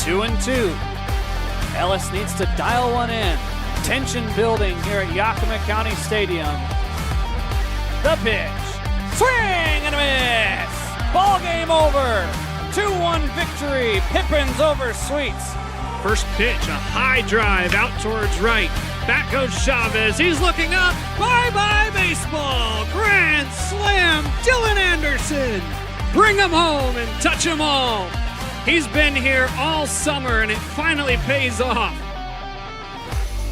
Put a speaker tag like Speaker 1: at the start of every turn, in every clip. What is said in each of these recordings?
Speaker 1: 2-2. Ellis needs to dial one in. Tension building here at Yakima County Stadium. The pitch. Swing and a miss. Ball game over. 2-1 victory. Pippins over Sweets.
Speaker 2: First pitch, a high drive out towards right. Back goes Chavez. He's looking up. Bye-bye baseball. Grand slam. Dylan Anderson. Bring him home and touch them all. He's been here all summer, and it finally pays off.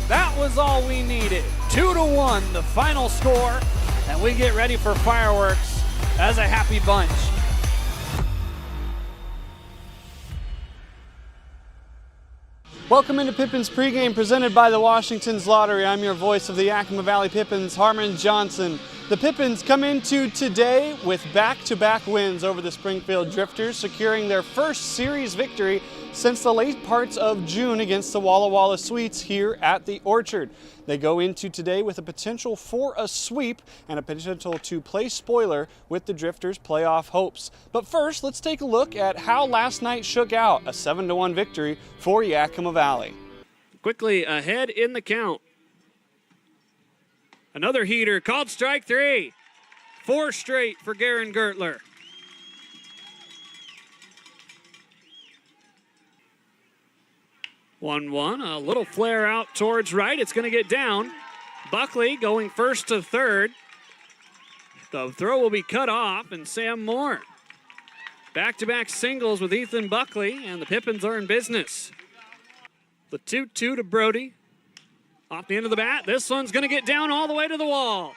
Speaker 1: That was all we needed. 2-1, the final score, and we get ready for fireworks as a happy bunch. Welcome into Pippins pregame presented by the Washington's Lottery. I'm your voice of the Yakima Valley Pippins, Harmon Johnson. The Pippins come into today with back-to-back wins over the Springfield Drifters, securing their first series victory since the late parts of June against the Walla Walla Sweets here at the Orchard. They go into today with a potential for a sweep and a potential to play spoiler with the Drifters' playoff hopes. But first, let's take a look at how last night shook out, a 7-1 victory for Yakima Valley.
Speaker 2: Quickly ahead in the count. Another heater, called strike 3. 4 straight for Garen Gertler. One, a little flare out towards right. It's going to get down. Buckley going first to third. The throw will be cut off, and Sam Moore. Back-to-back singles with Ethan Buckley, and the Pippins are in business. The 2-2 to Brody. Off the end of the bat, this one's going to get down all the way to the wall.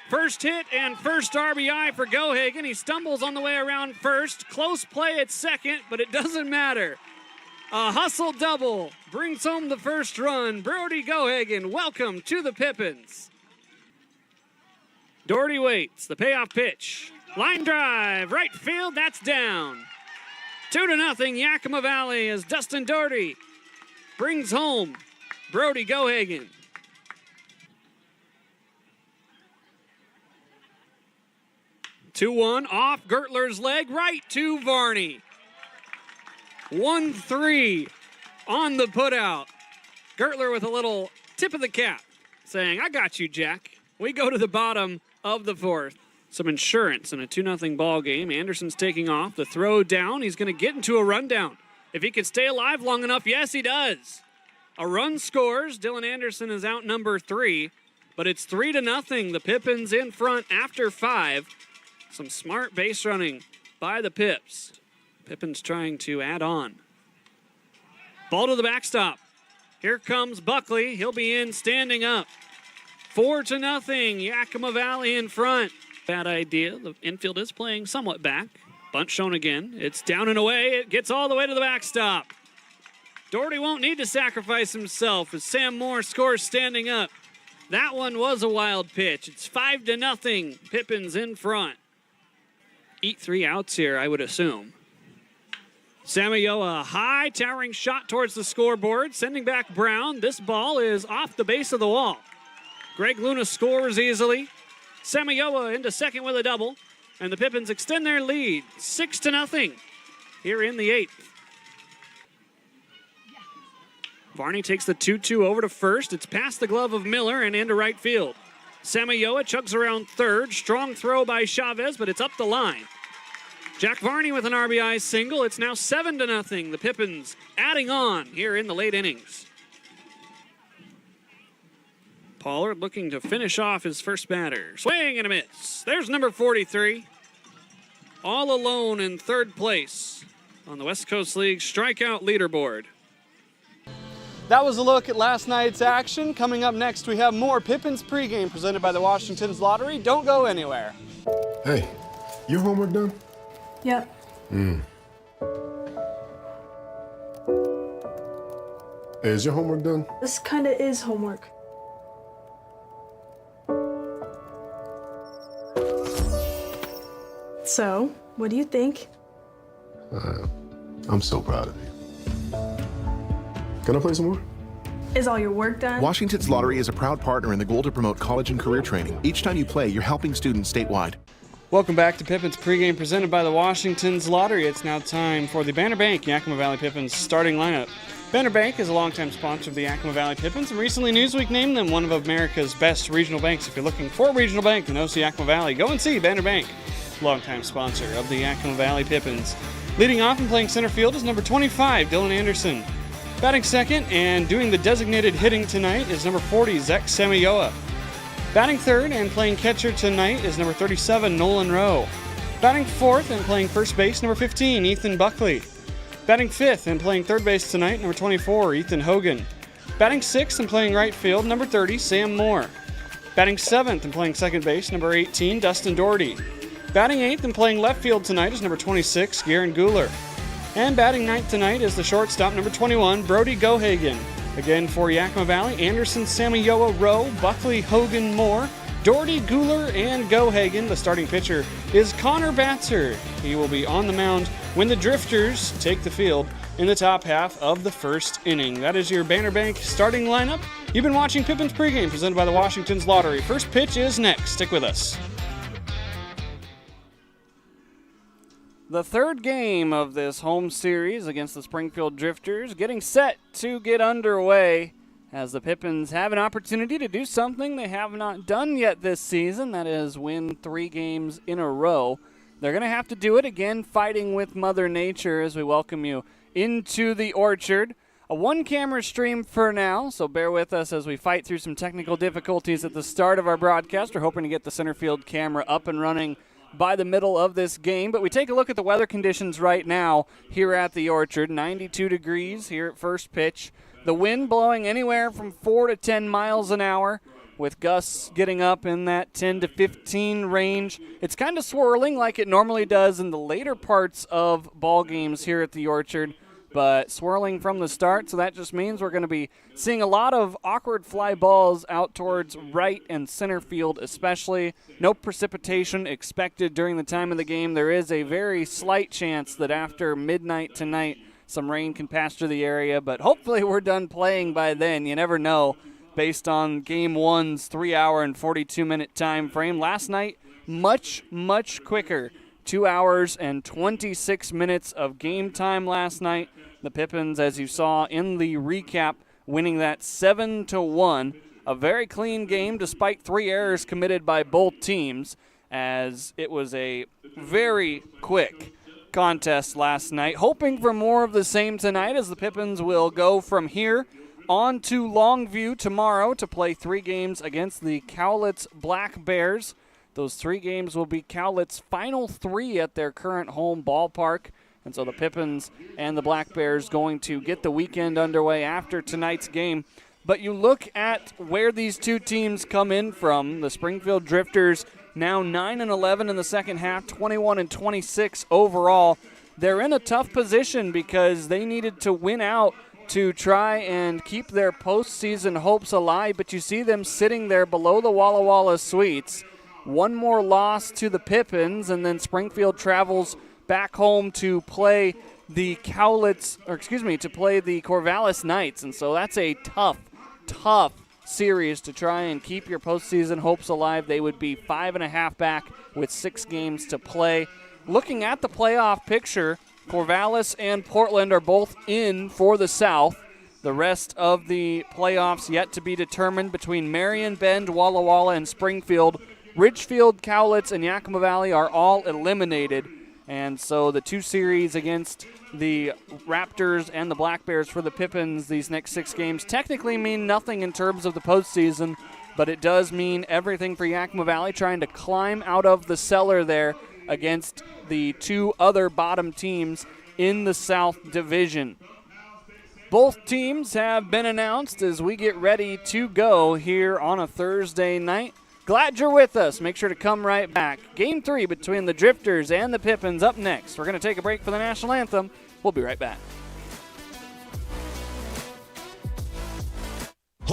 Speaker 2: First hit and first RBI for Gohagen. He stumbles on the way around first. Close play at second, but it doesn't matter. A hustle double brings home the first run. Brody Gohagen, welcome to the Pippins. Doherty waits, the payoff pitch. Line drive, right field, that's down. 2-0 Yakima Valley as Dustin Doherty brings home Brody Gohagen. 2-1 off Gertler's leg, right to Varney. 1-3 on the putout. Gertler with a little tip of the cap saying, I got you, Jack. We go to the bottom of the fourth. Some insurance in a 2-0 ball game. Anderson's taking off. The throw down. He's going to get into a rundown. If he can stay alive long enough, yes, he does. A run scores. Dylan Anderson is out number 3, but it's 3-0. The Pippins in front after 5. Some smart base running by the Pips. Pippins trying to add on. Ball to the backstop. Here comes Buckley. He'll be in standing up. 4-0. Yakima Valley in front. Bad idea. The infield is playing somewhat back. Bunt shown again. It's down and away. It gets all the way to the backstop. Doherty won't need to sacrifice himself as Sam Moore scores standing up. That one was a wild pitch. It's 5-0. Pippins in front. Eat 3 outs here, I would assume. Samayoa, a high towering shot towards the scoreboard, sending back Brown. This ball is off the base of the wall. Greg Luna scores easily. Samayoa into second with a double, and the Pippins extend their lead 6-0 here in the 8th. Varney takes the 2-2 over to first. It's past the glove of Miller and into right field. Samayoa chugs around third. Strong throw by Chavez, but it's up the line. Jack Varney with an RBI single. It's now 7-0. The Pippins adding on here in the late innings. Pollard looking to finish off his first batter. Swing and a miss. There's number 43. All alone in third place on the West Coast League strikeout leaderboard.
Speaker 1: That was a look at last night's action. Coming up next, we have more Pippins pregame presented by the Washington's Lottery. Don't go anywhere.
Speaker 3: Hey, your homework done?
Speaker 4: Yep.
Speaker 3: Hey, is your homework done?
Speaker 4: This kind of is homework. So, what do you think?
Speaker 3: I'm so proud of you. Can I play some more?
Speaker 4: Is all your work done?
Speaker 5: Washington's Lottery is a proud partner in the goal to promote college and career training. Each time you play, you're helping students statewide.
Speaker 1: Welcome back to Pippins pregame presented by the Washington's Lottery. It's now time for the Banner Bank Yakima Valley Pippins starting lineup. Banner Bank is a longtime sponsor of the Yakima Valley Pippins, and recently Newsweek named them one of America's best regional banks. If you're looking for a regional bank that knows the Yakima Valley, go and see Banner Bank, longtime sponsor of the Yakima Valley Pippins. Leading off and playing center field is number 25, Dylan Anderson. Batting second and doing the designated hitting tonight is number 40, Zach Samayoa. Batting third and playing catcher tonight is number 37, Nolan Rowe. Batting fourth and playing first base, number 15, Ethan Buckley. Batting fifth and playing third base tonight, number 24, Ethan Hogan. Batting sixth and playing right field, number 30, Sam Moore. Batting seventh and playing second base, number 18, Dustin Doherty. Batting eighth and playing left field tonight is number 26, Garen Guler. And batting ninth tonight is the shortstop, number 21, Brody Gohagen. Again for Yakima Valley, Anderson, Samayoa, Rowe, Buckley, Hogan, Moore, Doherty, Guler, and Gohagen. The starting pitcher is Connor Batzer. He will be on the mound when the Drifters take the field in the top half of the first inning. That is your Banner Bank starting lineup. You've been watching Pippins pregame presented by the Washington's Lottery. First pitch is next. Stick with us.
Speaker 2: The third game of this home series against the Springfield Drifters getting set to get underway as the Pippins have an opportunity to do something they have not done yet this season, that is win 3 games in a row. They're going to have to do it again, fighting with Mother Nature as we welcome you into the orchard. A one-camera stream for now, so bear with us as we fight through some technical difficulties at the start of our broadcast. We're hoping to get the center field camera up and running by the middle of this game, but we take a look at the weather conditions right now here at the orchard. 92 degrees here at first pitch. The wind blowing anywhere from 4 to 10 miles an hour with gusts getting up in that 10 to 15 range. It's kind of swirling like it normally does in the later parts of ball games here at the orchard, but swirling from the start, so that just means we're going to be seeing a lot of awkward fly balls out towards right and center field especially. No precipitation expected during the time of the game. There is a very slight chance that after midnight tonight some rain can pass through the area, but hopefully we're done playing by then. You never know based on Game 1's 3-hour and 42-minute time frame. Last night, much quicker. 2 hours and 26 minutes of game time last night. The Pippins, as you saw in the recap, winning that 7-1. A very clean game despite 3 errors committed by both teams, as it was a very quick contest last night. Hoping for more of the same tonight as the Pippins will go from here on to Longview tomorrow to play 3 games against the Cowlitz Black Bears. Those 3 games will be Cowlitz's final 3 at their current home ballpark. And so the Pippins and the Black Bears going to get the weekend underway after tonight's game. But you look at where these two teams come in from. The Springfield Drifters now 9-11 in the second half, 21-26 overall. They're in a tough position because they needed to win out to try and keep their postseason hopes alive. But you see them sitting there below the Walla Walla Suites. One more loss to the Pippins, and then Springfield travels back home to play the Corvallis Knights. And so that's a tough series to try and keep your postseason hopes alive. They would be 5.5 back with 6 games to play. Looking at the playoff picture, Corvallis and Portland are both in for the South. The rest of the playoffs yet to be determined between Marion, Bend, Walla Walla, and Springfield. Ridgefield, Cowlitz, and Yakima Valley are all eliminated. And so the 2 series against the Raptors and the Black Bears for the Pippins, these next 6 games, technically mean nothing in terms of the postseason, but it does mean everything for Yakima Valley trying to climb out of the cellar there against the 2 other bottom teams in the South Division. Both teams have been announced as we get ready to go here on a Thursday night. Glad you're with us. Make sure to come right back. Game 3 between the Drifters and the Pippins up next. We're going to take a break for the national anthem. We'll be right back.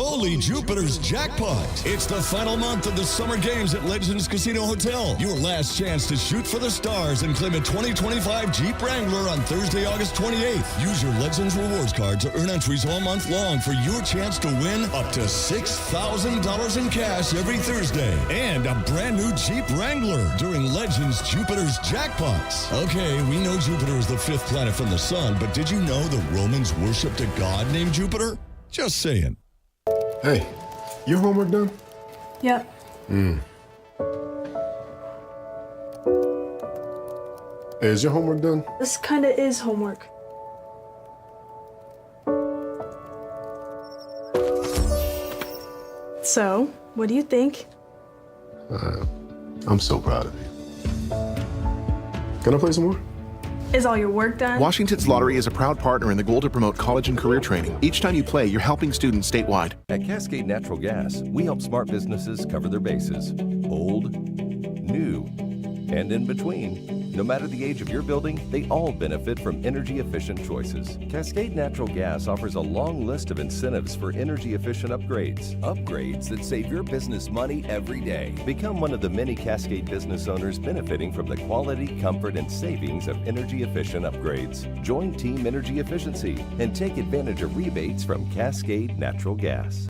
Speaker 5: Holy Jupiter's jackpot! It's the final month of the summer games at Legends Casino Hotel. Your last chance to shoot for the stars and claim a 2025 Jeep Wrangler on Thursday, August 28th. Use your Legends Rewards card to earn entries all month long for your chance to win up to $6,000 in cash every Thursday. And a brand new Jeep Wrangler during Legends Jupiter's jackpots. Okay, we know Jupiter is the fifth planet from the sun, but did you know the Romans worshipped a god named Jupiter? Just saying.
Speaker 3: Hey, your homework done?
Speaker 4: Yep.
Speaker 3: Hey, is your homework done?
Speaker 4: This kinda is homework. So, what do you think?
Speaker 3: I'm so proud of you. Can I play some more?
Speaker 4: Is all your work done?
Speaker 6: Washington's Lottery is a proud partner in the goal to promote college and career training. Each time you play, you're helping students statewide.
Speaker 7: At Cascade Natural Gas, we help smart businesses cover their bases. Old, new, and in between. No matter the age of your building, they all benefit from energy-efficient choices. Cascade Natural Gas offers a long list of incentives for energy-efficient upgrades. Upgrades that save your business money every day. Become one of the many Cascade business owners benefiting from the quality, comfort, and savings of energy-efficient upgrades. Join Team Energy Efficiency and take advantage of rebates from Cascade Natural Gas.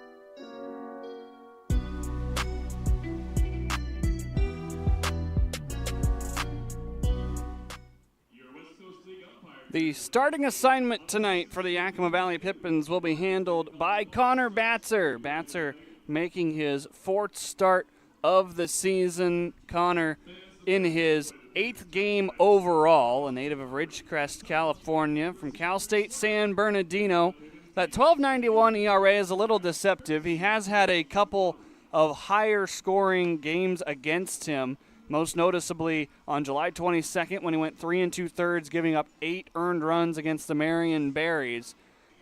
Speaker 2: The starting assignment tonight for the Yakima Valley Pippins will be handled by Connor Batzer. Batzer making his fourth start of the season. Connor in his 8th game overall, a native of Ridgecrest, California, from Cal State San Bernardino. That 12.91 ERA is a little deceptive. He has had a couple of higher scoring games against him, most noticeably on July 22nd when he went 3 2/3, giving up 8 earned runs against the Marion Berries.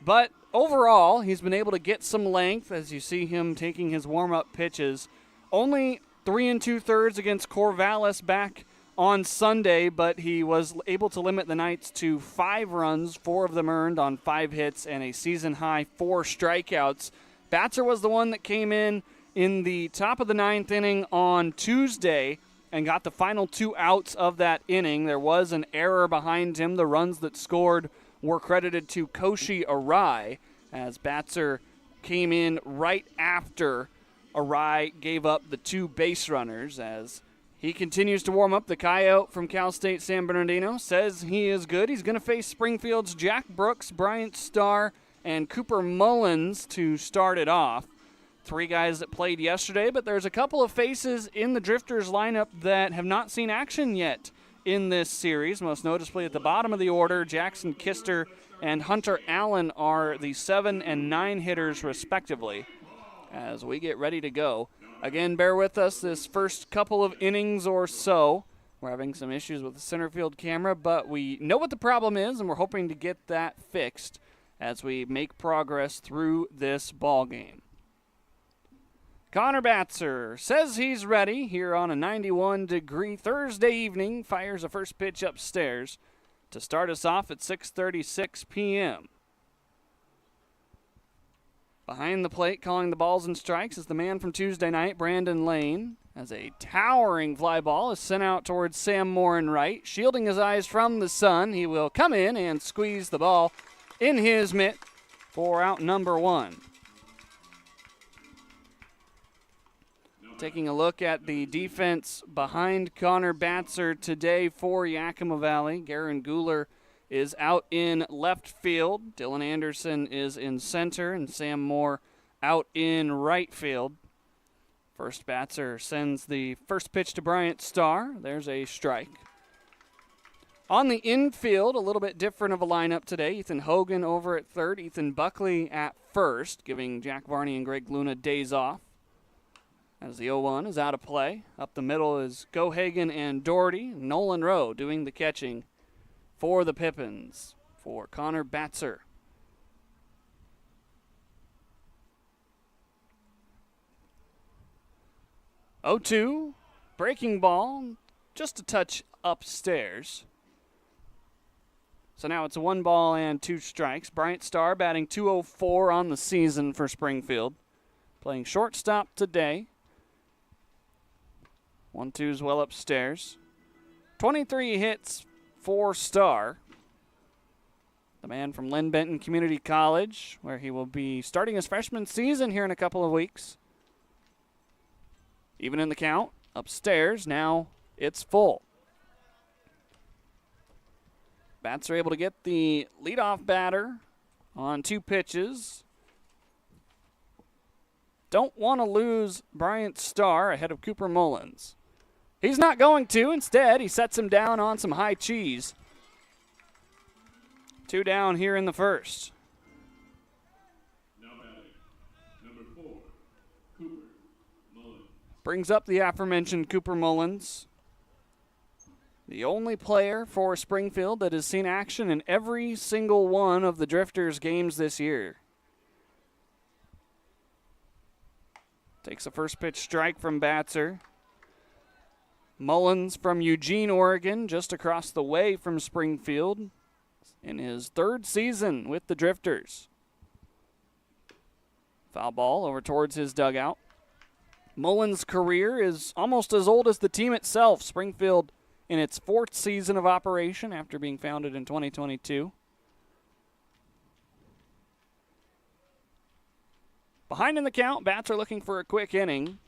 Speaker 2: But overall, he's been able to get some length as you see him taking his warm-up pitches. Only 3 2/3 against Corvallis back on Sunday, but he was able to limit the Knights to 5 runs, 4 of them earned on 5 hits, and a season-high 4 strikeouts. Batzer was the one that came in the top of the 9th inning on Tuesday and got the final 2 outs of that inning. There was an error behind him. The runs that scored were credited to Koshi Arai, as Batzer came in right after Arai gave up the 2 base runners. As he continues to warm up, the Coyote from Cal State San Bernardino says he is good. He's going to face Springfield's Jack Brooks, Bryant Starr, and Cooper Mullins to start it off. 3 guys that played yesterday, but there's a couple of faces in the Drifters lineup that have not seen action yet in this series. Most noticeably at the bottom of the order, Jackson Kister and Hunter Allen are the 7 and 9 hitters respectively. As we get ready to go. Again, bear with us this first couple of innings or so. We're having some issues with the center field camera, but we know what the problem is, and we're hoping to get that fixed as we make progress through this ball game. Connor Batzer says he's ready here on a 91-degree Thursday evening. Fires a first pitch upstairs to start us off at 6:36 p.m. Behind the plate, calling the balls and strikes, is the man from Tuesday night, Brandon Lane, as a towering fly ball is sent out towards Sam Morin right. Shielding his eyes from the sun, he will come in and squeeze the ball in his mitt for out number 1. Taking a look at the defense behind Connor Batzer today for Yakima Valley. Garen Guler is out in left field. Dylan Anderson is in center, and Sam Moore out in right field. First Batzer sends the first pitch to Bryant Starr. There's a strike. On the infield, a little bit different of a lineup today. Ethan Hogan over at third, Ethan Buckley at first, giving Jack Varney and Greg Luna days off. As the 0-1 is out of play. Up the middle is Gohagen and Doherty. Nolan Rowe doing the catching for the Pippins for Connor Batzer. Oh-2, breaking ball, just a touch upstairs. So now it's a 1 ball and 2 strikes. Bryant Starr batting .204 on the season for Springfield. playing shortstop today. 1-2's well upstairs. 23 hits for Starr. The man from Lynn Benton Community College, where he will be starting his freshman season here in a couple of weeks. Even in the count, upstairs, now it's full. Bats are able to get the leadoff batter on 2 pitches. Don't want to lose Bryant Starr ahead of Cooper Mullins. He's not going to. Instead, he sets him down on some high cheese. 2 down here in the first.
Speaker 8: Now batting, number 4, Cooper Mullins.
Speaker 2: Brings up the aforementioned Cooper Mullins. The only player for Springfield that has seen action in every single one of the Drifters games this year. Takes a first pitch strike from Batzer. Mullins from Eugene, Oregon, just across the way from Springfield, in his 3rd season with the Drifters. Foul ball over towards his dugout. Mullins' career is almost as old as the team itself. Springfield in its 4th season of operation after being founded in 2022. Behind in the count, Bats are looking for a quick inning.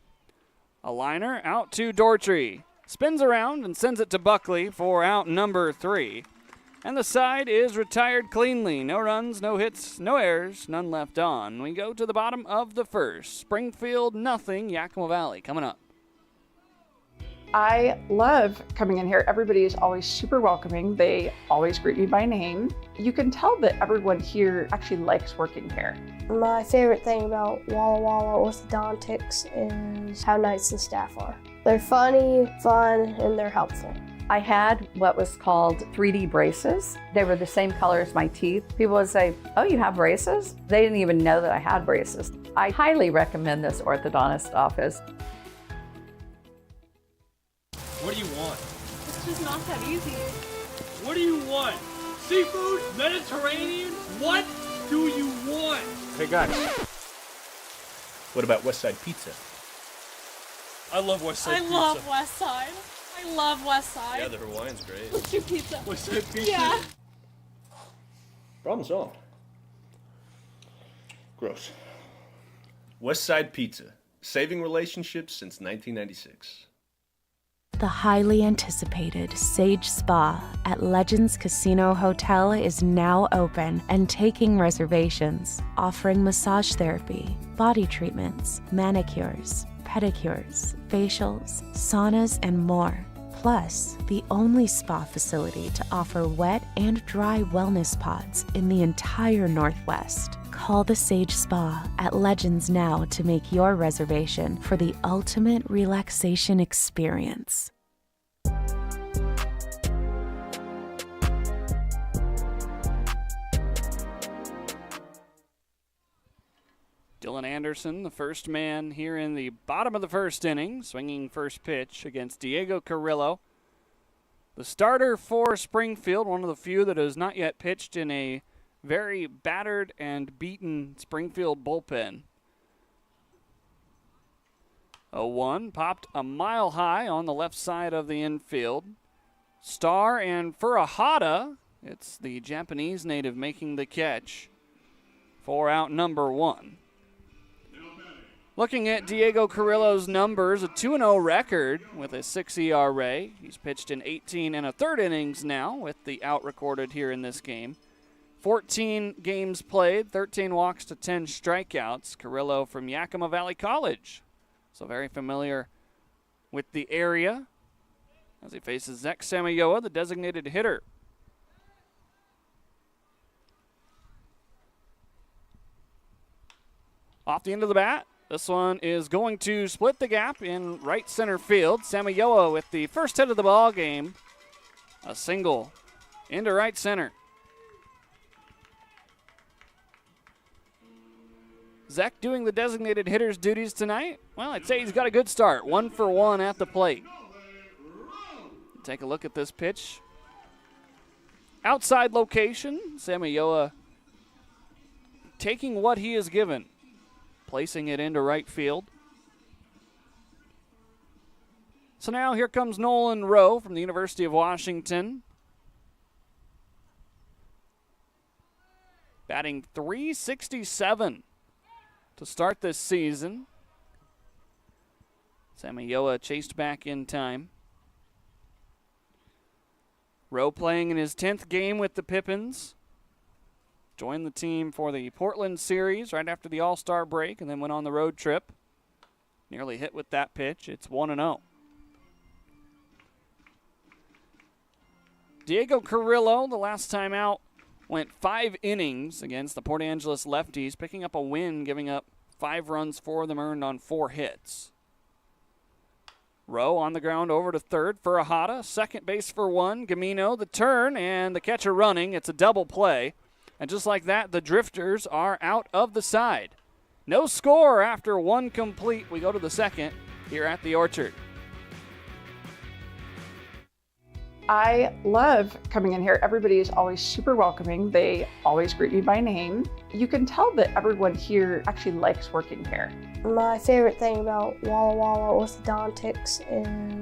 Speaker 2: A liner out to Dortree. Spins around and sends it to Buckley for out number 3. And the side is retired cleanly. No runs, no hits, no errors, none left on. We go to the bottom of the first. Springfield nothing, Yakima Valley coming up.
Speaker 9: I love coming in here. Everybody is always super welcoming. They always greet me by name. You can tell that everyone here actually likes working here.
Speaker 10: My favorite thing about Walla Walla Orthodontics is how nice the staff are. They're funny, fun, and they're helpful.
Speaker 11: I had what was called 3D braces. They were the same color as my teeth. People would say, "Oh, you have braces?" They didn't even know that I had braces. I highly recommend this orthodontist office.
Speaker 12: What do you want?
Speaker 4: It's just not that easy.
Speaker 12: What do you want? Seafood? Mediterranean? What do you want?
Speaker 13: Hey guys, what about West Side Pizza?
Speaker 12: I love West Side Pizza.
Speaker 4: I love West Side. I love West Side.
Speaker 13: Yeah, the Hawaiian's great.
Speaker 4: Let's do pizza.
Speaker 12: West Side Pizza?
Speaker 4: Yeah.
Speaker 13: Problem solved. Gross. West Side Pizza, saving relationships since 1996.
Speaker 14: The highly anticipated Sage Spa at Legends Casino Hotel is now open and taking reservations, offering massage therapy, body treatments, manicures, pedicures, facials, saunas, and more. Plus, the only spa facility to offer wet and dry wellness pods in the entire Northwest. Call the Sage Spa at Legends now to make your reservation for the ultimate relaxation experience.
Speaker 2: Dylan Anderson, the first man here in the bottom of the first inning, swinging first pitch against Diego Carrillo. The starter for Springfield, one of the few that has not yet pitched in a very battered and beaten Springfield bullpen. 0-1, popped a mile high on the left side of the infield. Starr and Furuhata, it's the Japanese native making the catch for out number 1. Looking at Diego Carrillo's numbers, a 2-0 record with a 6 ERA. He's pitched in 18 and a third innings now with the out recorded here in this game. 14 games played, 13 walks to 10 strikeouts. Carrillo from Yakima Valley College. So very familiar with the area as he faces Zach Samayoa, the designated hitter. Off the end of the bat. This one is going to split the gap in right center field. Samayoa with the first hit of the ball game. A single into right center. Zach doing the designated hitter's duties tonight. Well, I'd say he's got a good start. 1 for 1 at the plate. Take a look at this pitch. Outside location. Samayoa taking what he is given. placing it into right field. So now here comes Nolan Rowe from the University of Washington. Batting .367 to start this season. Samayoa chased back in time. Rowe playing in his 10th game with the Pippins. Joined the team for the Portland series right after the All-Star break and then went on the road trip. Nearly hit with that pitch. It's 1-0. Diego Carrillo, the last time out, went 5 innings against the Port Angeles lefties, picking up a win, giving up 5 runs for them, earned on 4 hits. Rowe on the ground over to third for Ahata. Second base for 1. Gamino, the turn, and the catcher running. It's a double play. And just like that, the Drifters are out of the side. No score after 1 complete. We go to the second here at the Orchard.
Speaker 9: I love coming in here. Everybody is always super welcoming. They always greet me by name. You can tell that everyone here actually likes working here.
Speaker 10: My favorite thing about Walla Walla orthodontics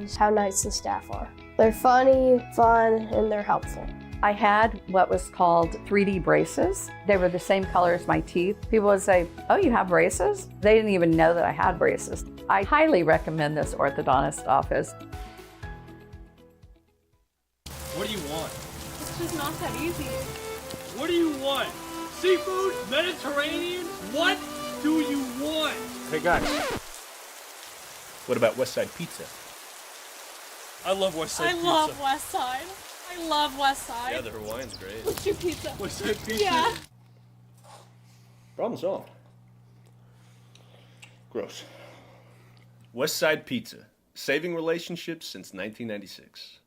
Speaker 10: is how nice the staff are. They're funny, fun, and they're helpful.
Speaker 11: I had what was called 3D braces. They were the same color as my teeth. People would say, "Oh, you have braces?" They didn't even know that I had braces. I highly recommend this orthodontist office.
Speaker 12: What do you want?
Speaker 4: It's just not that easy.
Speaker 12: What do you want? Seafood? Mediterranean? What do you want?
Speaker 13: Hey guys, what about West Side Pizza?
Speaker 12: I love West Side Pizza.
Speaker 4: I love West Side. I love West Side.
Speaker 15: Yeah, the Hawaiian's great.
Speaker 4: What's your pizza?
Speaker 12: West Side Pizza?
Speaker 4: Yeah.
Speaker 13: Problem solved. Gross. West Side Pizza, saving relationships since 1996.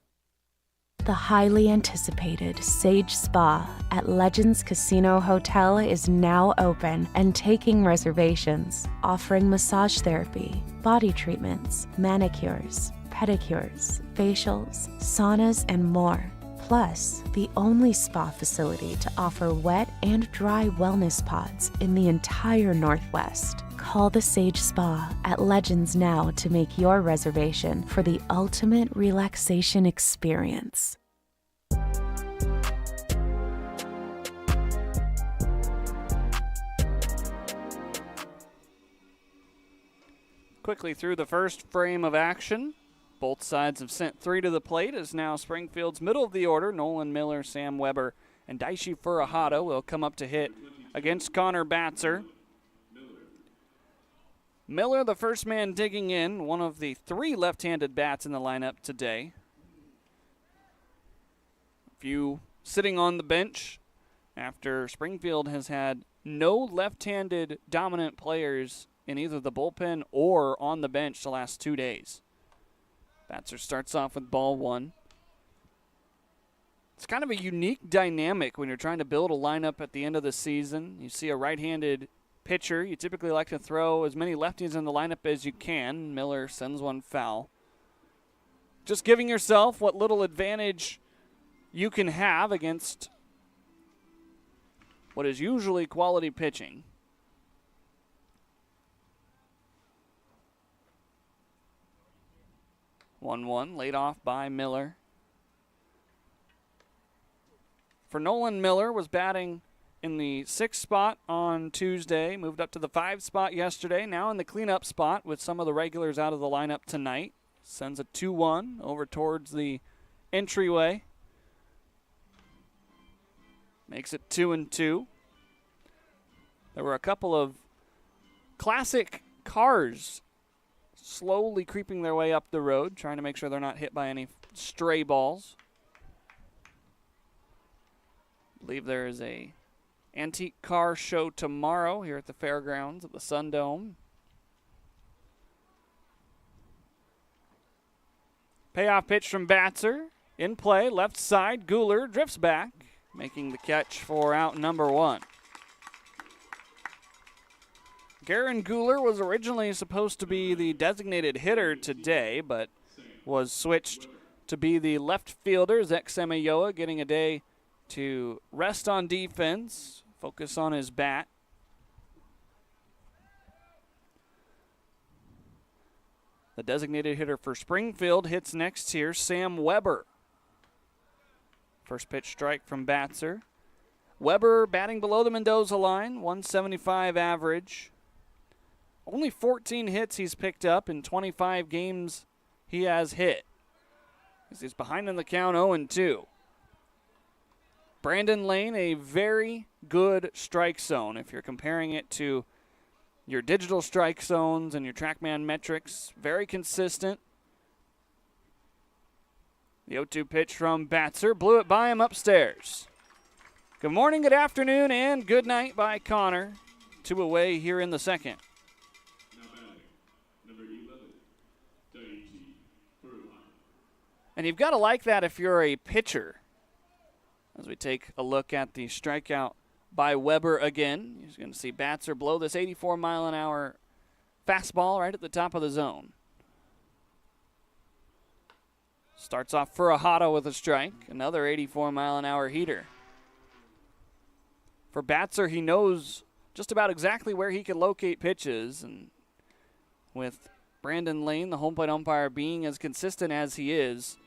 Speaker 14: The highly anticipated Sage Spa at Legends Casino Hotel is now open and taking reservations, offering massage therapy, body treatments, manicures, pedicures, facials, saunas, and more. Plus, the only spa facility to offer wet and dry wellness pods in the entire Northwest. Call the Sage Spa at Legends now to make your reservation for the ultimate relaxation experience.
Speaker 2: Quickly through the first frame of action. Both sides have sent 3 to the plate as now Springfield's middle of the order, Nolan Miller, Sam Weber, and Daishi Furuhata will come up to hit against Connor Batzer. Miller, the first man digging in, one of the 3 left-handed bats in the lineup today. A few sitting on the bench after Springfield has had no left-handed dominant players in either the bullpen or on the bench the last 2 days. Batzer starts off with ball 1. It's kind of a unique dynamic when you're trying to build a lineup at the end of the season. You see a right-handed pitcher. You typically like to throw as many lefties in the lineup as you can. Miller sends one foul. Just giving yourself what little advantage you can have against what is usually quality pitching. 1-1, laid off by Miller. For Nolan, Miller was batting in the 6th spot on Tuesday, moved up to the 5 spot yesterday, now in the cleanup spot with some of the regulars out of the lineup tonight. Sends a 2-1 over towards the entryway. Makes it 2-2. There were a couple of classic cars slowly creeping their way up the road, trying to make sure they're not hit by any stray balls. I believe there is a antique car show tomorrow here at the fairgrounds at the Sun Dome. Payoff pitch from Batzer. In play, left side, Guler drifts back, making the catch for out number 1. Garen Guler was originally supposed to be the designated hitter today, but was switched to be the left fielder. Zach Samayoa getting a day to rest on defense, focus on his bat.
Speaker 1: The designated hitter for Springfield hits next here, Sam Weber. First pitch strike from Batzer. Weber batting below the Mendoza line, 175 average. Only 14 hits he's picked up in 25 games he has hit. He's behind in the count, 0-2. Brandon Lane, a very good strike zone. If you're comparing it to your digital strike zones and your TrackMan metrics, very consistent. The 0-2 pitch from Batzer, blew it by him upstairs. Good morning, good afternoon, and good night by Connor. 2 away here in the second.
Speaker 8: Now batting, number 11, Daichi Furuhara.
Speaker 1: And you've got to like that if you're a pitcher. As we take a look at the strikeout by Weber again, you're going to see Batzer blow this 84-mile-an-hour fastball right at the top of the zone. Starts off Furuhara with a strike, another 84-mile-an-hour heater. For Batzer, he knows just about exactly where he can locate pitches, and with Brandon Lane, the home plate umpire, being as consistent as he is,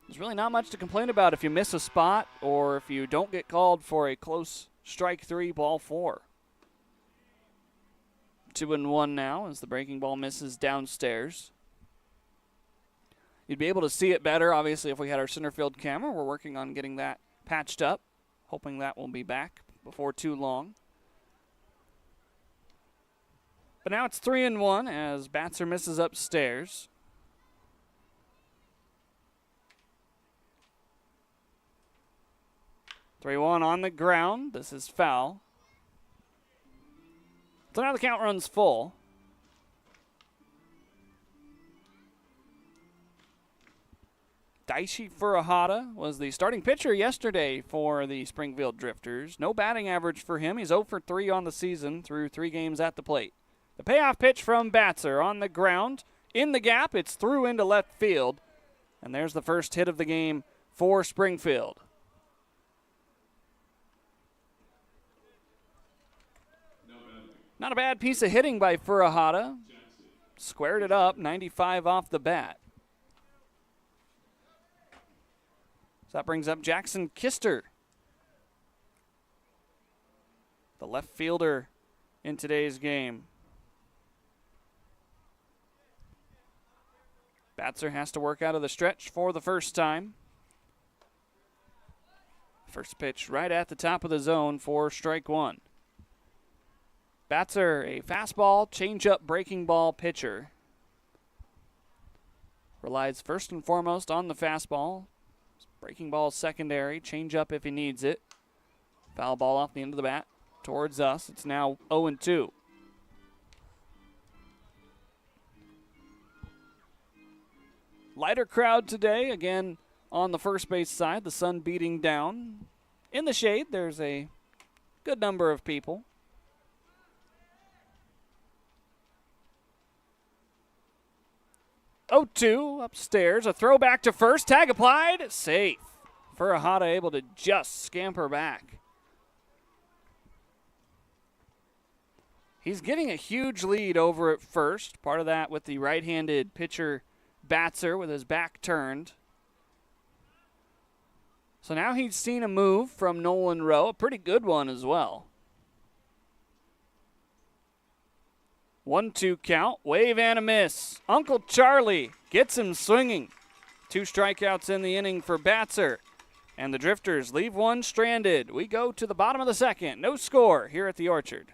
Speaker 1: there's really not much to complain about if you miss a spot or if you don't get called for a close strike 3, ball 4. 2-1 now as the breaking ball misses downstairs. You'd be able to see it better, obviously, if we had our center field camera. We're working on getting that patched up, hoping that will be back before too long. But now it's 3-1 as Batzer misses upstairs. Three-1 on the ground. This is foul. So now the count runs full. Daichi Furuhara was the starting pitcher yesterday for the Springfield Drifters. No batting average for him. He's 0 for 3 on the season through 3 games at the plate. The payoff pitch from Batzer on the ground. In the gap, it's through into left field. And there's the first hit of the game for Springfield. Not a bad piece of hitting by Furuhara. Squared it up, 95 off the bat. So that brings up Jackson Kister, the left fielder in today's game. Batzer has to work out of the stretch for the first time. First pitch right at the top of the zone for strike 1. Batzer, a fastball, changeup, breaking ball pitcher. Relies first and foremost on the fastball. Breaking ball secondary, changeup if he needs it. Foul ball off the end of the bat towards us. It's now 0-2. Lighter crowd today, again on the first base side, the sun beating down. In the shade, there's a good number of people. 0-2 upstairs. A throw back to first. Tag applied. Safe. Furuhara able to just scamper back. He's getting a huge lead over at first. Part of that with the right-handed pitcher Batzer with his back turned. So now he's seen a move from Nolan Rowe. A pretty good one as well. 1-2 count, wave and a miss. Uncle Charlie gets him swinging. 2 strikeouts in the inning for Batzer. And the Drifters leave one stranded. We go to the bottom of the second. No score here at the Orchard.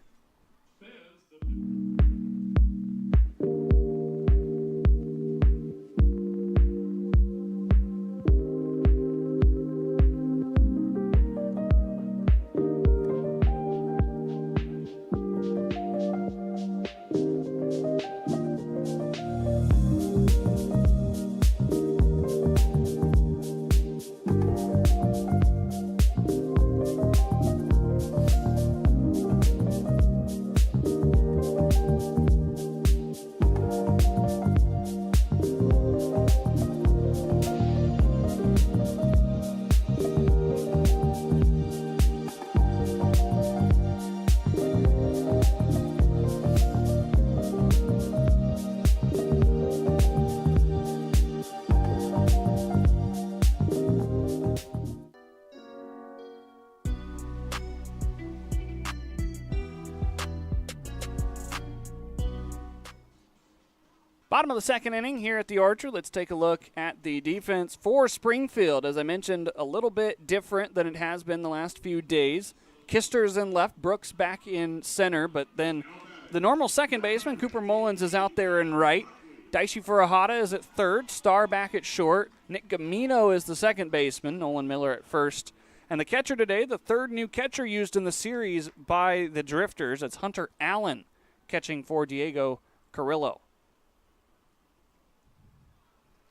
Speaker 2: Bottom of the second inning here at the Orchard. Let's take a look at the defense for Springfield. As I mentioned, a little bit different than it has been the last few days. Kister's in left, Brooks back in center, but then the normal second baseman, Cooper Mullins, is out there in right. Daishi Furuhata is at third, Starr back at short. Nick Gamino is the second baseman, Nolan Miller at first. And the catcher today, the third new catcher used in the series by the Drifters, it's Hunter Allen catching for Diego Carrillo.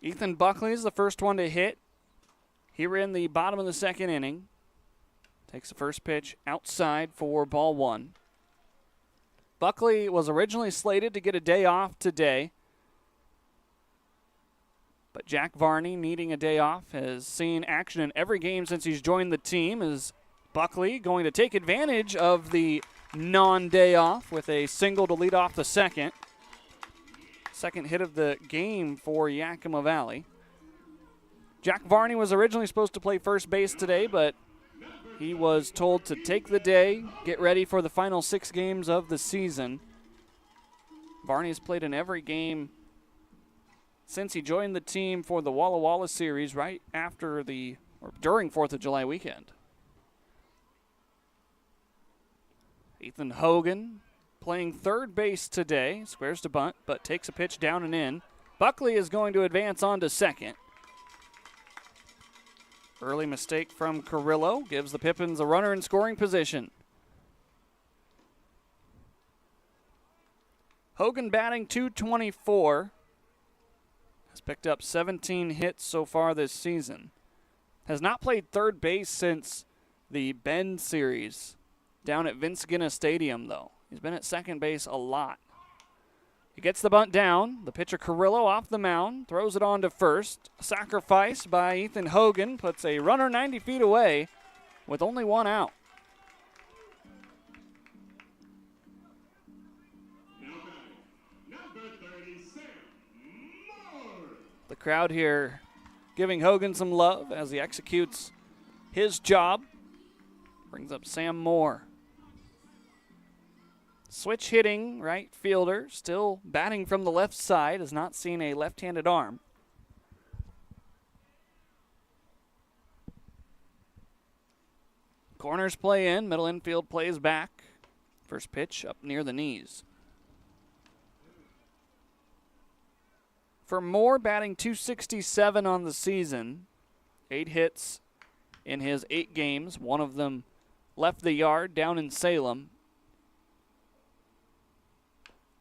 Speaker 2: Ethan Buckley is the first one to hit here in the bottom of the second inning. Takes the first pitch outside for ball one. Buckley was originally slated to get a day off today, but Jack Varney, needing a day off, has seen action in every game since he's joined the team. Is Buckley going to take advantage of the non-day off with a single to lead off the second? Second hit of the game for Yakima Valley. Jack Varney was originally supposed to play first base today, but he was told to take the day, get ready for the final 6 games of the season. Varney has played in every game since he joined the team for the Walla Walla series right after during 4th of July weekend. Ethan Hogan playing third base today, squares to bunt, but takes a pitch down and in. Buckley is going to advance on to second. Early mistake from Carrillo gives the Pippins a runner in scoring position. Hogan batting .224. Has picked up 17 hits so far this season. Has not played third base since the Bend series down at Vince Guinna Stadium, though. He's been at second base a lot. He gets the bunt down. The pitcher Carrillo off the mound, throws it on to first. Sacrifice by Ethan Hogan puts a runner 90 feet away with only one out. The crowd here giving Hogan some love as he executes his job. Brings up Sam Moore. Switch hitting right fielder, still batting from the left side, has not seen a left-handed arm. Corners play in, middle infield plays back. First pitch up near the knees. For Moore, batting .267 on the season, 8 hits in his 8 games. One of them left the yard down in Salem.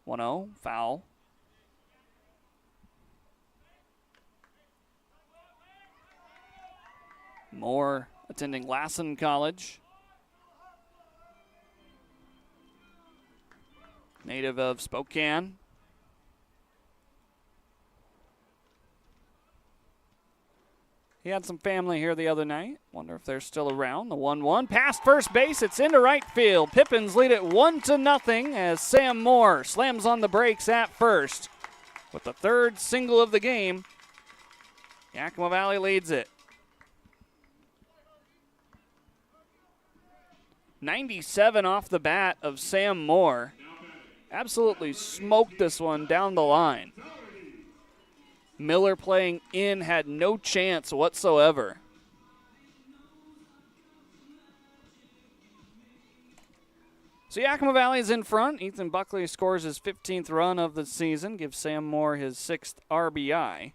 Speaker 2: 1-0, foul. Moore attending Lassen College. Native of Spokane. He had some family here the other night. Wonder if they're still around. The 1-1 past first base. It's into right field. Pippins lead it 1-0 as Sam Moore slams on the brakes at first. With the third single of the game, Yakima Valley leads it. 97 off the bat of Sam Moore. Absolutely smoked this one down the line. Miller playing in had no chance whatsoever. So Yakima Valley is in front. Ethan Buckley scores his 15th run of the season, gives Sam Moore his 6th RBI.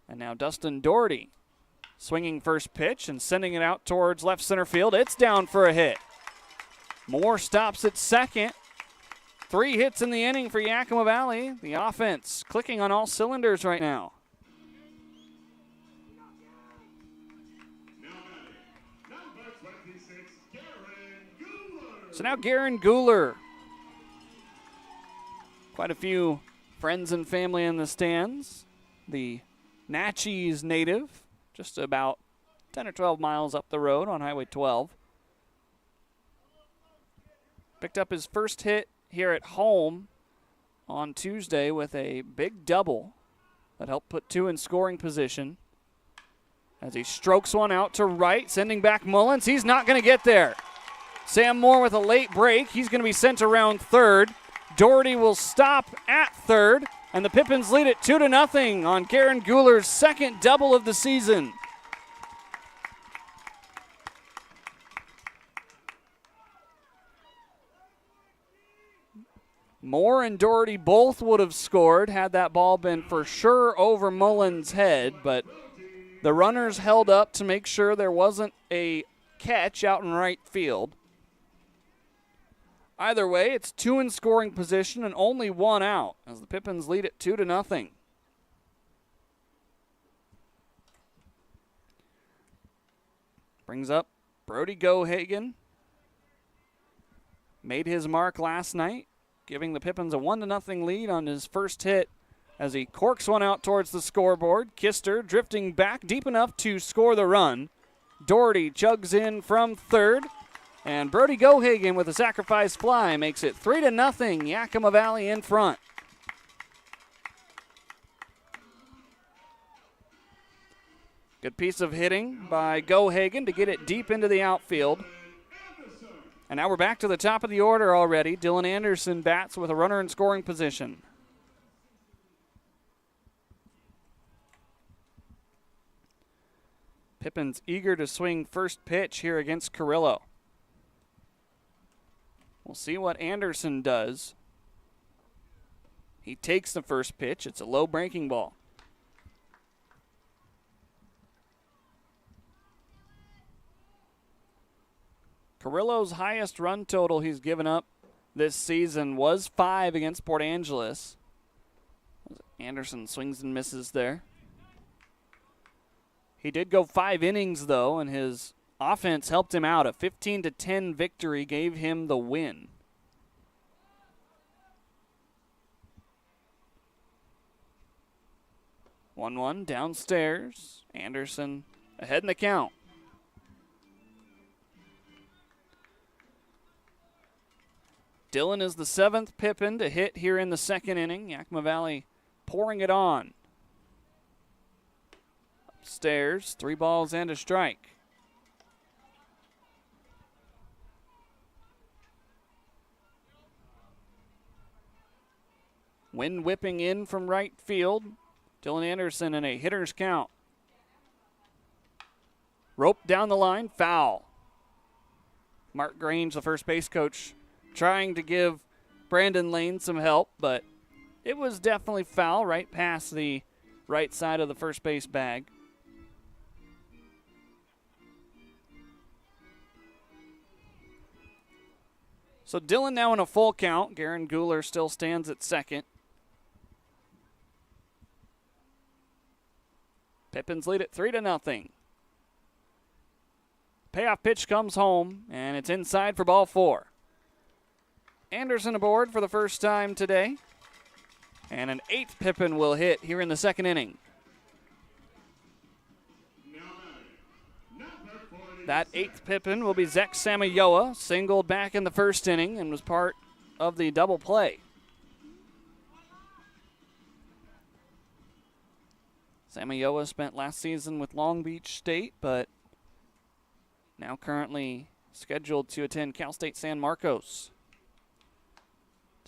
Speaker 2: And now Dustin Doherty swinging first pitch and sending it out towards left center field. It's down for a hit. Moore stops at second. 3 hits in the inning for Yakima Valley. The offense clicking on all cylinders right now. So now Garen Guler. Quite a few friends and family in the stands. The Natchez native, just about 10 or 12 miles up the road on Highway 12. Picked up his first hit here at home on Tuesday with a big double that helped put 2 in scoring position. As he strokes one out to right, sending back Mullins. He's not going to get there. Sam Moore with a late break. He's going to be sent around third. Doherty will stop at third. And the Pippins lead it 2-0 on Garen Guler's second double of the season. Moore and Doherty both would have scored had that ball been for sure over Mullins' head, but the runners held up to make sure there wasn't a catch out in right field. Either way, it's 2 in scoring position and only 1 out as the Pippins lead it 2-0. Brings up Brody Gohagen. Made his mark last night, giving the Pippins a 1-0 lead on his first hit as he corks one out towards the scoreboard. Kister drifting back deep enough to score the run. Doherty chugs in from third. And Brody Gohagen with a sacrifice fly makes it 3-0, Yakima Valley in front. Good piece of hitting by Gohagen to get it deep into the outfield. And now we're back to the top of the order already. Dylan Anderson bats with a runner in scoring position. Pippins eager to swing first pitch here against Carrillo. We'll see what Anderson does. He takes the first pitch. It's a low breaking ball. Carrillo's highest run total he's given up this season was 5 against Port Angeles. Anderson swings and misses there. He did go 5 innings, though, and his offense helped him out. A 15-10 victory gave him the win. One downstairs. Anderson ahead in the count. Dylan is the 7th Pippin to hit here in the second inning. Yakima Valley pouring it on. Upstairs, 3 balls and a strike. Wind whipping in from right field. Dylan Anderson in a hitter's count. Rope down the line, foul. Mark Grange, the first base coach, trying to give Brandon Lane some help, but it was definitely foul right past the right side of the first base bag. So Dylan now in a full count. Garen Guler still stands at second. Pippins lead it 3-0. Payoff pitch comes home, and it's inside for ball 4. Anderson aboard for the first time today. And an 8th Pippin will hit here in the second inning. That 8th Pippin will be Zach Samayoa, singled back in the first inning and was part of the double play. Samayoa spent last season with Long Beach State, but now currently scheduled to attend Cal State San Marcos.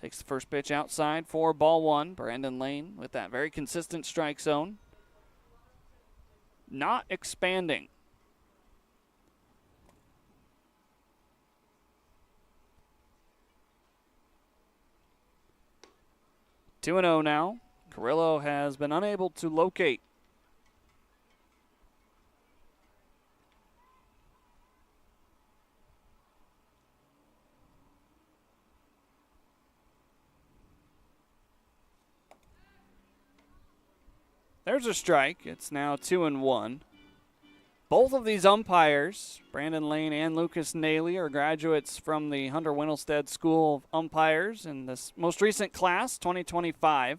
Speaker 2: Takes the first pitch outside for ball 1. Brandon Lane with that very consistent strike zone. Not expanding. Two and 0 now. Carrillo has been unable to locate. There's a strike. It's now 2-1. Both of these umpires, Brandon Lane and Lucas Naley, are graduates from the Hunter Wintelstead School of Umpires in this most recent class, 2025.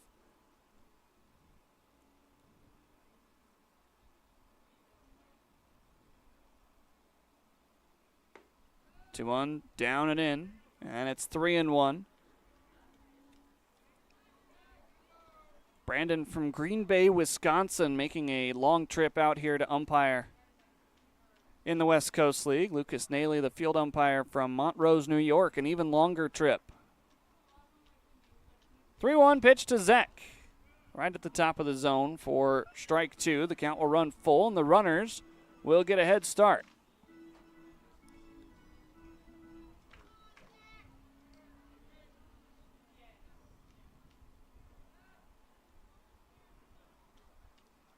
Speaker 2: Two one, down and in, and it's 3-1. Brandon from Green Bay, Wisconsin, making a long trip out here to umpire in the West Coast League. Lucas Naley, the field umpire from Montrose, New York, an even longer trip. 3-1 pitch to Zek. right at the top of the zone for strike two. The count will run full, and the runners will get a head start.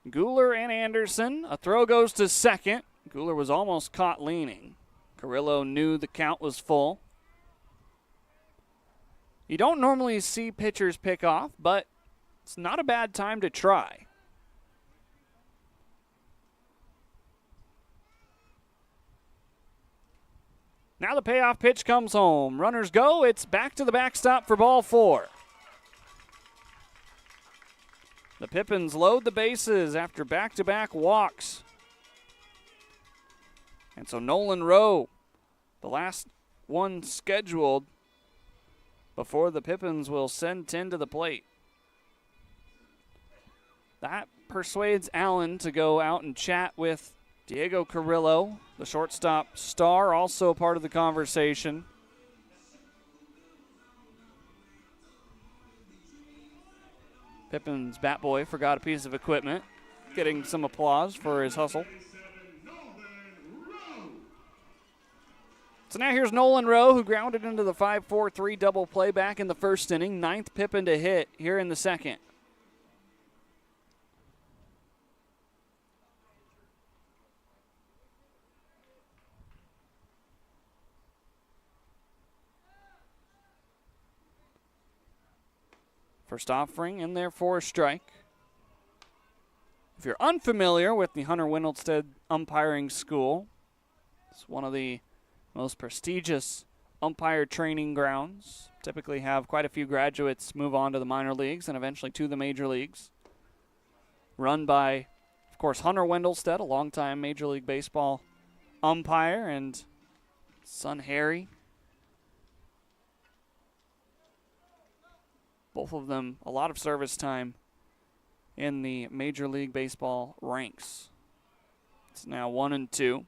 Speaker 2: Guler and Anderson. A throw goes to second. Guler was almost caught leaning. Carrillo knew the count was full. You don't normally see pitchers pick off, but it's not a bad time to try. Now the payoff pitch comes home. Runners go. It's back to the backstop for ball four. The Pippins load the bases after back-to-back walks. And so Nolan Rowe, the last one scheduled before the Pippins will send 10 to the plate. That persuades Allen to go out and chat with Diego Carrillo, the shortstop star, also part of the conversation. Pippins' bat boy forgot a piece of equipment, getting some applause for his hustle. So now here's Nolan Rowe, who grounded into the 5-4-3 double play back in the first inning. 9th Pippin to hit here in the second. First offering in there for a strike. If you're unfamiliar with the Hunter Windelstead umpiring school, it's one of the most prestigious umpire training grounds. Typically have quite a few graduates move on to the minor leagues and eventually to the major leagues. Run by, of course, Hunter Windelstead, a longtime Major League Baseball umpire, and son Harry. Both of them a lot of service time in the Major League Baseball ranks. It's now 1-2.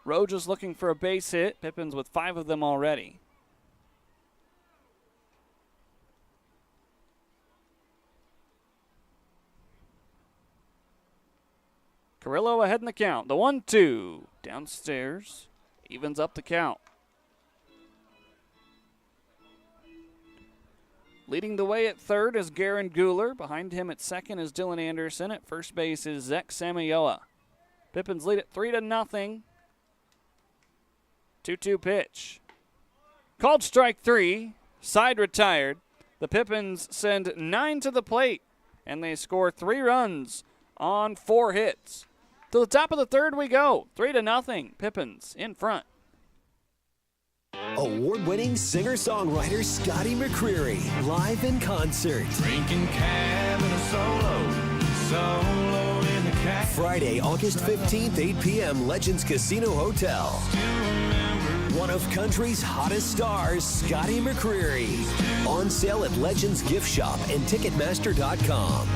Speaker 2: Rowe just looking for a base hit. Pippins with 5 of them already. Carrillo ahead in the count. The 1-2. Downstairs. Evens up the count. Leading the way at third is Garen Guler. Behind him at second is Dylan Anderson. At first base is Zach Samayoa. Pippins lead it 3-0. 2-2 pitch. Called strike 3. Side retired. The Pippins send 9 to the plate, and they score 3 runs on 4 hits. To the top of the third we go. 3-0. Pippins in front.
Speaker 15: Award-winning singer-songwriter Scotty McCreery, live in concert.
Speaker 16: Drinking cab and a solo in the cab.
Speaker 15: Friday, August 15th, 8 p.m., Legends Casino Hotel. One of country's hottest stars, Scotty McCreery. On sale at Legends Gift Shop and Ticketmaster.com.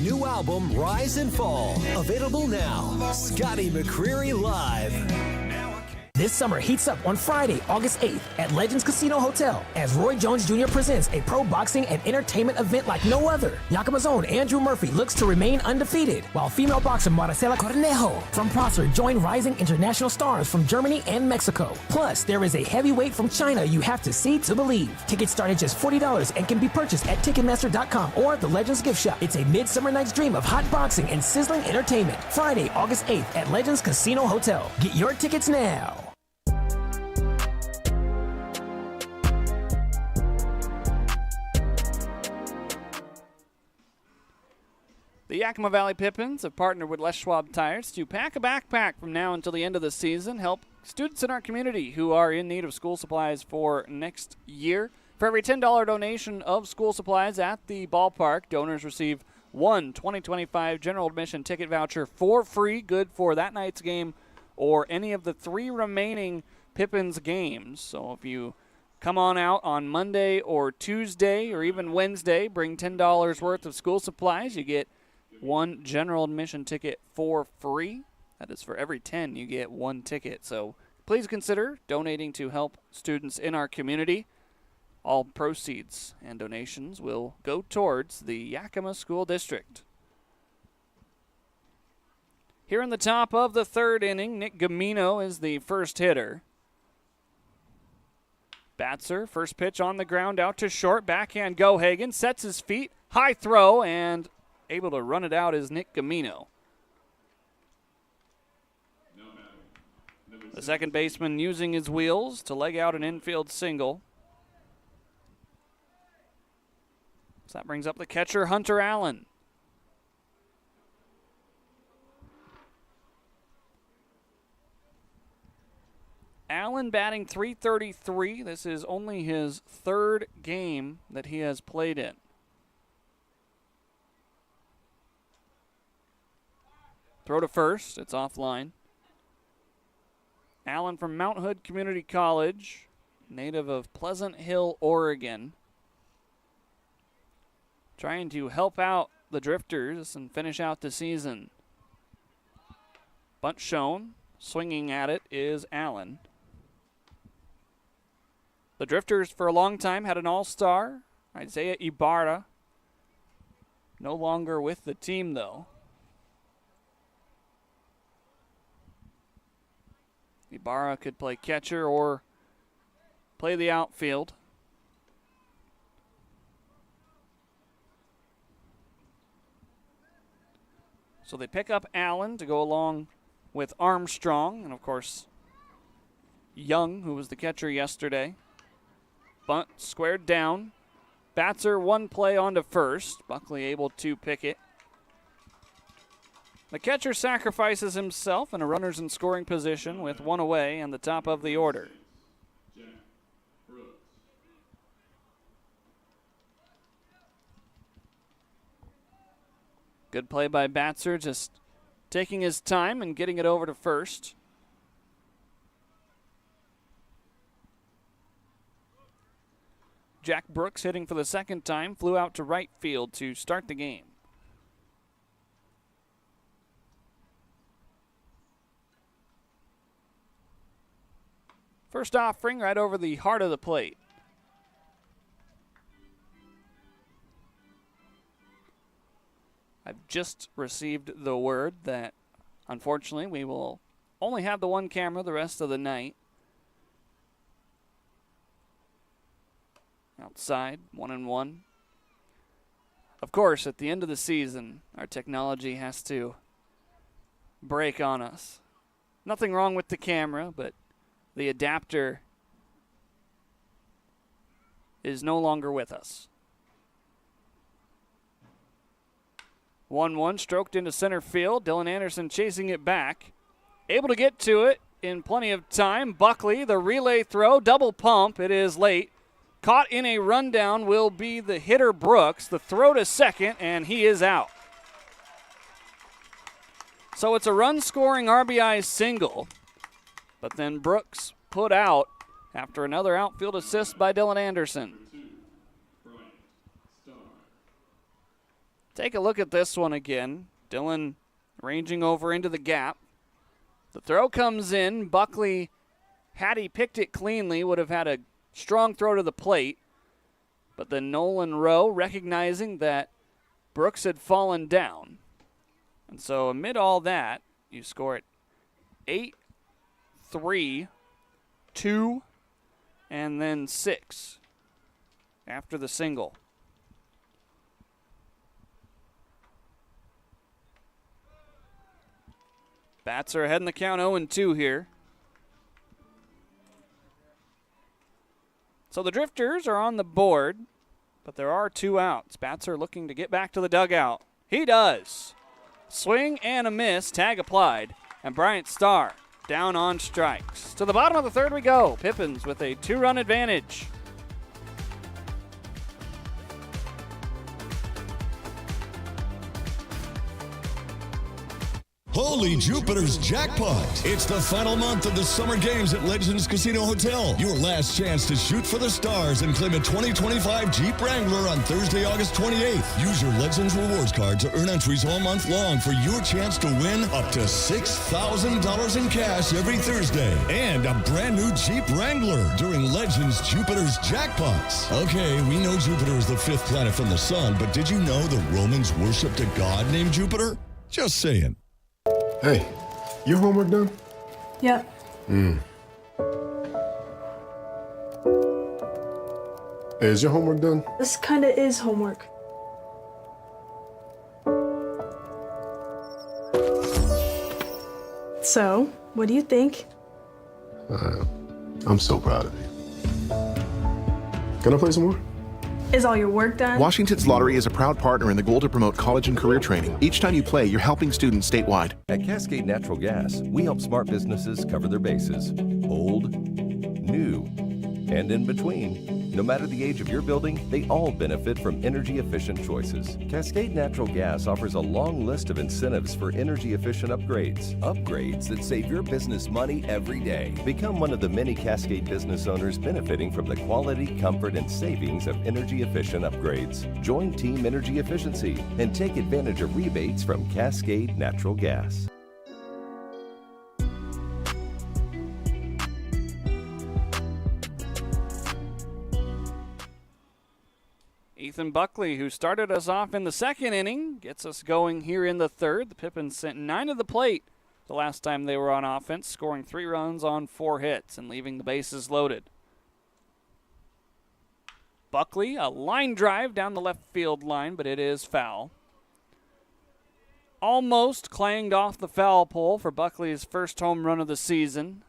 Speaker 15: New album, Rise and Fall. Available now. Scotty McCreery Live.
Speaker 17: This summer heats up on Friday, August 8th at Legends Casino Hotel as Roy Jones Jr. presents a pro boxing and entertainment event like no other. Yakima's own Andrew Murphy looks to remain undefeated, while female boxer Maricela Cornejo from Prosser join rising international stars from Germany and Mexico. Plus, there is a heavyweight from China you have to see to believe. Tickets start at just $40 and can be purchased at Ticketmaster.com or the Legends Gift Shop. It's a midsummer night's dream of hot boxing and sizzling entertainment. Friday, August 8th at Legends Casino Hotel. Get your tickets now.
Speaker 2: The Yakima Valley Pippins have partnered with Les Schwab Tires to pack a backpack from now until the end of the season, help students in our community who are in need of school supplies for next year. For every $10 donation of school supplies at the ballpark, donors receive one 2025 general admission ticket voucher for free, good for that night's game or any of the 3 remaining Pippins games. So if you come on out on Monday or Tuesday or even Wednesday, bring $10 worth of school supplies, you get 1 general admission ticket for free. That is for every 10 you get 1 ticket. So please consider donating to help students in our community. All proceeds and donations will go towards the Yakima School District. Here in the top of the third inning, Nick Gamino is the first hitter. Batzer, first pitch on the ground out to short. Backhand go Hagen, sets his feet, high throw, and able to run it out is Nick Gamino. The second baseman using his wheels to leg out an infield single. So that brings up the catcher, Hunter Allen. Allen batting .333. This is only his third game that he has played in. Throw to first. It's offline. Allen from Mount Hood Community College, native of Pleasant Hill, Oregon. Trying to help out the Drifters and finish out the season. Bunt shown. Swinging at it is Allen. The Drifters for a long time had an all-star, Isaiah Ibarra. No longer with the team, though. Ibarra could play catcher or play the outfield. So they pick up Allen to go along with Armstrong and, of course, Young, who was the catcher yesterday. Bunt squared down. Batzer one play onto first. Buckley able to pick it. The catcher sacrifices himself, and a runner's in scoring position with one away and the top of the order. Good play by Batzer, just taking his time and getting it over to first. Jack Brooks hitting for the second time, flew out to right field to start the game. First offering right over the heart of the plate. I've just received the word that, unfortunately, we will only have the one camera the rest of the night. Outside, 1-1. Of course, at the end of the season, our technology has to break on us. Nothing wrong with the camera, but the adapter is no longer with us. 1-1, stroked into center field. Dylan Anderson chasing it back. Able to get to it in plenty of time. Buckley, the relay throw, double pump. It is late. Caught in a rundown will be the hitter Brooks. The throw to second, and he is out. So it's a run-scoring RBI single, but then Brooks put out after another outfield assist by Dylan Anderson. Take a look at this one again. Dylan ranging over into the gap. The throw comes in. Buckley, had he picked it cleanly, would have had a strong throw to the plate. But then Nolan Rowe, recognizing that Brooks had fallen down. And so amid all that, you score it 8-3, 2, and then 6 after the single. Bats are ahead in the count, 0-2 here. So the Drifters are on the board, but there are 2 outs. Bats are looking to get back to the dugout. He does. Swing and a miss, tag applied, and Bryant Starr down on strikes. To the bottom of the third we go. Pippins with a 2-run advantage.
Speaker 5: Holy Jupiter's jackpot! It's the final month of the summer games at Legends Casino Hotel. Your last chance to shoot for the stars and claim a 2025 Jeep Wrangler on Thursday, August 28th. Use your Legends Rewards card to earn entries all month long for your chance to win up to $6,000 in cash every Thursday. And a brand new Jeep Wrangler during Legends Jupiter's jackpots. Okay, we know Jupiter is the 5th planet from the sun, but did you know the Romans worshipped a god named Jupiter? Just saying.
Speaker 3: Hey, your homework done?
Speaker 4: Yep.
Speaker 3: Hey, is your homework done?
Speaker 4: This kinda is homework. So, what do you think?
Speaker 3: I'm so proud of you. Can I play some more?
Speaker 4: Is all your work done?
Speaker 6: Washington's Lottery is a proud partner in the goal to promote college and career training. Each time you play, you're helping students statewide.
Speaker 7: At Cascade Natural Gas, we help smart businesses cover their bases. Old, new, and in between. No matter the age of your building, they all benefit from energy-efficient choices. Cascade Natural Gas offers a long list of incentives for energy-efficient upgrades. Upgrades that save your business money every day. Become one of the many Cascade business owners benefiting from the quality, comfort, and savings of energy-efficient upgrades. Join Team Energy Efficiency and take advantage of rebates from Cascade Natural Gas.
Speaker 2: Ethan Buckley, who started us off in the second inning, gets us going here in the third. The Pippins sent 9 to the plate the last time they were on offense, scoring 3 runs on 4 hits and leaving the bases loaded. Buckley, a line drive down the left field line, but it is foul. Almost clanged off the foul pole for Buckley's first home run of the season.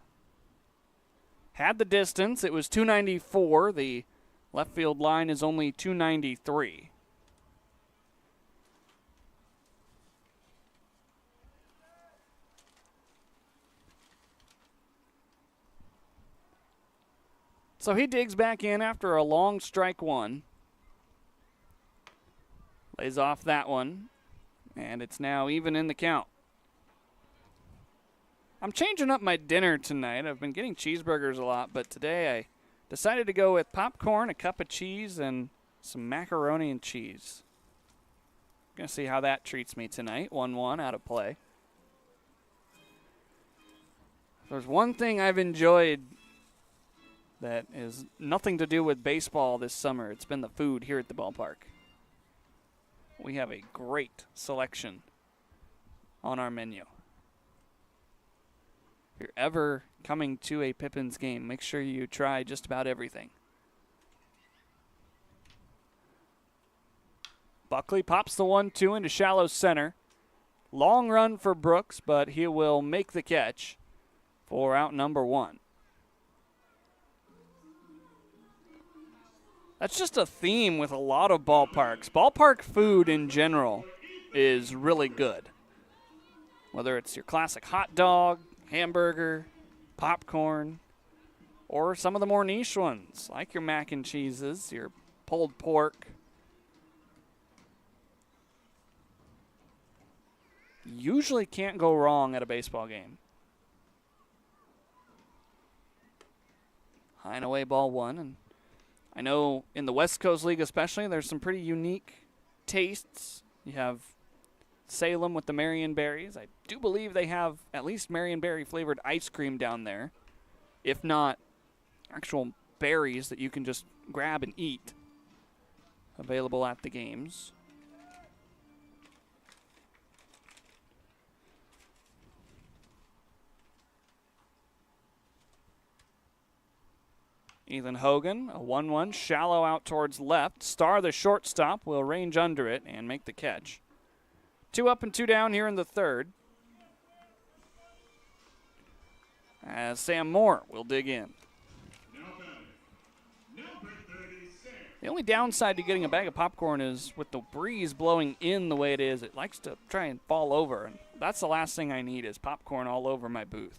Speaker 2: Had the distance. It was 294. The left field line is only 293. So he digs back in after a long strike one. Lays off that one. And it's now even in the count. I'm changing up my dinner tonight. I've been getting cheeseburgers a lot, but today I decided to go with popcorn, a cup of cheese, and some macaroni and cheese. Gonna see how that treats me tonight. 1-1 out of play. There's one thing I've enjoyed that is nothing to do with baseball this summer. It's been the food here at the ballpark. We have a great selection on our menu. If you're ever coming to a Pippins game, make sure you try just about everything. Buckley pops the 1-2 into shallow center. Long run for Brooks, but he will make the catch for out number 1. That's just a theme with a lot of ballparks. Ballpark food in general is really good. Whether it's your classic hot dog, hamburger, popcorn, or some of the more niche ones, like your mac and cheeses, your pulled pork. Usually can't go wrong at a baseball game. High and away, ball 1. And I know in the West Coast League especially, there's some pretty unique tastes. You have Salem with the Marion berries. I do believe they have at least Marion berry flavored ice cream down there, if not actual berries that you can just grab and eat, available at the games. Ethan Hogan, a 1-1, shallow out towards left. Starr, the shortstop, will range under it and make the catch. 2 up and 2 down here in the third. As Sam Moore will dig in. The only downside to getting a bag of popcorn is with the breeze blowing in the way it is, it likes to try and fall over. And that's the last thing I need is popcorn all over my booth.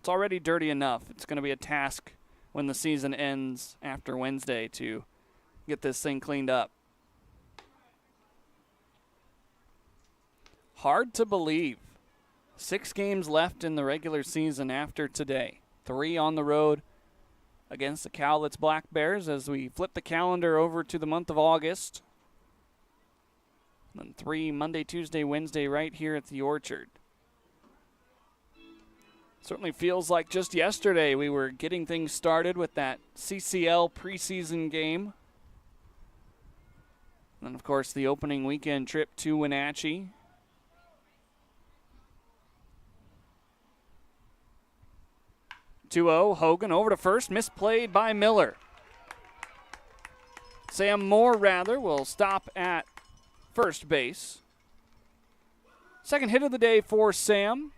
Speaker 2: It's already dirty enough. It's going to be a task when the season ends after Wednesday to get this thing cleaned up. Hard to believe 6 games left in the regular season after today. 3 on the road against the Cowlitz Black Bears as we flip the calendar over to the month of August. And 3 Monday, Tuesday, Wednesday right here at the Orchard. Certainly feels like just yesterday we were getting things started with that CCL preseason game. And, of course, the opening weekend trip to Wenatchee. Hogan over to first, misplayed by Miller. Sam Moore, rather, will stop at first base. Second hit of the day for Sam.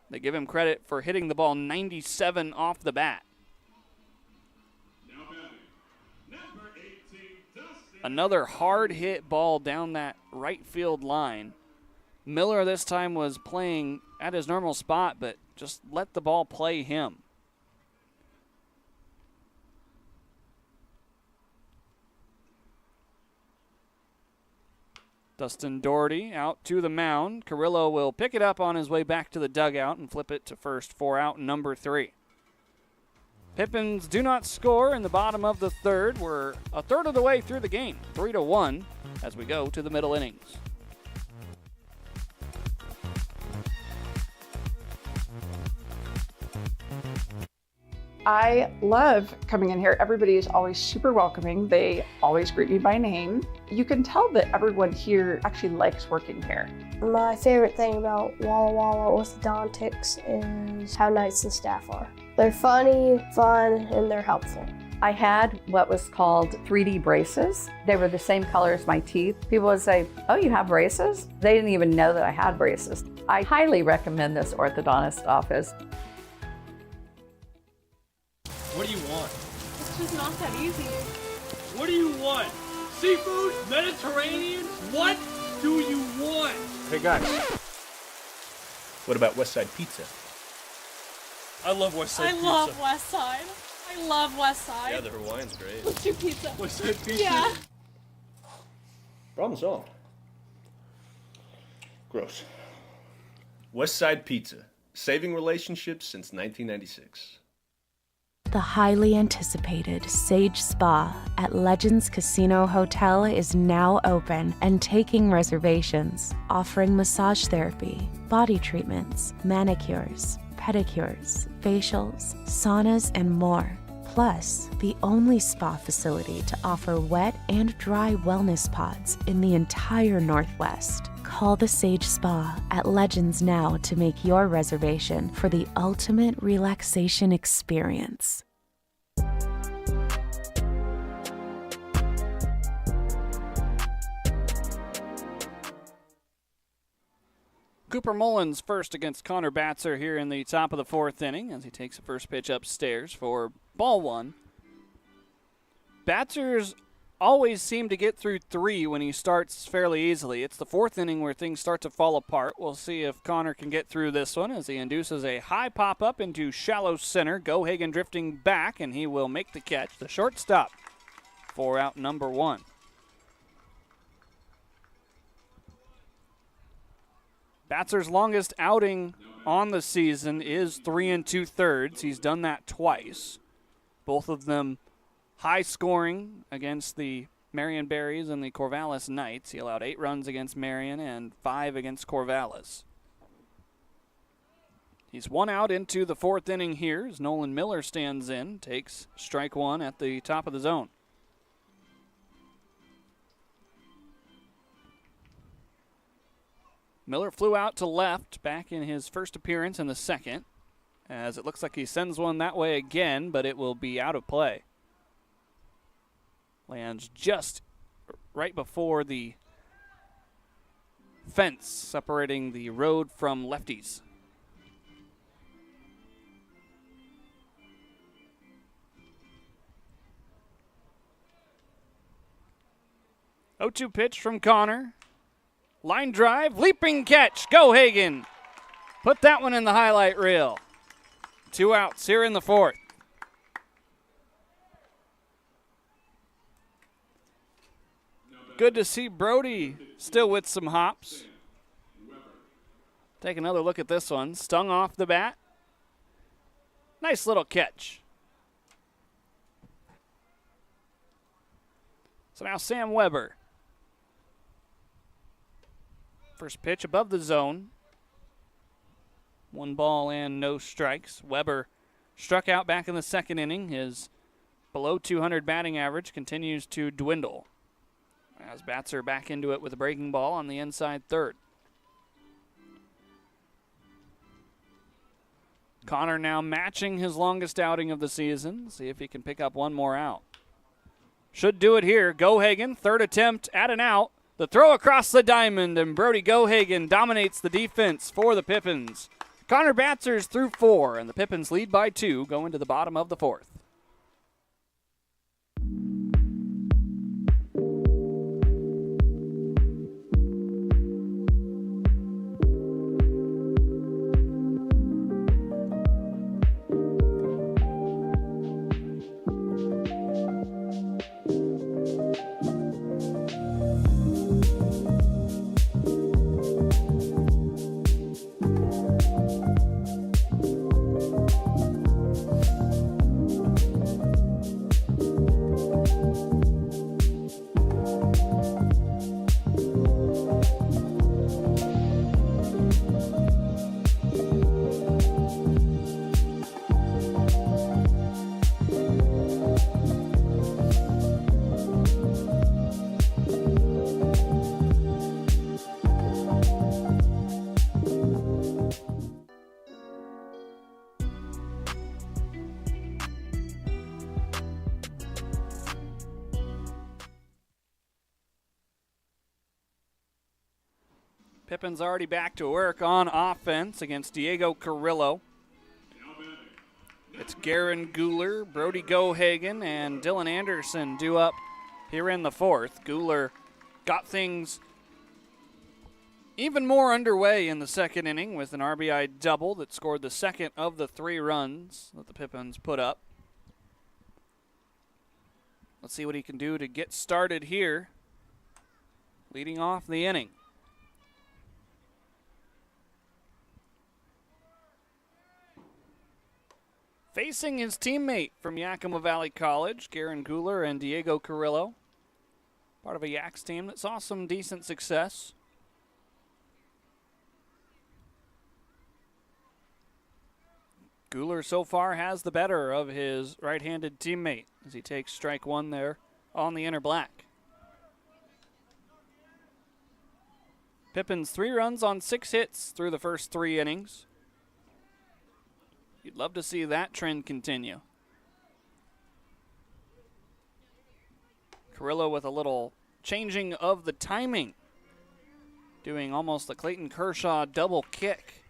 Speaker 2: They give him credit for hitting the ball 97 off the bat. Another hard hit ball down that right field line. Miller this time was playing at his normal spot, but just let the ball play him. Dustin Doherty out to the mound. Carrillo will pick it up on his way back to the dugout and flip it to first for out number 3. Pippins do not score in the bottom of the third. We're a third of the way through the game, 3-1, as we go to the middle innings.
Speaker 9: I love coming in here. Everybody is always super welcoming. They always greet me by name. You can tell that everyone here actually likes working here.
Speaker 10: My favorite thing about Walla Walla orthodontics is how nice the staff are. They're funny, fun, and they're helpful.
Speaker 11: I had what was called 3D braces. They were the same color as my teeth. People would say, "Oh, you have braces?" They didn't even know that I had braces. I highly recommend this orthodontist office.
Speaker 12: What do you want?
Speaker 4: It's just not that easy.
Speaker 12: What do you want? Seafood? Mediterranean? What do you want?
Speaker 13: Hey guys, what about West Side Pizza?
Speaker 12: I love West Side Pizza.
Speaker 4: I love West Side. I love West Side.
Speaker 13: Yeah, the Hawaiian's great.
Speaker 4: Let's do pizza.
Speaker 12: West Side Pizza?
Speaker 4: Yeah.
Speaker 13: Problem solved. Gross. West Side Pizza, saving relationships since 1996.
Speaker 14: The highly anticipated Sage Spa at Legends Casino Hotel is now open and taking reservations, offering massage therapy, body treatments, manicures, pedicures, facials, saunas, and more. Plus, the only spa facility to offer wet and dry wellness pods in the entire Northwest. Call the Sage Spa at Legends now to make your reservation for the ultimate relaxation experience.
Speaker 2: Cooper Mullins first against Connor Batzer here in the top of the 4th inning as he takes the first pitch upstairs for ball 1. Batzer's always seem to get through 3 when he starts fairly easily. It's the 4th inning where things start to fall apart. We'll see if Connor can get through this one as he induces a high pop-up into shallow center. Gohagen drifting back, and he will make the catch. The shortstop for out number 1. Batzer's longest outing on the season is 3 2/3. He's done that twice. Both of them high scoring against the Marion Berries and the Corvallis Knights. He allowed 8 runs against Marion and 5 against Corvallis. He's 1 out into the 4th inning here as Nolan Miller stands in, takes strike 1 at the top of the zone. Miller flew out to left back in his first appearance in the 2nd, as it looks like he sends one that way again, but it will be out of play. Lands just right before the fence separating the road from lefties. Oh-2 pitch from Connor. Line drive, leaping catch, Gohagen. Put that one in the highlight reel. 2 outs here in the 4th. Good to see Brody still with some hops. Take another look at this one. Stung off the bat. Nice little catch. So now Sam Weber. First pitch above the zone. 1 ball and no strikes. Weber struck out back in the second inning. His below 200 batting average continues to dwindle as bats are back into it with a breaking ball on the inside third. Connor now matching his longest outing of the season. See if he can pick up one more out. Should do it here. Gohagen, third attempt at an out. The throw across the diamond, and Brody Gohagen dominates the defense for the Pippins. Connor Batzer's through 4, and the Pippins lead by 2 going to the bottom of the 4th. Pippin's already back to work on offense against Diego Carrillo. It's Garen Guler, Brody Gohagen, and Dylan Anderson due up here in the 4th. Guler got things even more underway in the second inning with an RBI double that scored the second of the 3 runs that the Pippins put up. Let's see what he can do to get started here, leading off the inning. Facing his teammate from Yakima Valley College, Garen Guler and Diego Carrillo. Part of a Yaks team that saw some decent success. Guler so far has the better of his right-handed teammate as he takes strike 1 there on the inner black. Pippins 3 runs on 6 hits through the first 3 innings. You'd love to see that trend continue. Carrillo with a little changing of the timing, doing almost a Clayton Kershaw double kick.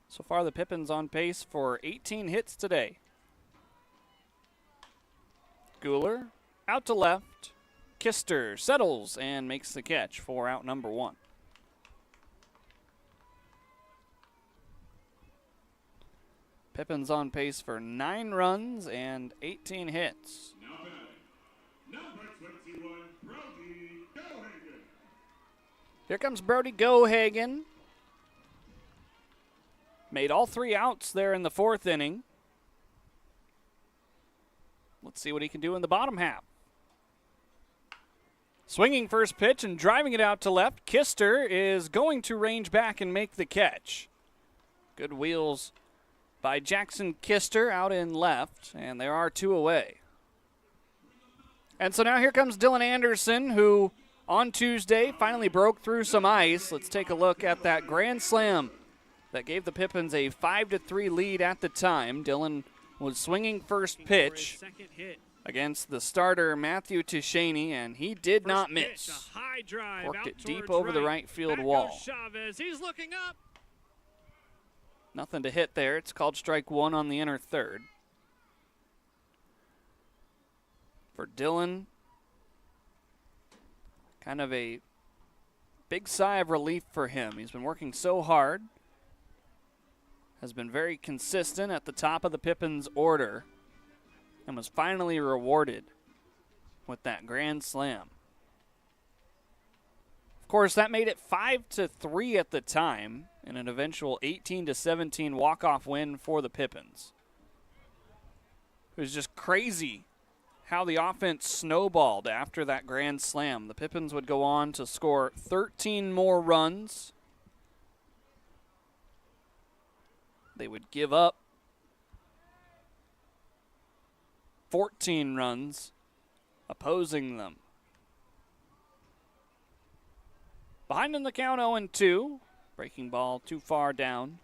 Speaker 2: So far, the Pippins on pace for 18 hits today. Guler out to left. Kister settles and makes the catch for out number 1. Pippins on pace for 9 runs and 18 hits.
Speaker 8: Number 21, Brody Gohagen.
Speaker 2: Here comes Brody Gohagen. Made all 3 outs there in the 4th inning. Let's see what he can do in the bottom half. Swinging first pitch and driving it out to left. Kister is going to range back and make the catch. Good wheels by Jackson Kister out in left, and there are 2 away. And so now here comes Dylan Anderson, who on Tuesday finally broke through some ice. Let's take a look at that grand slam that gave the Pippins a 5-3 lead at the time. Dylan was swinging first pitch against the starter Matthew Tishaney, and he did not miss. Worked it deep over the right field wall. He's looking up. Nothing to hit there. It's called strike 1 on the inner third. For Dylan, kind of a big sigh of relief for him. He's been working so hard. Has been very consistent at the top of the Pippins order and was finally rewarded with that grand slam. Of course, that made it 5-3 at the time in an eventual 18-17 walk-off win for the Pippins. It was just crazy how the offense snowballed after that grand slam. The Pippins would go on to score 13 more runs. They would give up 14 runs opposing them. Behind in the count 0-2. Breaking ball too far down.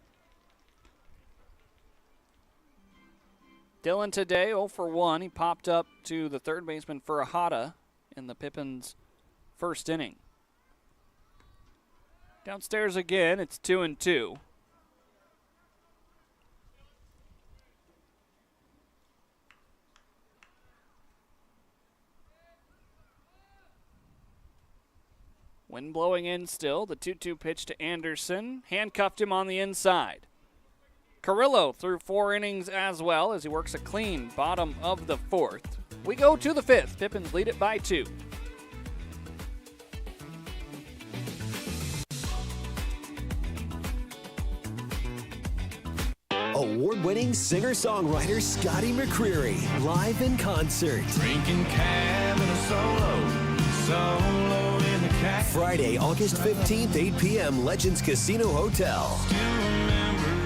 Speaker 2: Dylan today 0 for 1. He popped up to the third baseman Furahada in the Pippins' first inning. Downstairs again, it's 2-2. Wind blowing in still. The 2-2 pitch to Anderson. Handcuffed him on the inside. Carrillo threw 4 innings as well as he works a clean bottom of the 4th. We go to the 5th. Pippins lead it by 2.
Speaker 15: Award-winning singer-songwriter Scotty McCreery, live in concert.
Speaker 16: Drinking cab and a solo in the cab.
Speaker 15: Friday, August 15th, 8 p.m., Legends Casino Hotel.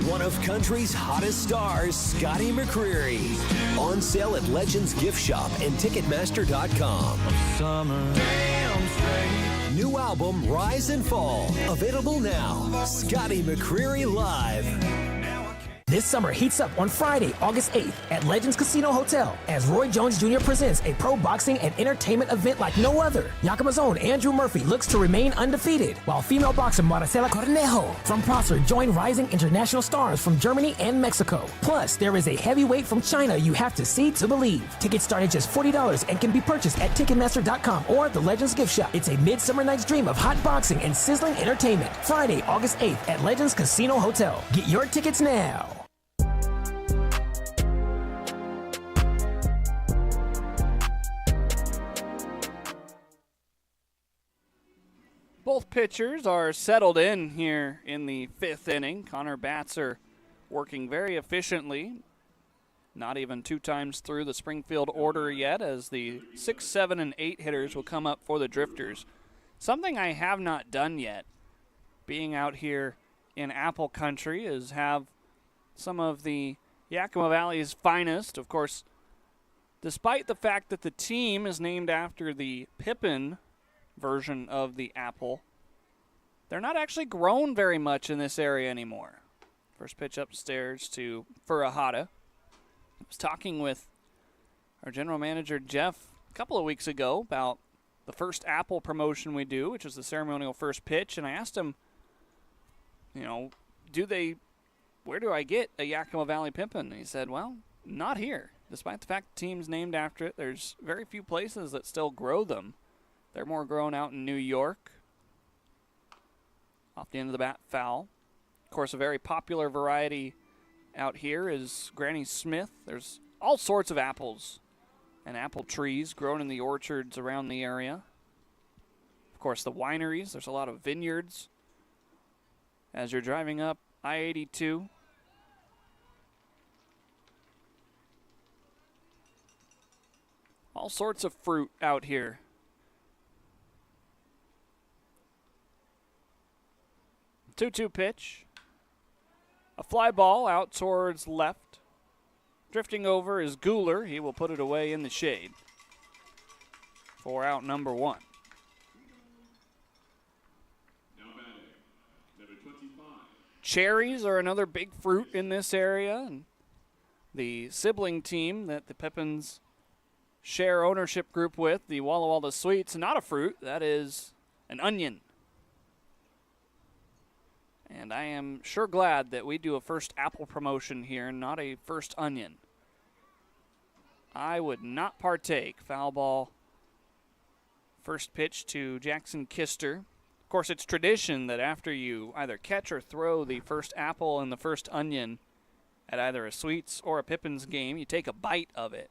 Speaker 15: One of country's hottest stars, Scotty McCreery. On sale at Legends Gift Shop and Ticketmaster.com. New album, Rise and Fall. Available now. Scotty McCreery Live.
Speaker 17: This summer heats up on Friday, August 8th at Legends Casino Hotel as Roy Jones Jr. presents a pro boxing and entertainment event like no other. Yakima's own Andrew Murphy looks to remain undefeated, while female boxer Maricela Cornejo from Prosser join rising international stars from Germany and Mexico. Plus, there is a heavyweight from China you have to see to believe. Tickets start at just $40 and can be purchased at Ticketmaster.com or the Legends Gift Shop. It's a midsummer night's dream of hot boxing and sizzling entertainment. Friday, August 8th at Legends Casino Hotel. Get your tickets now.
Speaker 2: Both pitchers are settled in here in the 5th inning. Connor Batzer working very efficiently. Not even 2 times through the Springfield order yet, as the 6, 7, and 8 hitters will come up for the Drifters. Something I have not done yet, being out here in Apple Country, is have some of the Yakima Valley's finest. Of course, despite the fact that the team is named after the Pippin version of the apple, they're not actually grown very much in this area anymore. First pitch upstairs to Furahada. I was talking with our general manager Jeff a couple of weeks ago about the first apple promotion we do, which is the ceremonial first pitch, and I asked him, where do I get a Yakima Valley Pippin? And he said, well, not here. Despite the fact the team's named after it, there's very few places that still grow them. They're more grown out in New York. Off the end of the bat, foul. Of course, a very popular variety out here is Granny Smith. There's all sorts of apples and apple trees grown in the orchards around the area. Of course, the wineries. There's a lot of vineyards. As you're driving up I-82, all sorts of fruit out here. 2-2 pitch. A fly ball out towards left. Drifting over is Guler. He will put it away in the shade for out number 1. Cherries are another big fruit in this area, and the sibling team that the Pippins share ownership group with, the Walla Walla Sweets, not a fruit, that is an onion. And I am sure glad that we do a first apple promotion here, not a first onion. I would not partake. Foul ball. First pitch to Jackson Kister. Of course, it's tradition that after you either catch or throw the first apple and the first onion at either a Sweets or a Pippins game, you take a bite of it.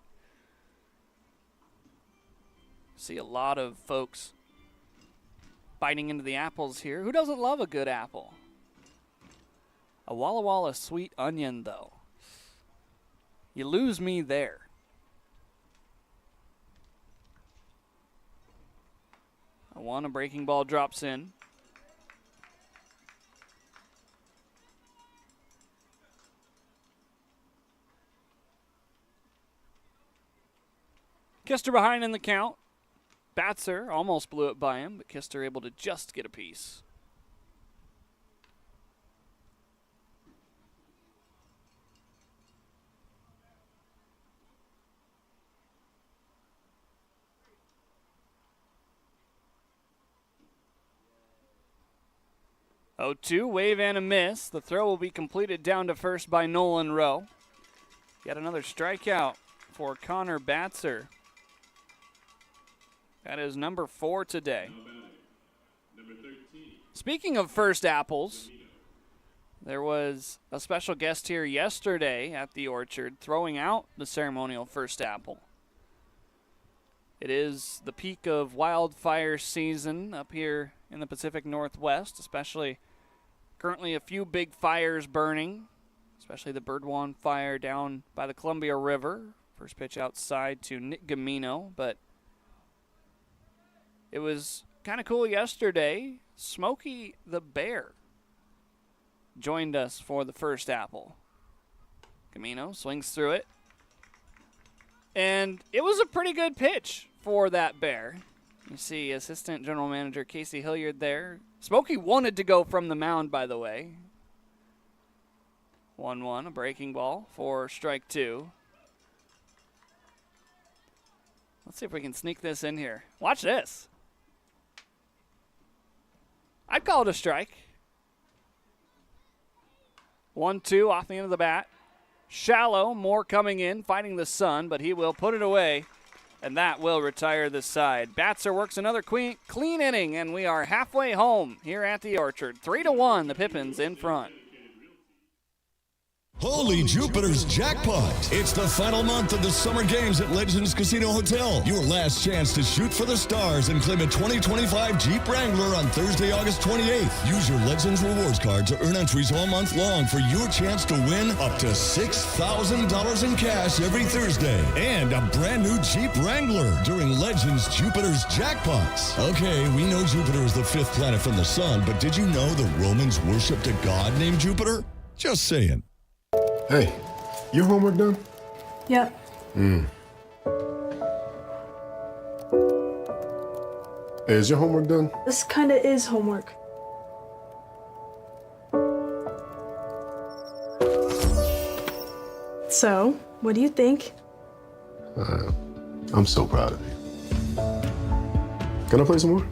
Speaker 2: See a lot of folks biting into the apples here. Who doesn't love a good apple? A Walla Walla sweet onion, though. You lose me there. A breaking ball drops in. Kister behind in the count. Batzer almost blew it by him, but Kister able to just get a piece. Oh, 2, wave and a miss. The throw will be completed down to first by Nolan Rowe. Yet another strikeout for Connor Batzer. That is number 4 today. Speaking of first apples, there was a special guest here yesterday at the Orchard throwing out the ceremonial first apple. It is the peak of wildfire season up here in the Pacific Northwest, especially currently a few big fires burning, especially the Birdwan fire down by the Columbia River. First pitch outside to Nick Gamino, but it was kind of cool yesterday. Smokey the Bear joined us for the first apple. Gamino swings through it. And it was a pretty good pitch for that Bear. You see Assistant General Manager Casey Hilliard there. Smokey wanted to go from the mound, by the way. 1-1, a breaking ball for strike 2. Let's see if we can sneak this in here. Watch this. I'd call it a strike. 1-2 off the end of the bat. Shallow, Moore coming in, fighting the sun, but he will put it away, and that will retire the side. Batzer works another clean inning, and we are halfway home here at the Orchard. 3-1, the Pippins in front.
Speaker 5: Holy Jupiter's jackpot! It's the final month of the summer games at Legends Casino Hotel. Your last chance to shoot for the stars and claim a 2025 Jeep Wrangler on Thursday, August 28th. Use your Legends Rewards card to earn entries all month long for your chance to win up to $6,000 in cash every Thursday. And a brand new Jeep Wrangler during Legends Jupiter's jackpots. Okay, we know Jupiter is the 5th planet from the sun, but did you know the Romans worshipped a god named Jupiter? Just saying.
Speaker 3: Hey, your homework done?
Speaker 4: Yep.
Speaker 3: Hey, is your homework done?
Speaker 4: This kinda is homework. So, what do you think?
Speaker 3: I'm so proud of you. Can I play some more?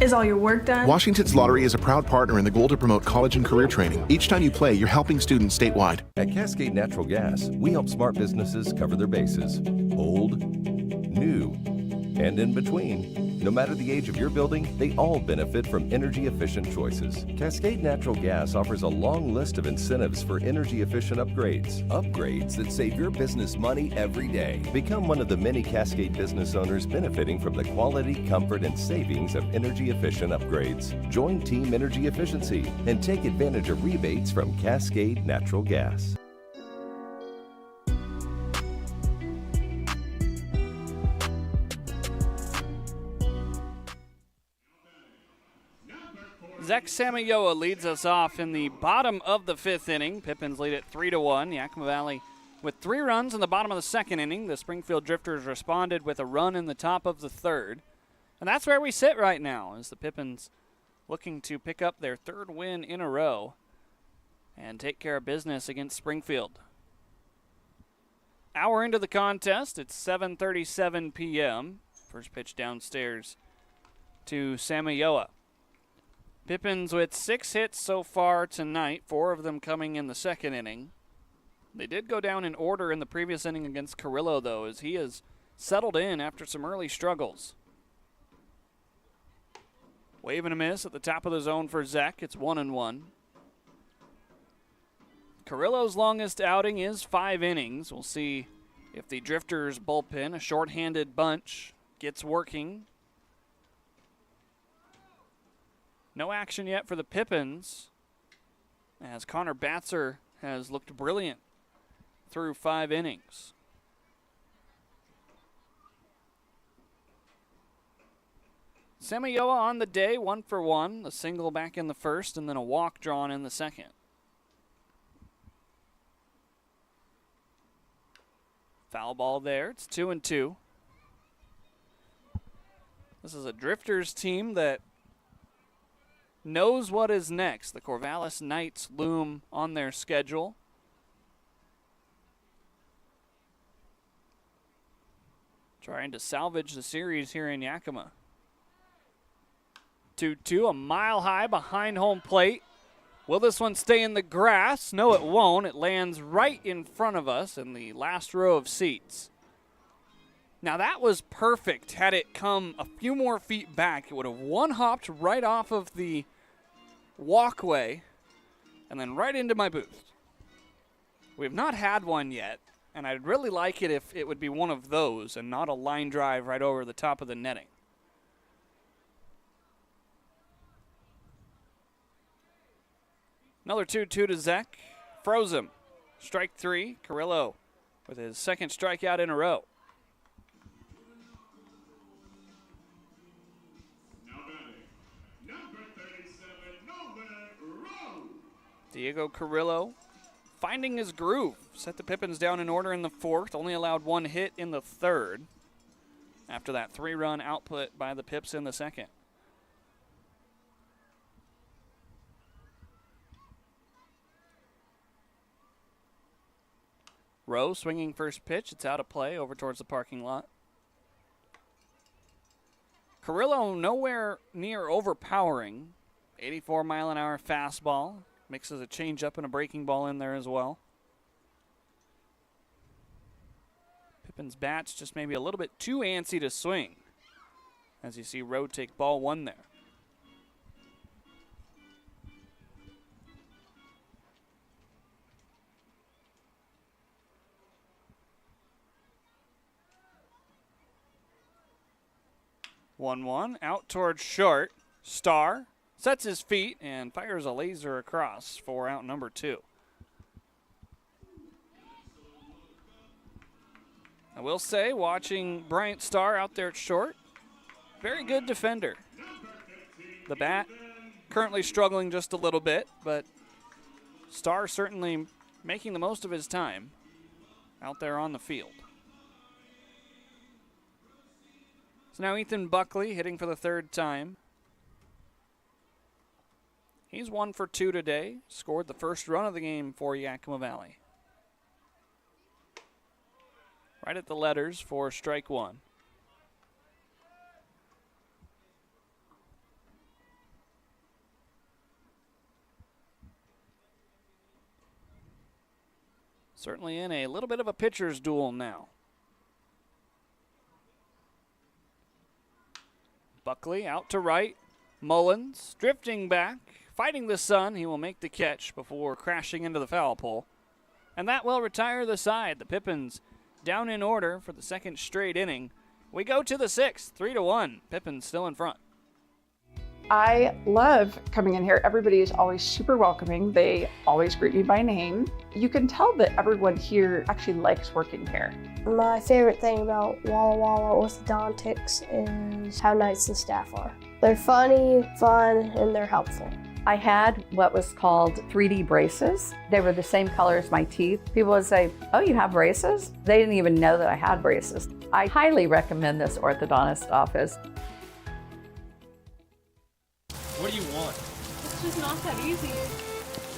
Speaker 4: Is all your work done?
Speaker 6: Washington's Lottery is a proud partner in the goal to promote college and career training. Each time you play, you're helping students statewide.
Speaker 7: At Cascade Natural Gas, we help smart businesses cover their bases. Old, new, and in between. No matter the age of your building, they all benefit from energy-efficient choices. Cascade Natural Gas offers a long list of incentives for energy-efficient upgrades. Upgrades that save your business money every day. Become one of the many Cascade business owners benefiting from the quality, comfort, and savings of energy-efficient upgrades. Join Team Energy Efficiency and take advantage of rebates from Cascade Natural Gas.
Speaker 2: Zach Samayoa leads us off in the bottom of the 5th inning. Pippins lead at 3-1. Yakima Valley with 3 runs in the bottom of the 2nd inning. The Springfield Drifters responded with a run in the top of the 3rd. And that's where we sit right now, as the Pippins looking to pick up their 3rd win in a row and take care of business against Springfield. Hour into the contest, it's 7:37 p.m. First pitch downstairs to Samayoa. Pippins with 6 hits so far tonight, 4 of them coming in the 2nd inning. They did go down in order in the previous inning against Carrillo, though, as he has settled in after some early struggles. Wave and a miss at the top of the zone for Zach. It's 1-1. Carrillo's longest outing is 5 innings. We'll see if the Drifters bullpen, a shorthanded bunch, gets working. No action yet for the Pippins, as Connor Batzer has looked brilliant through 5 innings. Semioa on the day, 1 for 1. A single back in the first, and then a walk drawn in the second. Foul ball there. It's 2-2. This is a Drifters team that knows what is next. The Corvallis Knights loom on their schedule. Trying to salvage the series here in Yakima. 2-2, a mile high behind home plate. Will this one stay in the grass? No, it won't. It lands right in front of us in the last row of seats. Now that was perfect. Had it come a few more feet back, it would have one-hopped right off of the walkway and then right into my booth. We have not had one yet, and I'd really like it if it would be one of those and not a line drive right over the top of the netting. Another 2-2 to Zek. Froze him. Strike 3. Carrillo with his second strikeout in a row. Diego Carrillo finding his groove. Set the Pippins down in order in the 4th. Only allowed 1 hit in the 3rd after that 3-run output by the Pips in the 2nd. Rowe swinging first pitch. It's out of play over towards the parking lot. Carrillo nowhere near overpowering. 84-mile-an-hour fastball. Mixes a changeup and a breaking ball in there as well. Pippin's bat's just maybe a little bit too antsy to swing. As you see Rowe take ball 1 there. One out towards short. Starr sets his feet and fires a laser across for out number 2. I will say, watching Bryant Starr out there at short, very good defender. The bat currently struggling just a little bit, but Starr certainly making the most of his time out there on the field. So now Ethan Buckley hitting for the 3rd time. He's 1 for 2 today. Scored the first run of the game for Yakima Valley. Right at the letters for strike 1. Certainly in a little bit of a pitcher's duel now. Buckley out to right. Mullins drifting back, fighting the sun. He will make the catch before crashing into the foul pole. And that will retire the side. The Pippins down in order for the 2nd straight inning. We go to the 6th, 3-1. Pippins still in front.
Speaker 9: I love coming in here. Everybody is always super welcoming. They always greet me by name. You can tell that everyone here actually likes working here.
Speaker 10: My favorite thing about Walla Walla Orthodontics is how nice the staff are. They're funny, fun, and they're helpful.
Speaker 11: I had what was called 3D braces. They were the same color as my teeth. People would say, "Oh, you have braces?" They didn't even know that I had braces. I highly recommend this orthodontist office.
Speaker 12: What do you want?
Speaker 4: It's just not that easy.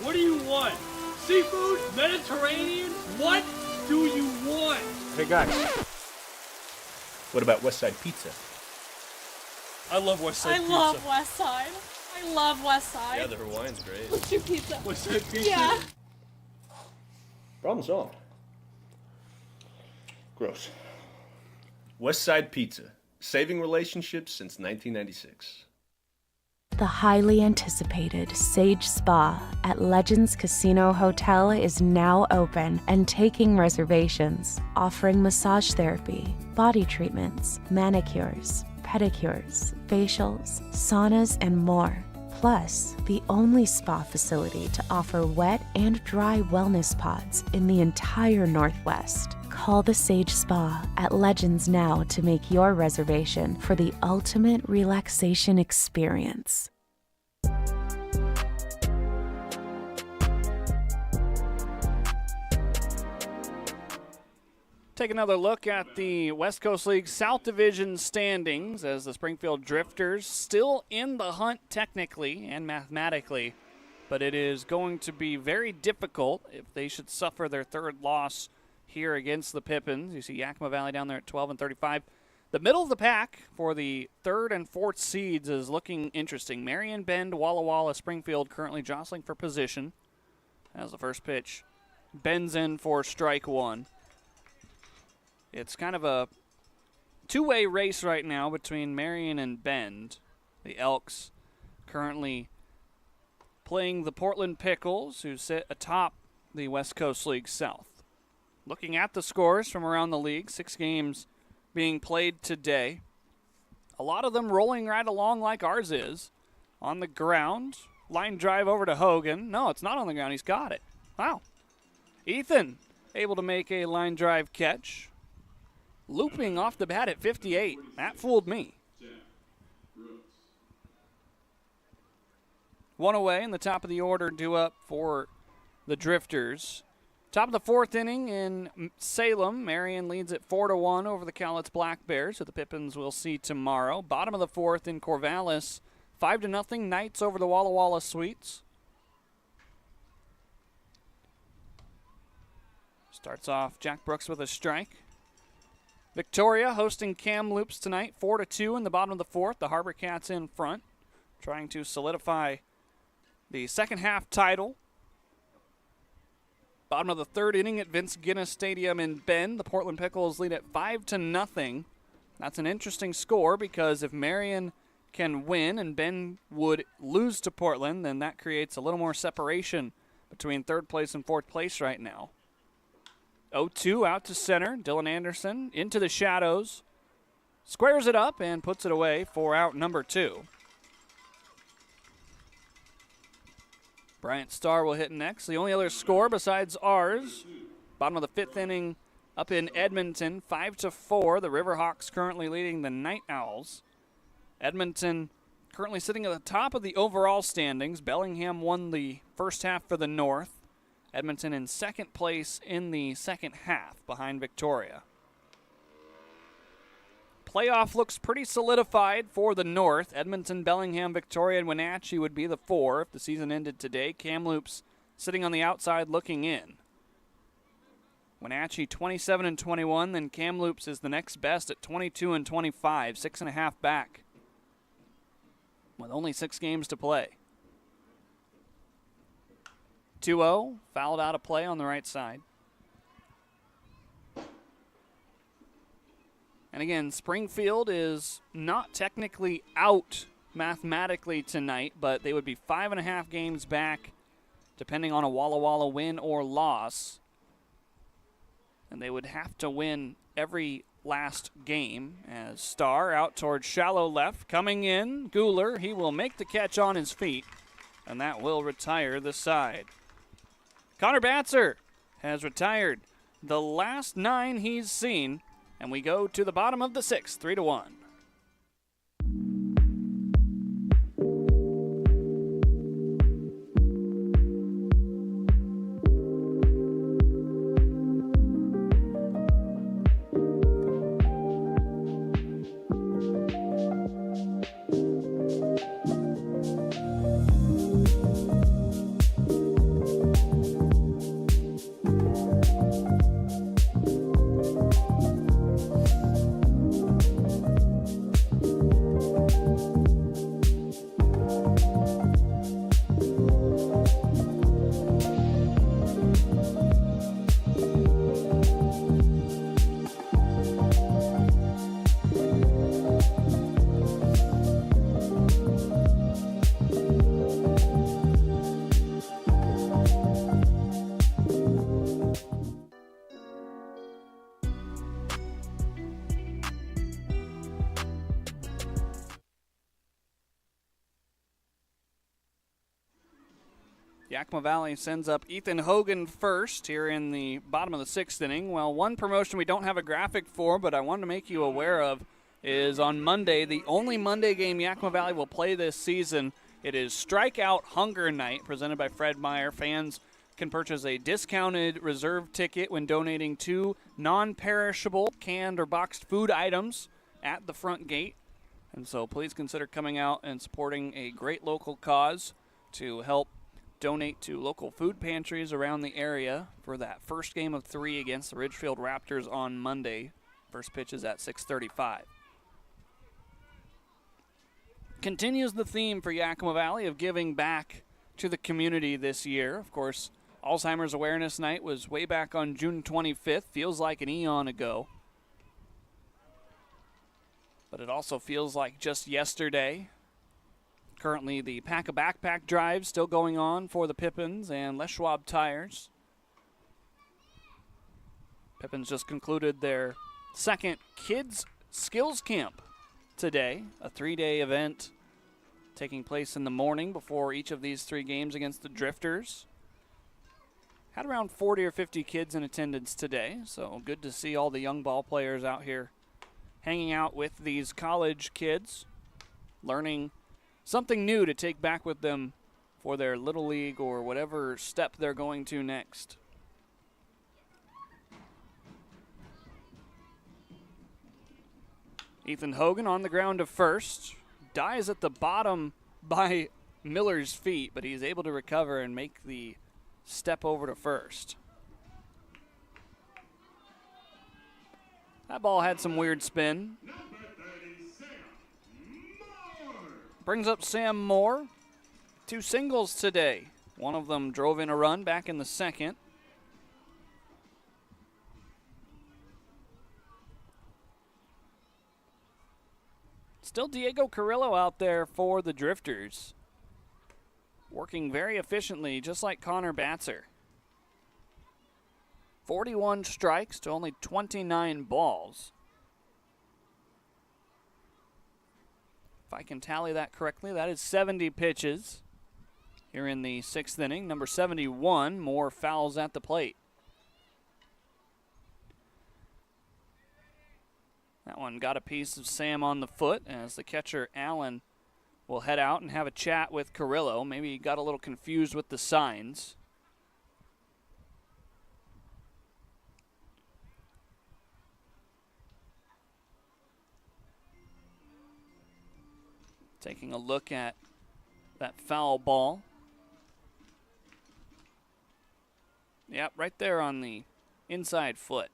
Speaker 12: What do you want? Seafood? Mediterranean? What do you want?
Speaker 13: Hey guys, what about West Side Pizza?
Speaker 12: I love West Side Pizza.
Speaker 4: I love West Side. I love West Side.
Speaker 13: Yeah, the Hawaiian's great.
Speaker 4: What's your pizza?
Speaker 12: West Side Pizza?
Speaker 4: Yeah.
Speaker 13: Problem solved. Gross. West Side Pizza, saving relationships since 1996.
Speaker 14: The highly anticipated Sage Spa at Legends Casino Hotel is now open and taking reservations, offering massage therapy, body treatments, manicures, pedicures, facials, saunas, and more. Plus, the only spa facility to offer wet and dry wellness pods in the entire Northwest. Call the Sage Spa at Legends now to make your reservation for the ultimate relaxation experience.
Speaker 2: Take another look at the West Coast League South Division standings as the Springfield Drifters still in the hunt technically and mathematically, but it is going to be very difficult if they should suffer their third loss here against the Pippins. You see Yakima Valley down there at 12 and 35. The middle of the pack for the third and fourth seeds is looking interesting. Marion, Bend, Walla Walla, Springfield currently jostling for position as the first pitch bends in for strike one. It's kind of a two-way race right now between Marion and Bend. The Elks currently playing the Portland Pickles, who sit atop the West Coast League South. Looking at the scores from around the league, 6 games being played today. A lot of them rolling right along like ours is. On the ground, line drive over to Hogan. No, it's not on the ground. He's got it. Wow. Ethan able to make a line drive catch. Looping off the bat at 58. That fooled me. One away in the top of the order due up for the Drifters. Top of the fourth inning in Salem. Marion leads at 4-1 over the Cowlitz Black Bears, who the Pippins will see tomorrow. Bottom of the fourth in Corvallis. 5-0 Knights over the Walla Walla Sweets. Starts off Jack Brooks with a strike. Victoria hosting Kamloops tonight, 4-2 in the bottom of the fourth. The Harbor Cats in front, trying to solidify the second half title. Bottom of the third inning at Vince Guinness Stadium in Bend. The Portland Pickles lead at 5-0. That's an interesting score because if Marion can win and Bend would lose to Portland, then that creates a little more separation between third place and fourth place right now. 0-2 out to center. Dylan Anderson into the shadows. Squares it up and puts it away for out number 2. Bryant Starr will hit next. The only other score besides ours, bottom of the fifth inning up in Edmonton, 5-4. The Riverhawks currently leading the Night Owls. Edmonton currently sitting at the top of the overall standings. Bellingham won the first half for the North. Edmonton in second place in the second half behind Victoria. Playoff looks pretty solidified for the North. Edmonton, Bellingham, Victoria, and Wenatchee would be the 4 if the season ended today. Kamloops sitting on the outside looking in. Wenatchee 27-21, then Kamloops is the next best at 22-25, 6.5 back with only 6 games to play. 2-0, fouled out of play on the right side. And again, Springfield is not technically out mathematically tonight, but they would be 5.5 games back depending on a Walla Walla win or loss. And they would have to win every last game as Starr out towards shallow left. Coming in, Guler, he will make the catch on his feet, and that will retire the side. Connor Batzer has retired the last 9 he's seen, and we go to the bottom of the 6th, 3-1. Yakima Valley sends up Ethan Hogan first here in the bottom of the 6th inning. Well, one promotion we don't have a graphic for, but I wanted to make you aware of, is on Monday, the only Monday game Yakima Valley will play this season. It is Strikeout Hunger Night, presented by Fred Meyer. Fans can purchase a discounted reserve ticket when donating 2 non-perishable canned or boxed food items at the front gate. And so please consider coming out and supporting a great local cause to help donate to local food pantries around the area for that first game of 3 against the Ridgefield Raptors on Monday. First pitch is at 6:35. Continues the theme for Yakima Valley of giving back to the community this year. Of course, Alzheimer's Awareness Night was way back on June 25th. Feels like an eon ago. But it also feels like just yesterday. Currently, the Pack a Backpack drive still going on for the Pippins and Les Schwab Tires. Pippins just concluded their second Kids Skills Camp today, a 3-day event taking place in the morning before each of these 3 games against the Drifters. Had around 40 or 50 kids in attendance today, so good to see all the young ball players out here hanging out with these college kids, learning something new to take back with them for their Little League or whatever step they're going to next. Ethan Hogan on the ground to first. Dies at the bottom by Miller's feet, but he's able to recover and make the step over to first. That ball had some weird spin. Brings up Sam Moore. 2 singles today. One of them drove in a run back in the second. Still Diego Carrillo out there for the Drifters. Working very efficiently, just like Connor Batzer. 41 strikes to only 29 balls. If I can tally that correctly, that is 70 pitches here in the 6th inning. Number 71, more fouls at the plate. That one got a piece of Sam on the foot as the catcher, Allen, will head out and have a chat with Carrillo. Maybe he got a little confused with the signs. Taking a look at that foul ball. Yep, right there on the inside foot.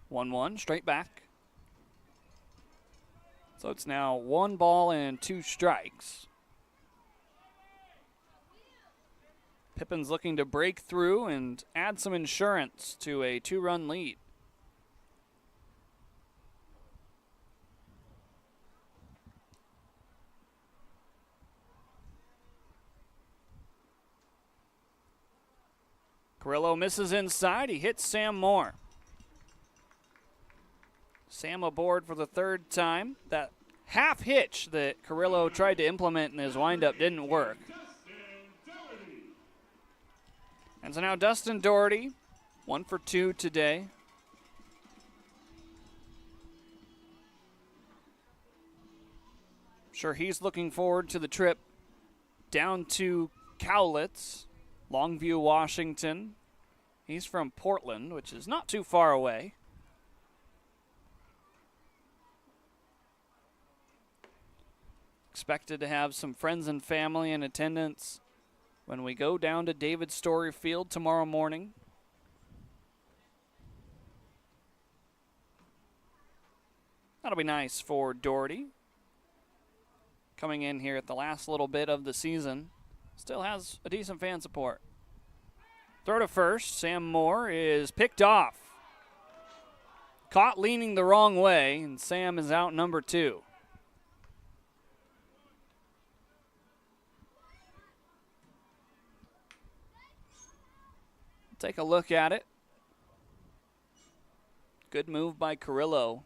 Speaker 2: One, straight back. So it's now 1 ball and 2 strikes. Pippins looking to break through and add some insurance to a 2-run lead. Carrillo misses inside. He hits Sam Moore. Sam aboard for the 3rd time. That half hitch that Carrillo tried to implement in his windup didn't work. And so now Dustin Doherty, 1 for 2 today. Sure, he's looking forward to the trip down to Cowlitz, Longview, Washington. He's from Portland, which is not too far away. Expected to have some friends and family in attendance when we go down to David Story Field tomorrow morning. That'll be nice for Doherty. Coming in here at the last little bit of the season. Still has a decent fan support. Throw to first. Sam Moore is picked off. Caught leaning the wrong way, and Sam is out number 2. Take a look at it. Good move by Carrillo.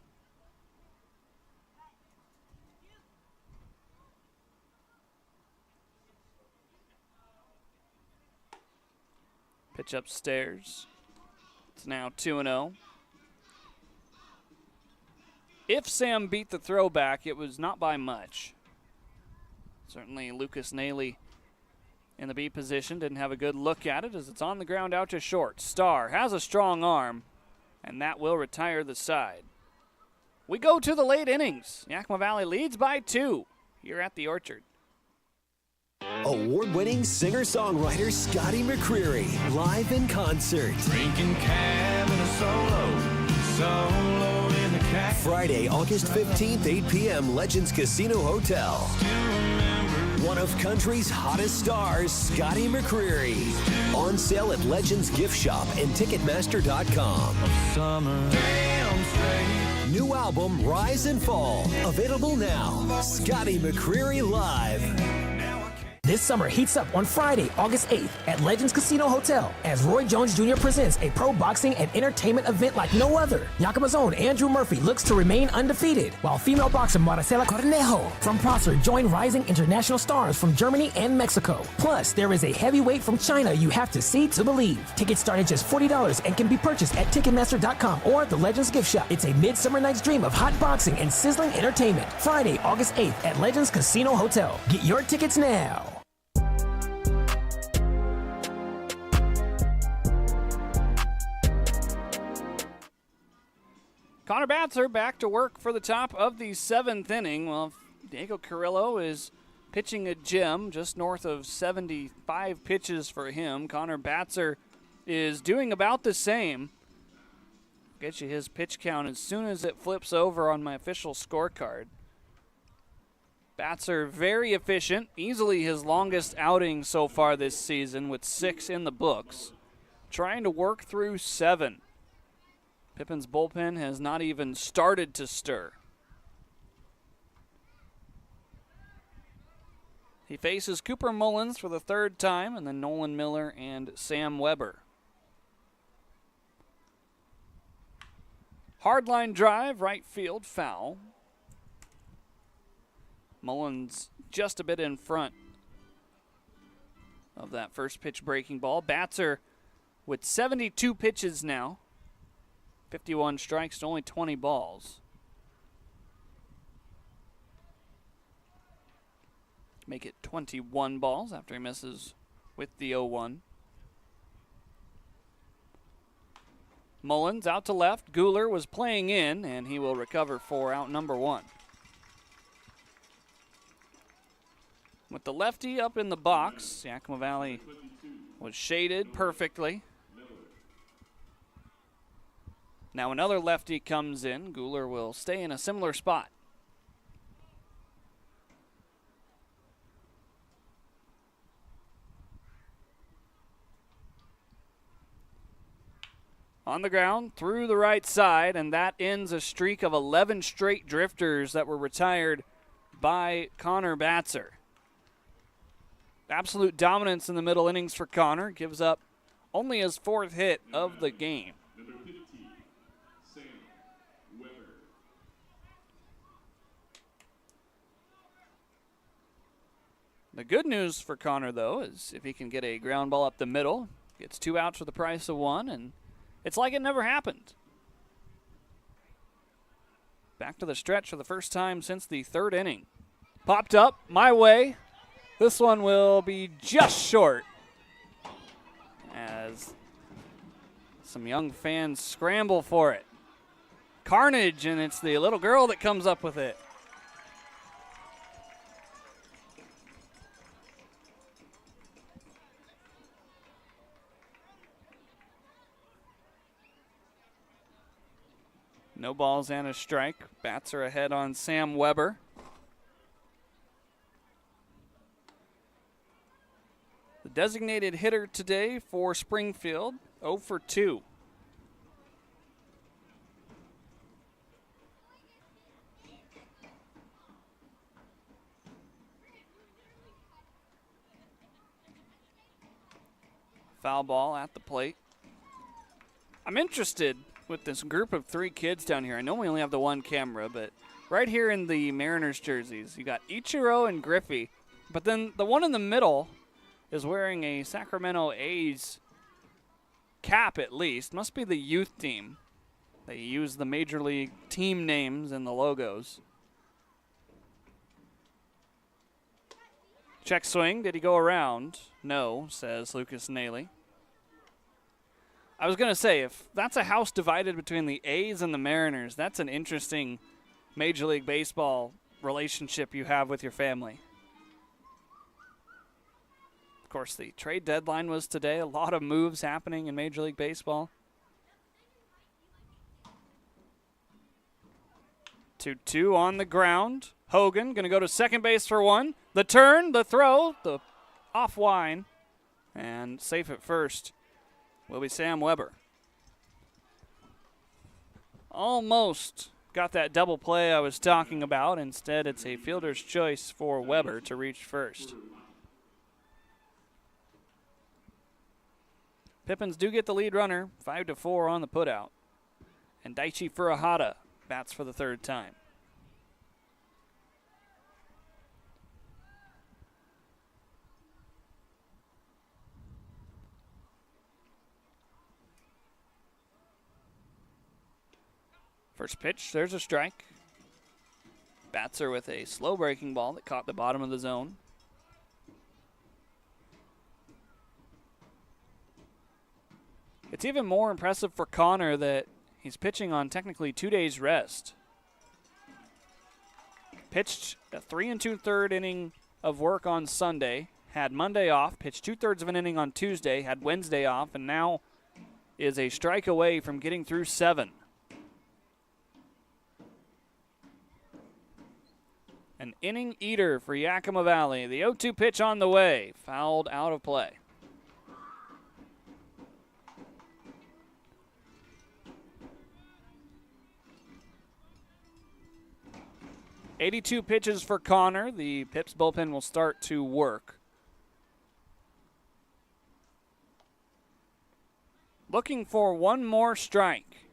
Speaker 2: Pitch upstairs. It's now 2-0. If Sam beat the throwback, it was not by much. Certainly Lucas Naley in the B position didn't have a good look at it as it's on the ground out to short. Starr has a strong arm, and that will retire the side. We go to the late innings. Yakima Valley leads by 2 here at the Orchard.
Speaker 15: Award-winning singer-songwriter Scotty McCreery, live in concert.
Speaker 16: Drinking cab and a solo in the cab.
Speaker 15: Friday, August 15th, 8 p.m., Legends Casino Hotel. One of country's hottest stars, Scotty McCreery. On sale at Legends Gift Shop and Ticketmaster.com. New album, Rise and Fall. Available now. Scotty McCreery Live.
Speaker 17: This summer heats up on Friday, August 8th at Legends Casino Hotel as Roy Jones Jr. presents a pro boxing and entertainment event like no other. Yakima's own Andrew Murphy looks to remain undefeated, while female boxer Maricela Cornejo from Prosser join rising international stars from Germany and Mexico. Plus, there is a heavyweight from China you have to see to believe. Tickets start at just $40 and can be purchased at Ticketmaster.com or the Legends Gift Shop. It's a midsummer night's dream of hot boxing and sizzling entertainment. Friday, August 8th at Legends Casino Hotel. Get your tickets now.
Speaker 2: Connor Batzer back to work for the top of the 7th inning. Well, Diego Carrillo is pitching a gem, just north of 75 pitches for him. Connor Batzer is doing about the same. Get you his pitch count as soon as it flips over on my official scorecard. Batzer very efficient, easily his longest outing so far this season with 6 in the books. Trying to work through 7. Pippins' bullpen has not even started to stir. He faces Cooper Mullins for the 3rd time, and then Nolan Miller and Sam Weber. Hardline drive, right field, foul. Mullins just a bit in front of that first pitch breaking ball. Batzer with 72 pitches now. 51 strikes to only 20 balls. Make it 21 balls after he misses with the 0-1. Mullins out to left. Guler was playing in, and he will recover for out number 1. With the lefty up in the box, Yakima Valley was shaded perfectly. Now another lefty comes in. Guler will stay in a similar spot. On the ground, through the right side, and that ends a streak of 11 straight drifters that were retired by Connor Batzer. Absolute dominance in the middle innings for Connor. Gives up only his 4th hit of the game. The good news for Connor, though, is if he can get a ground ball up the middle, gets 2 outs for the price of 1, and it's like it never happened. Back to the stretch for the first time since the 3rd inning. Popped up my way. This one will be just short as some young fans scramble for it. Carnage, and it's the little girl that comes up with it. No balls and a strike. Bats are ahead on Sam Weber. The designated hitter today for Springfield, 0 for 2. Foul ball at the plate. I'm interested with this group of 3 kids down here. I know we only have the 1 camera, but right here in the Mariners jerseys, you got Ichiro and Griffey, but then the one in the middle is wearing a Sacramento A's
Speaker 1: cap at least. Must be the youth team. They use the Major League team names in the logos. Check swing. Did he go around? No, says Lucas Naley. I was going to say, if that's a house divided between the A's and the Mariners, that's an interesting Major League Baseball relationship you have with your family. Of course, the trade deadline was today. A lot of moves happening in Major League Baseball. 2-2 on the ground. Hogan going to go to second base for one. The turn, the throw, the off wine, and safe at first will be Sam Weber. Almost got that double play I was talking about. Instead, it's a fielder's choice for Weber to reach first. Pippins do get the lead runner, 5-4 on the putout. And Daichi Furuhata bats for the third time. First pitch, there's a strike. Batser with a slow breaking ball that caught the bottom of the zone. It's even more impressive for Connor that he's pitching on technically 2 days rest. Pitched a 3 2/3 inning of work on Sunday, had Monday off, pitched 2/3 of an inning on Tuesday, had Wednesday off, and now is a strike away from getting through 7. An inning eater for Yakima Valley. The 0-2 pitch on the way, fouled out of play. .82 pitches for Connor. The Pips bullpen will start to work. Looking for one more strike.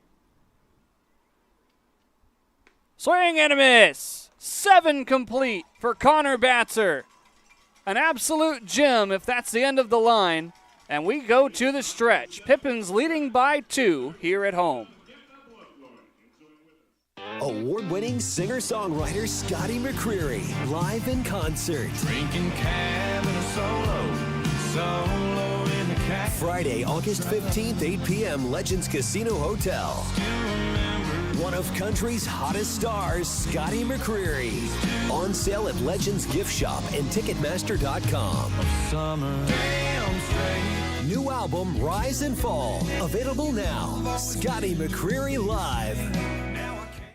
Speaker 1: Swing and a miss. 7 complete for Connor Batser. An absolute gem if that's the end of the line. And we go to the stretch. Pippins leading by 2 here at home.
Speaker 15: Award-winning singer-songwriter Scotty McCreery, live in concert.
Speaker 16: Drinking cab and a solo in the cab.
Speaker 15: Friday, August 15th, 8 p.m., Legends Casino Hotel. One of country's hottest stars, Scotty McCreery. On sale at Legends Gift Shop and Ticketmaster.com. New album, Rise and Fall. Available now. Scotty McCreery Live.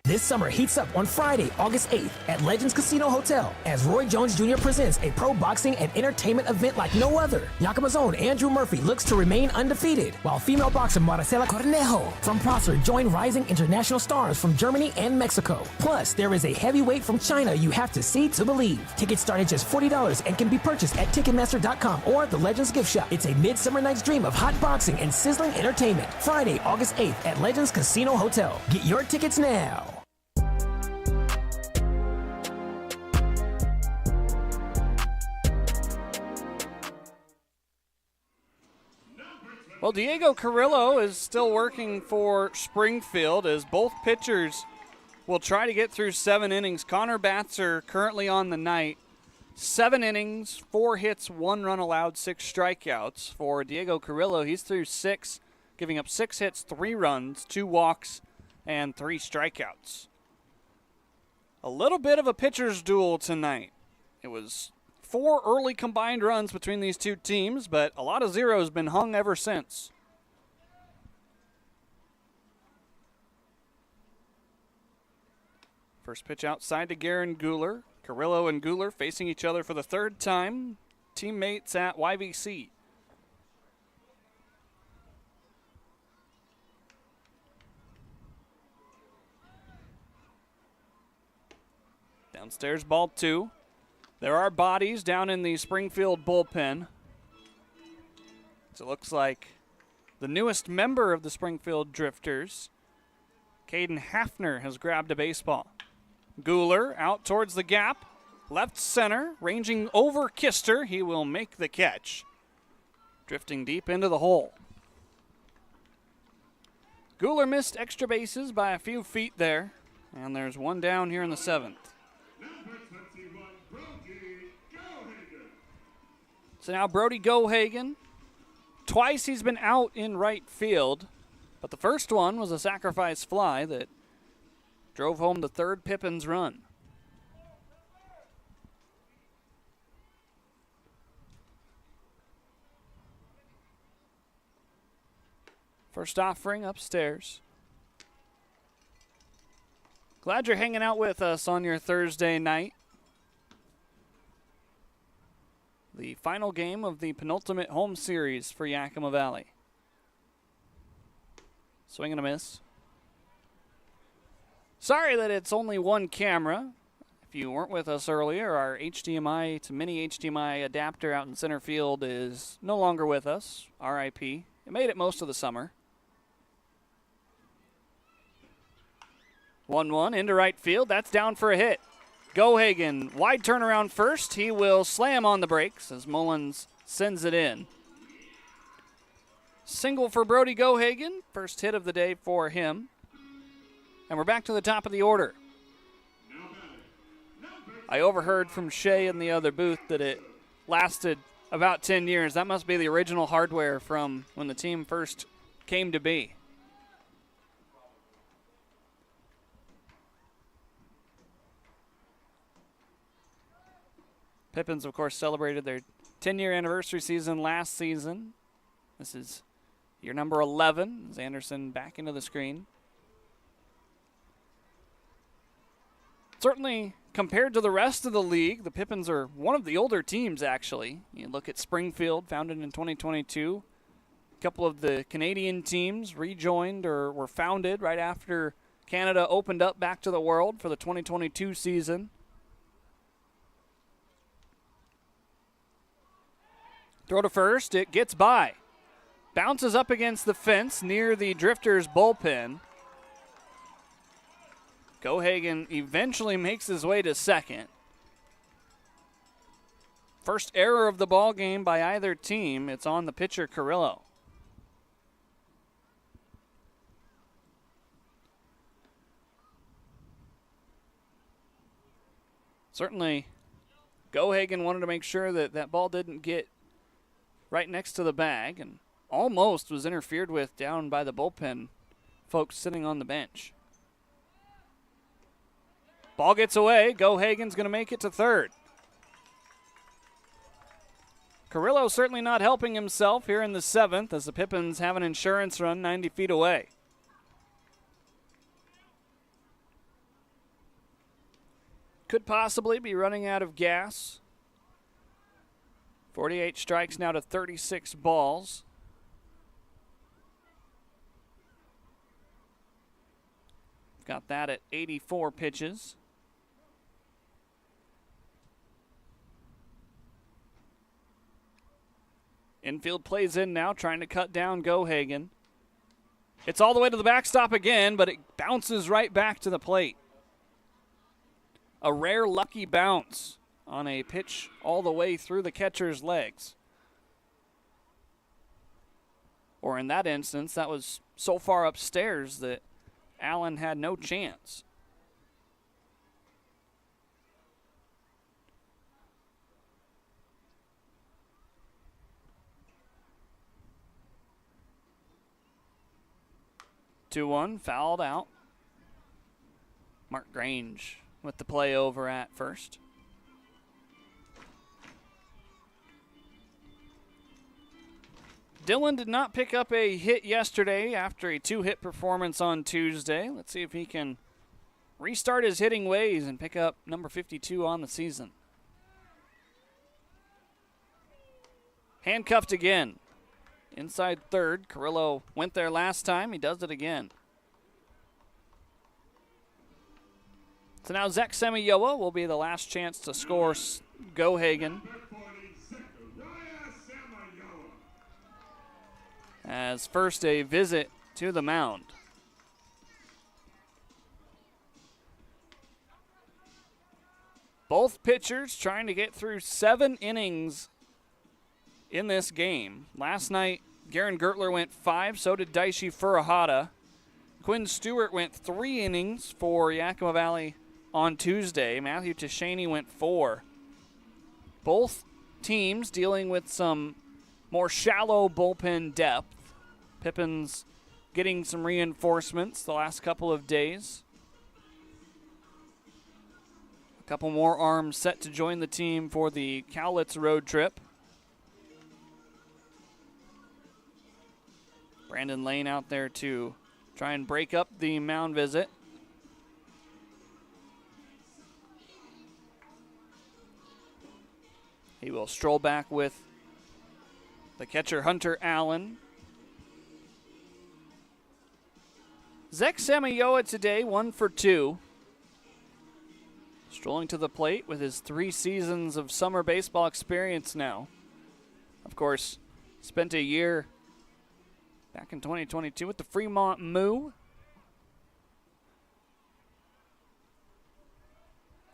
Speaker 17: This summer heats up on Friday, August 8th at Legends Casino Hotel as Roy Jones Jr. presents a pro boxing and entertainment event like no other. Yakima's own Andrew Murphy looks to remain undefeated, while female boxer Maricela Cornejo from Prosser join rising international stars from Germany and Mexico. Plus, there is a heavyweight from China you have to see to believe. Tickets start at just $40 and can be purchased at Ticketmaster.com or the Legends Gift Shop. It's a midsummer night's dream of hot boxing and sizzling entertainment. Friday, August 8th at Legends Casino Hotel. Get your tickets now.
Speaker 1: Well, Diego Carrillo is still working for Springfield as both pitchers will try to get through 7 innings. Connor Batser currently on the night. 7 innings, 4 hits, 1 run allowed, 6 strikeouts. For Diego Carrillo, he's through 6, giving up 6 hits, 3 runs, 2 walks, and 3 strikeouts. A little bit of a pitcher's duel tonight. It was 4 early combined runs between these two teams, but a lot of zeros been hung ever since. First pitch outside to Garen Guler. Carrillo and Guler facing each other for the 3rd time. Teammates at YVC. Downstairs, ball 2. There are bodies down in the Springfield bullpen. So it looks like the newest member of the Springfield Drifters, Caden Hafner, has grabbed a baseball. Guler out towards the gap, left center, ranging over Kister. He will make the catch, drifting deep into the hole.
Speaker 2: Guler missed extra bases by a few feet there, and there's one down here in the 7th. So now Brody Gohagen, twice he's been out in right field, but the first one was a sacrifice fly that drove home the third Pippins run. First offering upstairs. Glad you're hanging out with us on your Thursday night. The final game of the penultimate home series for Yakima Valley. Swing and a miss. Sorry that it's only one camera. If you weren't with us earlier, our HDMI to mini HDMI adapter out in center field is no longer with us. RIP. It made it most of the summer. 1-1 into right field. That's down for a hit. Gohagen, wide turnaround first. He will slam on the brakes as Mullins sends it in. Single for Brody Gohagen. First hit of the day for him. And we're back to the top of the order. I overheard from Shay in the other booth that it lasted about 10 years. That must be the original hardware from when the team first came to be. Pippins, of course, celebrated their 10-year anniversary season last season. This is year number 11. As Anderson back into the screen. Certainly, compared to the rest of the league, the Pippins are one of the older teams, actually. You look at Springfield, founded in 2022. A couple of the Canadian teams rejoined or were founded right after Canada opened up back to the world for the 2022 season. Throw to first, it gets by. Bounces up against the fence near the Drifters bullpen. Gohagen eventually makes his way to second. First error of the ball game by either team. It's on the pitcher, Carrillo. Certainly, Gohagen wanted to make sure that that ball didn't get right next to the bag and almost was interfered with down by the bullpen folks sitting on the bench. Ball gets away. Gohagen's going to make it to third. Carrillo certainly not helping himself here in the 7th as the Pippins have an insurance run 90 feet away. Could possibly be running out of gas. 48 strikes now to 36 balls. Got that at 84 pitches. Infield plays in now, trying to cut down Gohagen. It's all the way to the backstop again, but it bounces right back to the plate. A rare lucky bounce on a pitch all the way through the catcher's legs. Or in that instance, that was so far upstairs that Allen had no chance. Two-one, fouled out. Mark Grange with the play over at first. Dillon did not pick up a hit yesterday after a 2-hit performance on Tuesday. Let's see if he can restart his hitting ways and pick up number 52 on the season. Handcuffed again. Inside third. Carrillo went there last time. He does it again. So now Zach Semioa will be the last chance to score Gohagen. As first a visit to the mound. Both pitchers trying to get through 7 innings in this game. Last night, Garen Gertler went 5, so did Daishi Furuhata. Quinn Stewart went 3 innings for Yakima Valley on Tuesday. Matthew Tishaney went 4. Both teams dealing with some more shallow bullpen depth. Pippins getting some reinforcements the last couple of days. A couple more arms set to join the team for the Cowlitz road trip. Brandon Lane out there to try and break up the mound visit. He will stroll back with the catcher Hunter Allen. Zach Samayoa today, 1 for 2. Strolling to the plate with his 3 seasons of summer baseball experience now. Of course, spent a year back in 2022 with the Fremont Moo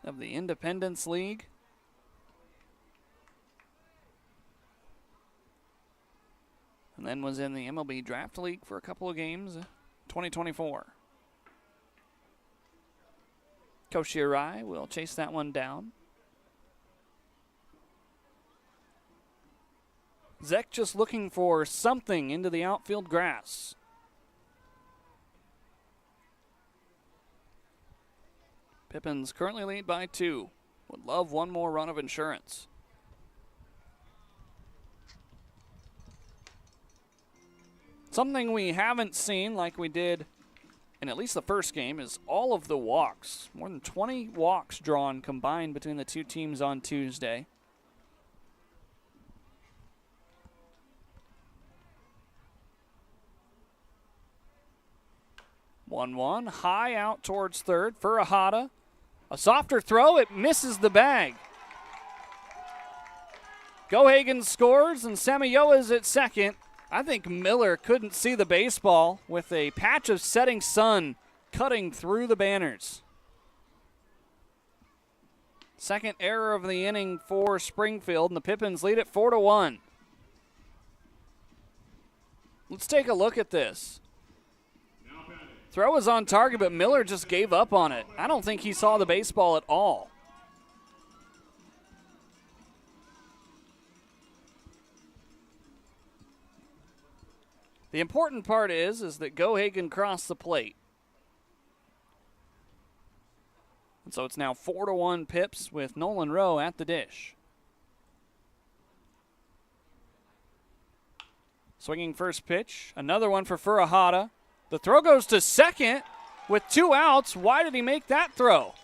Speaker 2: of the Independence League. And then was in the MLB Draft League for a couple of games, 2024. Koshirai will chase that one down. Zek just looking for something into the outfield grass. Pippins currently lead by 2. Would love one more run of insurance. Something we haven't seen like we did in at least the first game is all of the walks. More than 20 walks drawn combined between the two teams on Tuesday. One high out towards third. Furahada. A softer throw. It misses the bag. Gohagen scores and Samayoa is at second. I think Miller couldn't see the baseball with a patch of setting sun cutting through the banners. Second error of the inning for Springfield, and the Pippins lead it 4-1. Let's take a look at this. Throw was on target, but Miller just gave up on it. I don't think he saw the baseball at all. The important part is that Gohagen crossed the plate. And so it's now 4-1 Pips with Nolan Rowe at the dish. Swinging first pitch. Another one for Furahada. The throw goes to second with 2 outs. Why did he make that throw?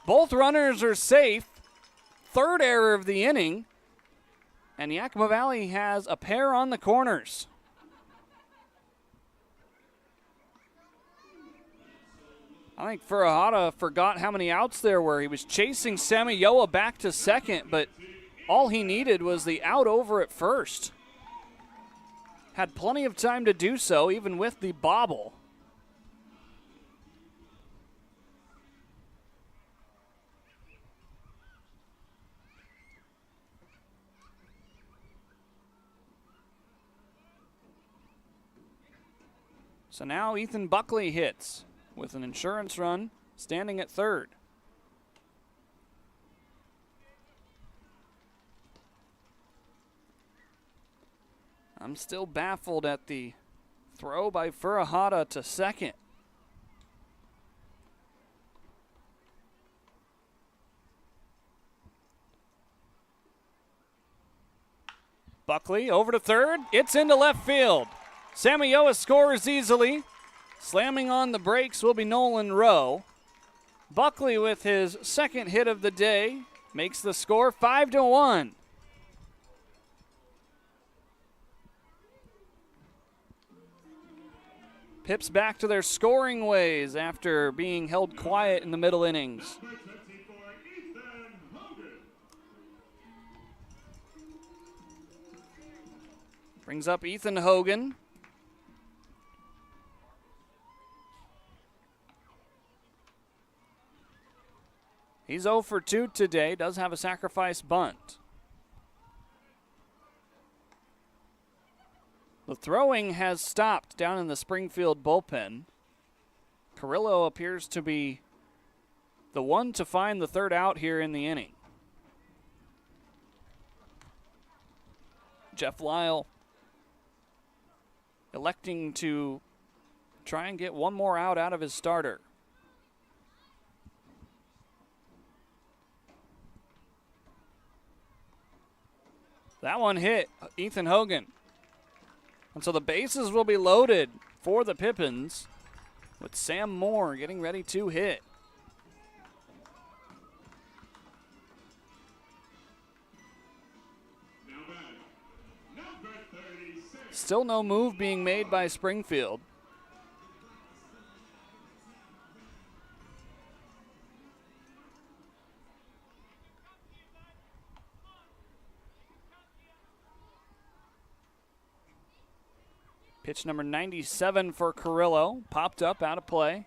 Speaker 2: Both runners are safe. Third error of the inning. And Yakima Valley has a pair on the corners. I think Furahada forgot how many outs there were. He was chasing Samayoa back to second, but all he needed was the out over at first. Had plenty of time to do so, even with the bobble. So now Ethan Buckley hits with an insurance run, standing at third. I'm still baffled at the throw by Furahada to second. Buckley over to third. It's into left field. Samayoa scores easily. Slamming on the brakes will be Nolan Rowe. Buckley with his second hit of the day makes the score 5-1. Pips back to their scoring ways after being held quiet in the middle innings. Brings up Ethan Hogan. He's 0 for 2 today, does have a sacrifice bunt. The throwing has stopped down in the Springfield bullpen. Carrillo appears to be the one to find the third out here in the inning. Jeff Lyle electing to try and get one more out of his starter. That one hit Ethan Hogan. And so the bases will be loaded for the Pippins with Sam Moore getting ready to hit. Still no move being made by Springfield. Pitch number 97 for Carrillo. Popped up, out of play.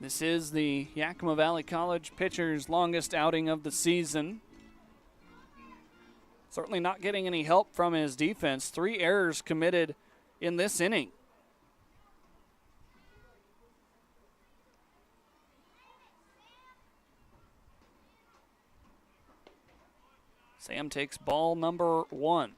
Speaker 2: This is the Yakima Valley College pitcher's longest outing of the season. Certainly not getting any help from his defense. 3 errors committed in this inning. Sam takes ball number 1.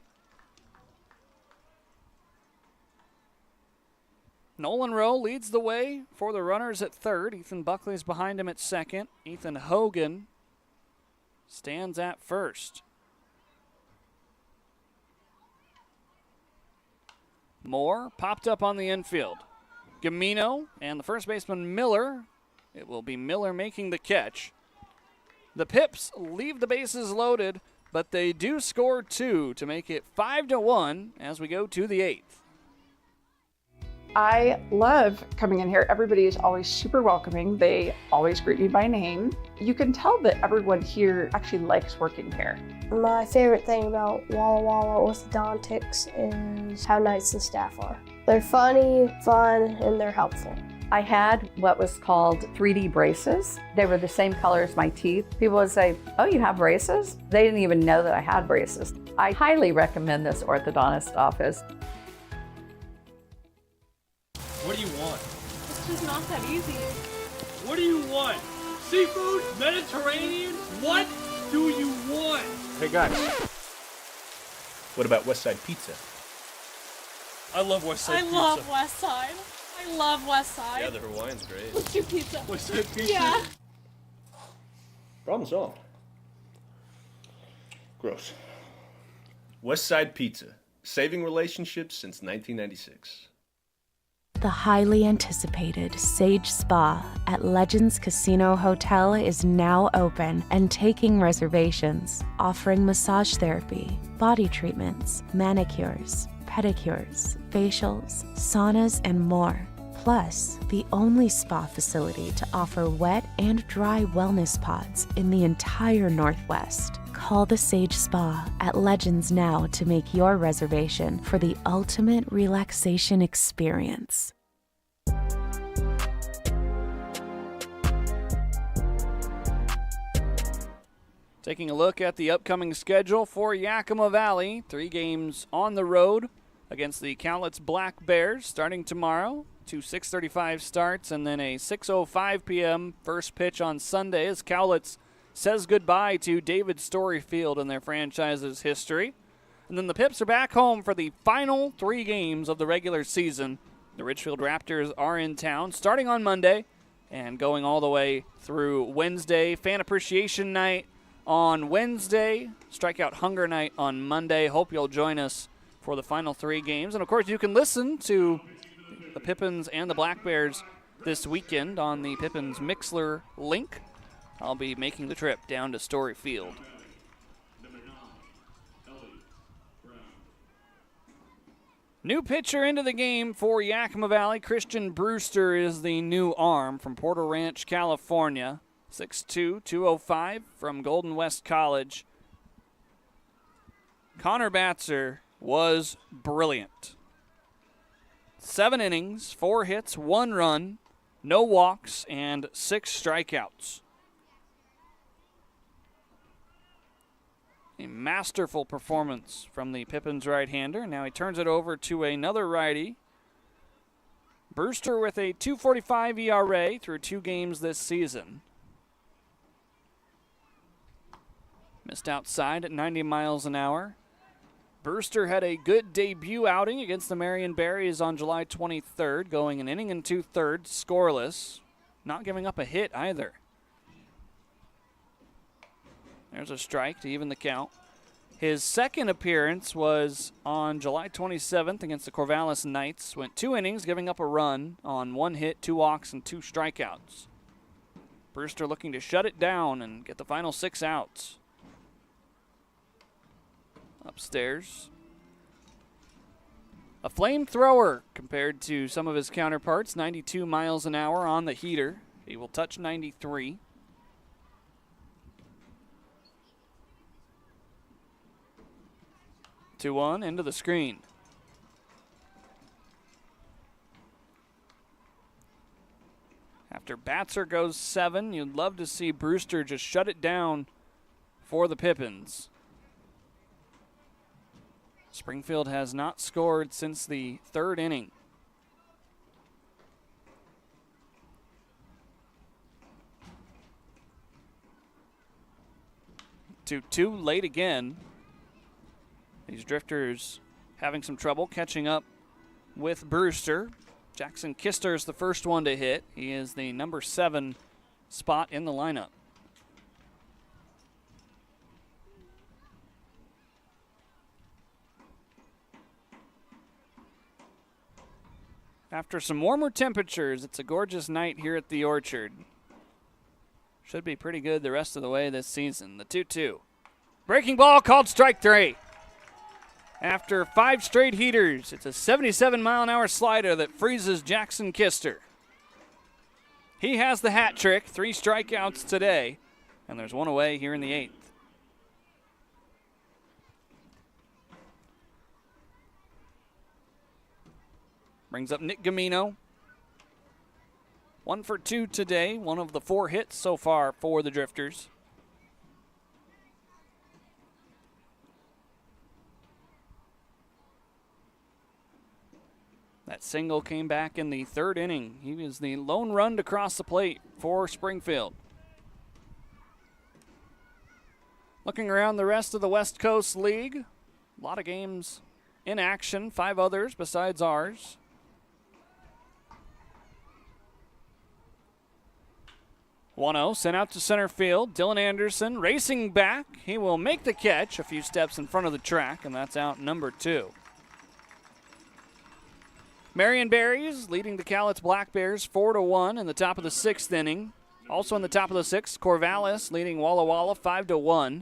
Speaker 2: Nolan Rowe leads the way for the runners at third. Ethan Buckley's behind him at second. Ethan Hogan stands at first. Moore popped up on the infield. Gamino and the first baseman Miller. It will be Miller making the catch. The Pips leave the bases loaded, but they do score 2 to make it 5-1 as we go to the 8th.
Speaker 9: I love coming in here. Everybody is always super welcoming. They always greet me by name. You can tell that everyone here actually likes working here.
Speaker 10: My favorite thing about Walla Walla orthodontics is how nice the staff are. They're funny, fun, and they're helpful.
Speaker 11: I had what was called 3D braces. They were the same color as my teeth. People would say, "Oh, you have braces?" They didn't even know that I had braces. I highly recommend this orthodontist office.
Speaker 12: What do you want?
Speaker 4: It's just not that easy.
Speaker 12: What do you want? Seafood? Mediterranean? What do you want?
Speaker 13: Hey guys, what about West Side Pizza?
Speaker 12: I love West Side Pizza.
Speaker 4: I love West Side. I love West Side.
Speaker 18: Yeah, the Hawaiian's great.
Speaker 4: What's your pizza?
Speaker 12: West Side Pizza?
Speaker 4: Yeah.
Speaker 13: Problem solved. Gross. West Side Pizza, saving relationships since 1996.
Speaker 14: The highly anticipated Sage Spa at Legends Casino Hotel is now open and taking reservations, offering massage therapy, body treatments, manicures, pedicures, facials, saunas, and more. Plus, the only spa facility to offer wet and dry wellness pods in the entire Northwest. Call the Sage Spa at Legends now to make your reservation for the ultimate relaxation experience.
Speaker 2: Taking a look at the upcoming schedule for Yakima Valley. 3 games on the road against the Cowlitz Black Bears starting tomorrow. 2 6:35 starts and then a 6:05 p.m. first pitch on Sunday as Cowlitz says goodbye to David Storyfield in their franchise's history. And then the Pips are back home for the final 3 games of the regular season. The Ridgefield Raptors are in town starting on Monday and going all the way through Wednesday. Fan Appreciation Night on Wednesday, Strikeout Hunger Night on Monday. Hope you'll join us for the final 3 games. And, of course, you can listen to the Pippins and the Black Bears this weekend on the Pippins Mixler link. I'll be making the trip down to Storyfield. New pitcher into the game for Yakima Valley. Christian Brewster is the new arm from Porter Ranch, California. 6'2", 205 from Golden West College. Connor Batzer was brilliant. 7 innings, 4 hits, 1 run, no walks, and 6 strikeouts. A masterful performance from the Pippins right-hander. Now he turns it over to another righty. Brewster with a 2.45 ERA through 2 games this season. Missed outside at 90 miles an hour. Brewster had a good debut outing against the Marion Berries on July 23rd, going an inning and 2/3 scoreless, not giving up a hit either. There's a strike to even the count. His second appearance was on July 27th against the Corvallis Knights. Went 2 innings, giving up a run on 1 hit, 2 walks, and 2 strikeouts. Brewster looking to shut it down and get the final 6 outs. Upstairs, a flamethrower compared to some of his counterparts. 92 miles an hour on the heater. He will touch 93. Two one into the screen. After Batzer goes 7, you'd love to see Brewster just shut it down for the Pippins. Springfield has not scored since the 3rd inning. Two late again. These Drifters having some trouble catching up with Brewster. Jackson Kister is the first one to hit. He is the number 7 spot in the lineup. After some warmer temperatures, it's a gorgeous night here at the Orchard. Should be pretty good the rest of the way this season. The 2-2. Breaking ball called strike 3. After 5 straight heaters, it's a 77-mile-an-hour slider that freezes Jackson Kister. He has the hat trick, 3 strikeouts today, and there's 1 away here in the 8th. Brings up Nick Gamino. 1 for 2 today, one of the 4 hits so far for the Drifters. That single came back in the 3rd inning. He was the lone run to cross the plate for Springfield. Looking around the rest of the West Coast League, a lot of games in action, 5 others besides ours. 1-0 sent out to center field. Dylan Anderson racing back. He will make the catch a few steps in front of the track, and that's out number 2. Marion Berries leading the Cowlitz Black Bears 4-1 in the top of the 6th inning. Also in the top of the 6th, Corvallis leading Walla Walla 5-1.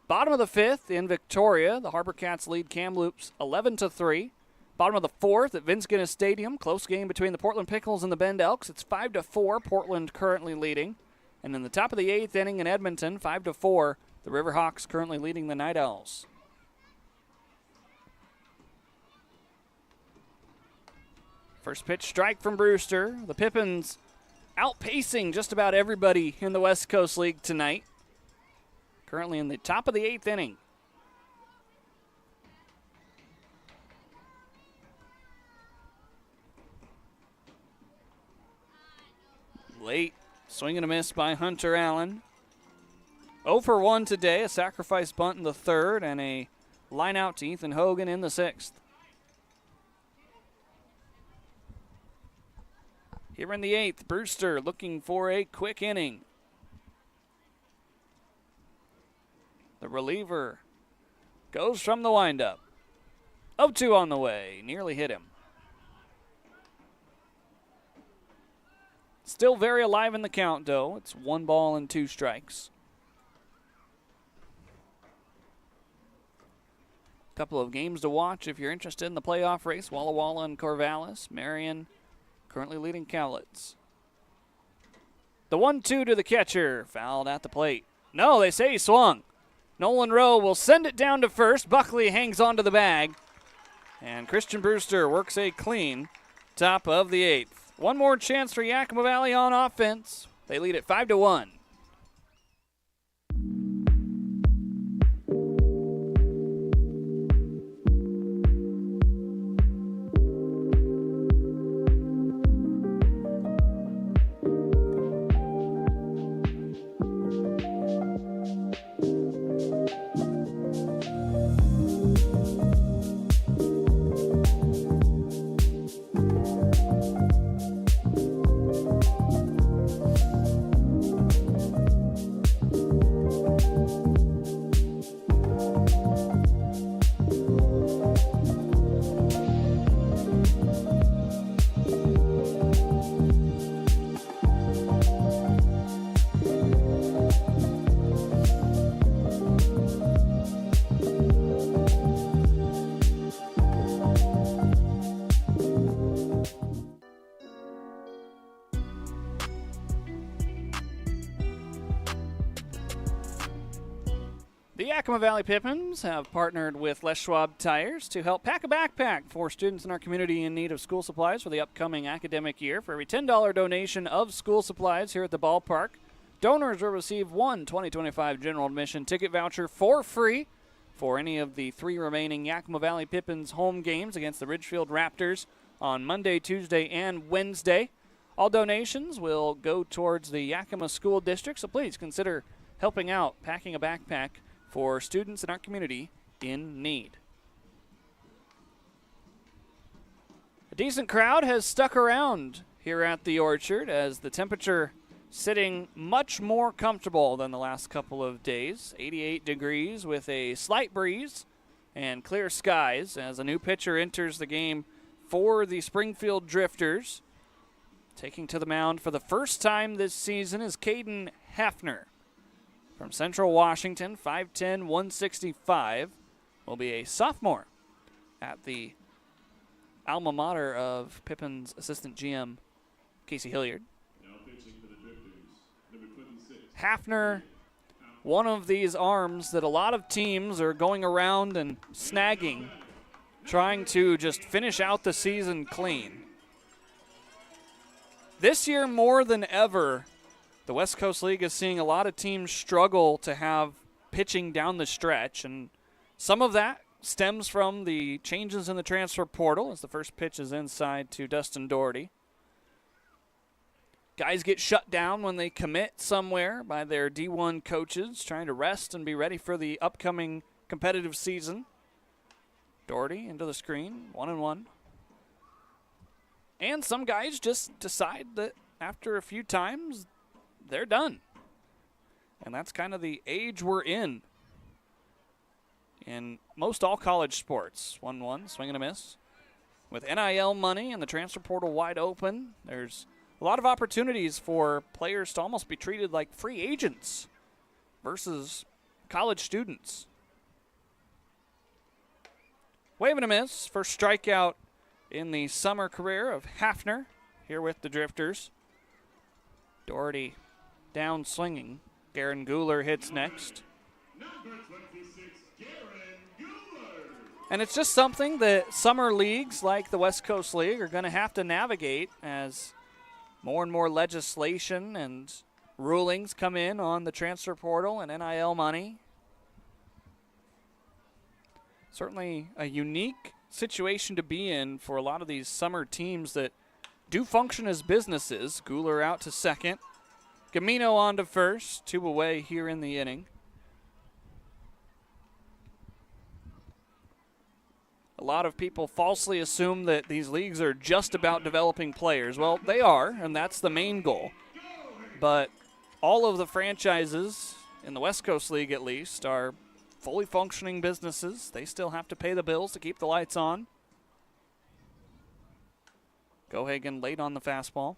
Speaker 2: Bottom of the 5th in Victoria, the Harbor Cats lead Kamloops 11-3. Bottom of the 4th at Vince Guinness Stadium, close game between the Portland Pickles and the Bend Elks. It's 5-4, Portland currently leading. And in the top of the 8th inning in Edmonton, 5-4, the Riverhawks currently leading the Night Owls. First pitch strike from Brewster. The Pippins outpacing just about everybody in the West Coast League tonight. Currently in the top of the 8th inning. Late swing and a miss by Hunter Allen. 0 for 1 today, a sacrifice bunt in the 3rd and a line out to Ethan Hogan in the 6th. Here in the 8th, Brewster looking for a quick inning. The reliever goes from the windup. 0-2 on the way, nearly hit him. Still very alive in the count, though. It's 1 ball and 2 strikes. Couple of games to watch if you're interested in the playoff race. Walla Walla and Corvallis. Marion currently leading Cowlitz. The 1-2 to the catcher. Fouled at the plate. No, they say he swung. Nolan Rowe will send it down to first. Buckley hangs onto the bag. And Christian Brewster works a clean top of the 8th. One more chance for Yakima Valley on offense. They lead at 5-1. The Yakima Valley Pippins have partnered with Les Schwab Tires to help pack a backpack for students in our community in need of school supplies for the upcoming academic year. For every $10 donation of school supplies here at the ballpark, donors will receive one 2025 general admission ticket voucher for free for any of the 3 remaining Yakima Valley Pippins home games against the Ridgefield Raptors on Monday, Tuesday, and Wednesday. All donations will go towards the Yakima School District, so please consider helping out packing a backpack for students in our community in need. A decent crowd has stuck around here at the Orchard as the temperature sitting much more comfortable than the last couple of days. 88 degrees with a slight breeze and clear skies as a new pitcher enters the game for the Springfield Drifters. Taking to the mound for the first time this season is Caden Hafner. From Central Washington, 5'10", 165, will be a sophomore at the alma mater of Pippin's assistant GM, Casey Hilliard.
Speaker 8: Now pitching for the Drifters, number 26.
Speaker 2: Hafner, one of these arms that a lot of teams are going around and snagging, trying to just finish out the season clean. This year, more than ever, the West Coast League is seeing a lot of teams struggle to have pitching down the stretch, and some of that stems from the changes in the transfer portal as the first pitch is inside to Dustin Doherty. Guys get shut down when they commit somewhere by their D1 coaches, trying to rest and be ready for the upcoming competitive season. Doherty into the screen, 1-1. And some guys just decide that after a few times, they're done. And that's kind of the age we're in most all college sports. 1-1, swing and a miss. With NIL money and the transfer portal wide open, there's a lot of opportunities for players to almost be treated like free agents versus college students. Wave and a miss. First strikeout in the summer career of Hafner here with the Drifters. Doherty down swinging. Garen Guler hits next.
Speaker 8: Number 26, Garen Guler.
Speaker 2: And it's just something that summer leagues like the West Coast League are going to have to navigate as more and more legislation and rulings come in on the transfer portal and NIL money. Certainly a unique situation to be in for a lot of these summer teams that do function as businesses. Guler out to second. Gamino on to first, 2 away here in the inning. A lot of people falsely assume that these leagues are just about developing players. Well, they are, and that's the main goal. But all of the franchises, in the West Coast League at least, are fully functioning businesses. They still have to pay the bills to keep the lights on. Gohagen late on the fastball.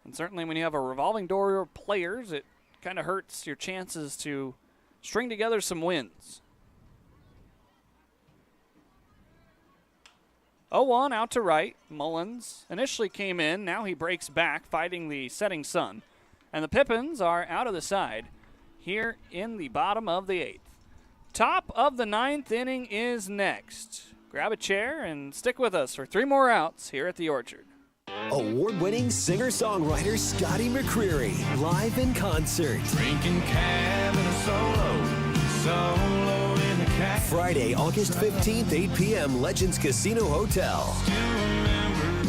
Speaker 2: And certainly when you have a revolving door of players, it kind of hurts your chances to string together some wins. 0-1 out to right. Mullins initially came in. Now he breaks back, fighting the setting sun. And the Pippins are out of the side here in the bottom of the 8th. Top of the 9th inning is next. Grab a chair and stick with us for 3 more outs here at the Orchard.
Speaker 15: Award-winning singer-songwriter Scotty McCreery, live in concert.
Speaker 16: Drinking cab and a solo in the cab.
Speaker 15: Friday, August 15th, 8 p.m., Legends Casino Hotel.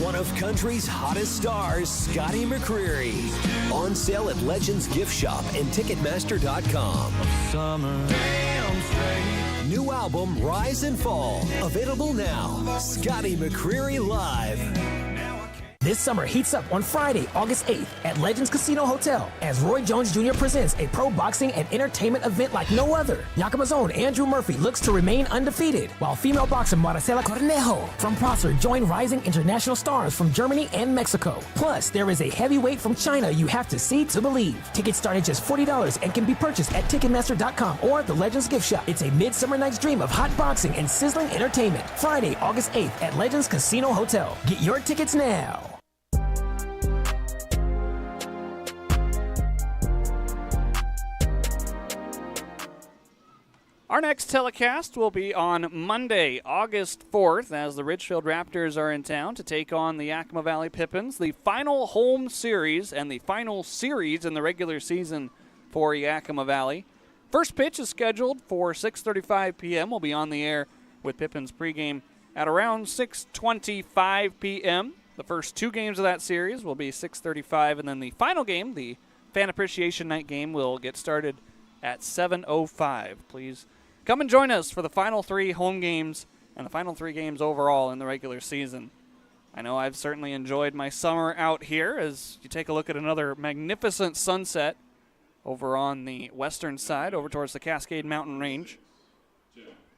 Speaker 15: One of country's hottest stars, Scotty McCreery. On sale at Legends Gift Shop and Ticketmaster.com.
Speaker 16: Summer. Damn straight.
Speaker 15: New album, Rise and Fall. Available now. Scotty McCreery Live.
Speaker 17: This summer heats up on Friday, August 8th at Legends Casino Hotel as Roy Jones Jr. presents a pro boxing and entertainment event like no other. Yakima's own Andrew Murphy looks to remain undefeated, while female boxer Maricela Cornejo from Prosser join rising international stars from Germany and Mexico. Plus, there is a heavyweight from China you have to see to believe. Tickets start at just $40 and can be purchased at Ticketmaster.com or the Legends Gift Shop. It's a midsummer night's dream of hot boxing and sizzling entertainment. Friday, August 8th at Legends Casino Hotel. Get your tickets now.
Speaker 2: Our next telecast will be on Monday, August 4th, as the Ridgefield Raptors are in town to take on the Yakima Valley Pippins, the final home series and the final series in the regular season for Yakima Valley. First pitch is scheduled for 6:35 p.m. We'll be on the air with Pippins pregame at around 6:25 p.m. The first two games of that series will be 6:35, and then the final game, the Fan Appreciation Night game, will get started at 7:05. Please come and join us for the final three home games and the final three games overall in the regular season. I know I've certainly enjoyed my summer out here as you take a look at another magnificent sunset over on the western side, over towards the Cascade Mountain Range.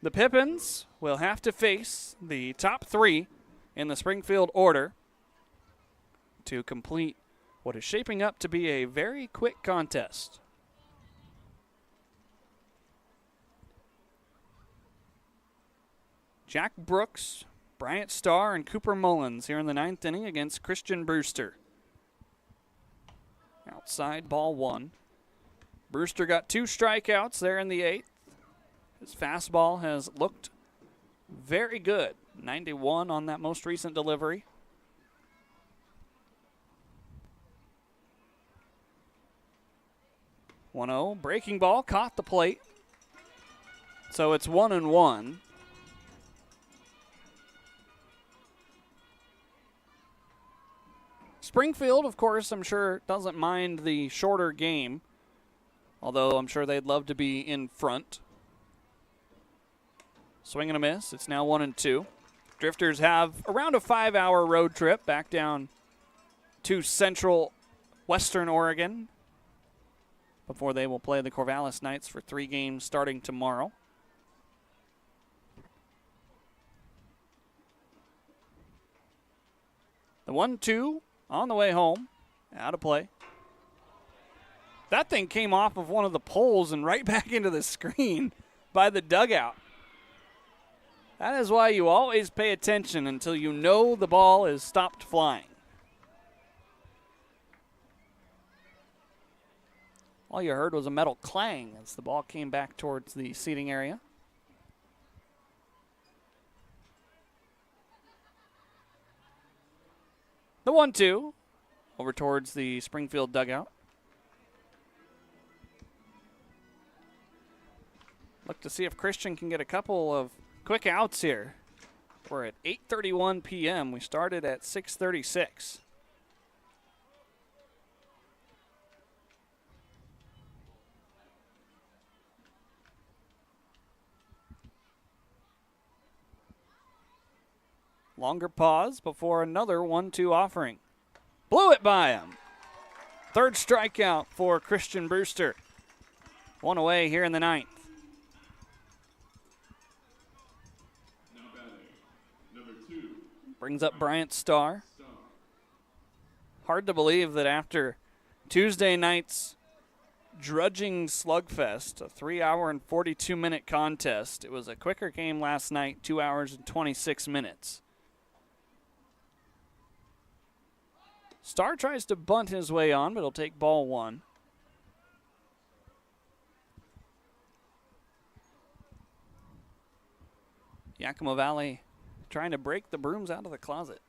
Speaker 2: The Pippins will have to face the top three in the Springfield order to complete what is shaping up to be a very quick contest. Jack Brooks, Bryant Starr, and Cooper Mullins here in the ninth inning against Christian Brewster. Outside, ball one. Brewster got 2 strikeouts there in the 8th. His fastball has looked very good. 91 on that most recent delivery. One-0, breaking ball, caught the plate. So it's 1-1. Springfield, of course, I'm sure doesn't mind the shorter game, although I'm sure they'd love to be in front. Swing and a miss. It's now 1-2. Drifters have around a 5-hour road trip back down to central western Oregon before they will play the Corvallis Knights for 3 games starting tomorrow. The 1-2 on the way home, out of play. That thing came off of one of the poles and right back into the screen by the dugout. That is why you always pay attention until you know the ball is stopped flying. All you heard was a metal clang as the ball came back towards the seating area. The 1-2 over towards the Springfield dugout. Look to see if Christian can get a couple of quick outs here. We're at 8:31 p.m. We started at 6:36. Longer pause before another 1-2 offering. Blew it by him. Third strikeout for Christian Brewster. One away here in the ninth. Brings up Bryant Starr. Hard to believe that after Tuesday night's drudging slugfest, a 3-hour and 42-minute contest, it was a quicker game last night, 2 hours and 26 minutes. Starr tries to bunt his way on, but he'll take ball one. Yakima Valley trying to break the brooms out of the closet.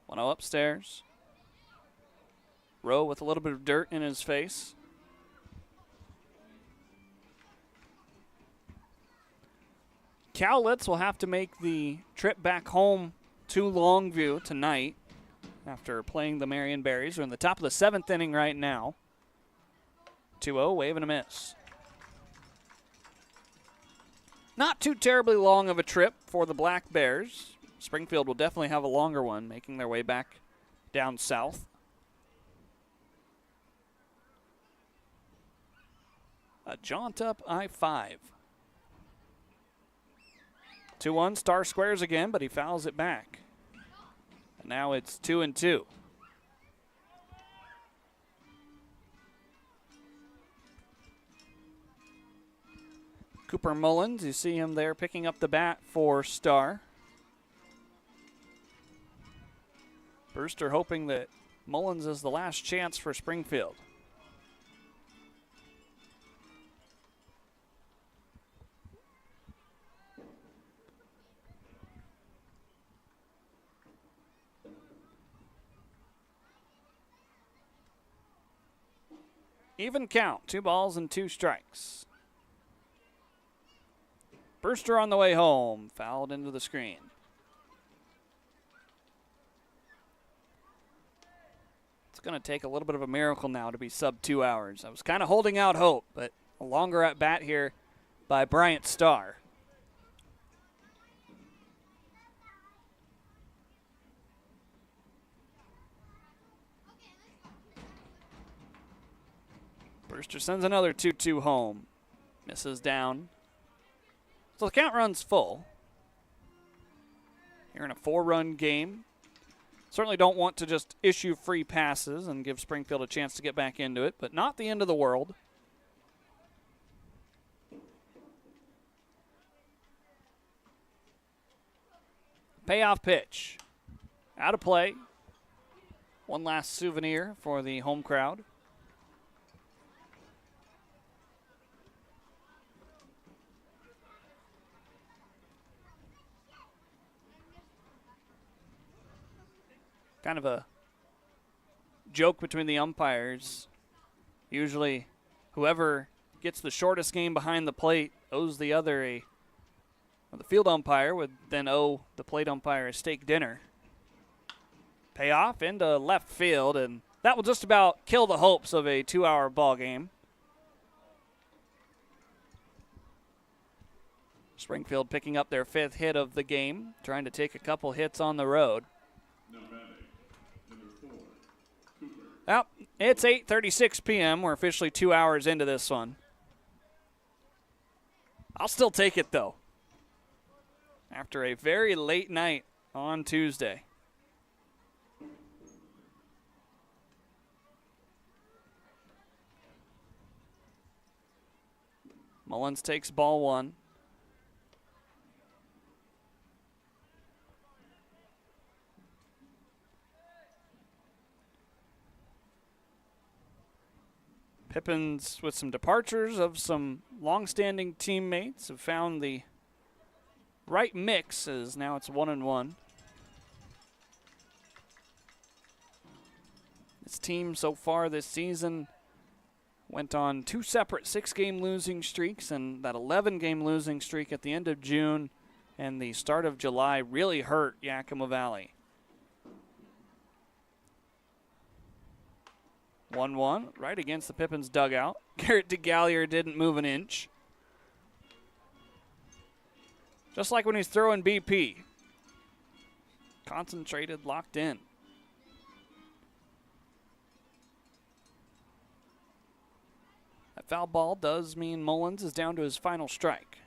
Speaker 2: One-oh upstairs. Rowe with a little bit of dirt in his face. Cowlitz will have to make the trip back home to Longview tonight after playing the Marion Berries. We're in the top of the 7th inning right now. 2-0, wave and a miss. Not too terribly long of a trip for the Black Bears. Springfield will definitely have a longer one, making their way back down south. A jaunt up I-5. 2-1, Starr squares again, but he fouls it back. And now it's 2-2. Cooper Mullins, you see him there picking up the bat for Starr. Brewster hoping that Mullins is the last chance for Springfield. Even count, 2 balls and 2 strikes. Brewster on the way home, fouled into the screen. It's going to take a little bit of a miracle now to be sub 2 hours. I was kind of holding out hope, but a longer at bat here by Bryant Starr. Brewster sends another 2-2 home. Misses down. So the count runs full. Here in a 4-run game. Certainly don't want to just issue free passes and give Springfield a chance to get back into it, but not the end of the world. Payoff pitch. Out of play. One last souvenir for the home crowd. Kind of a joke between the umpires. Usually whoever gets the shortest game behind the plate owes the other the field umpire would then owe the plate umpire a steak dinner. Payoff into left field, and that will just about kill the hopes of a 2-hour ball game. Springfield picking up their 5th hit of the game, trying to take a couple hits on the road. Well, it's 8:36 p.m. We're officially 2 hours into this one. I'll still take it, though, after a very late night on Tuesday. Mullins takes ball 1. Pippins, with some departures of some long-standing teammates, have found the right mix, as now it's 1-1. This team so far this season went on 2 separate 6-game losing streaks, and that 11-game losing streak at the end of June and the start of July really hurt Yakima Valley. 1-1, right against the Pippins dugout. Garrett DeGallier didn't move an inch. Just like when he's throwing BP. Concentrated, locked in. That foul ball does mean Mullins is down to his final strike.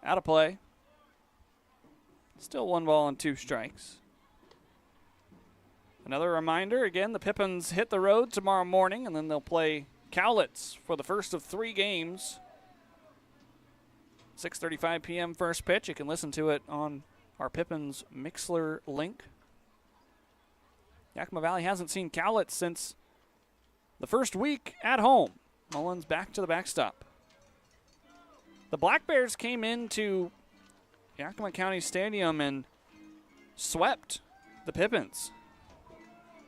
Speaker 2: Out of play. Still 1 ball and 2 strikes. Another reminder, again, the Pippins hit the road tomorrow morning, and then they'll play Cowlitz for the first of 3 games. 6:35 p.m. first pitch. You can listen to it on our Pippins Mixler link. Yakima Valley hasn't seen Cowlitz since the first week at home. Mullins back to the backstop. The Black Bears came into Yakima County Stadium and swept the Pippins.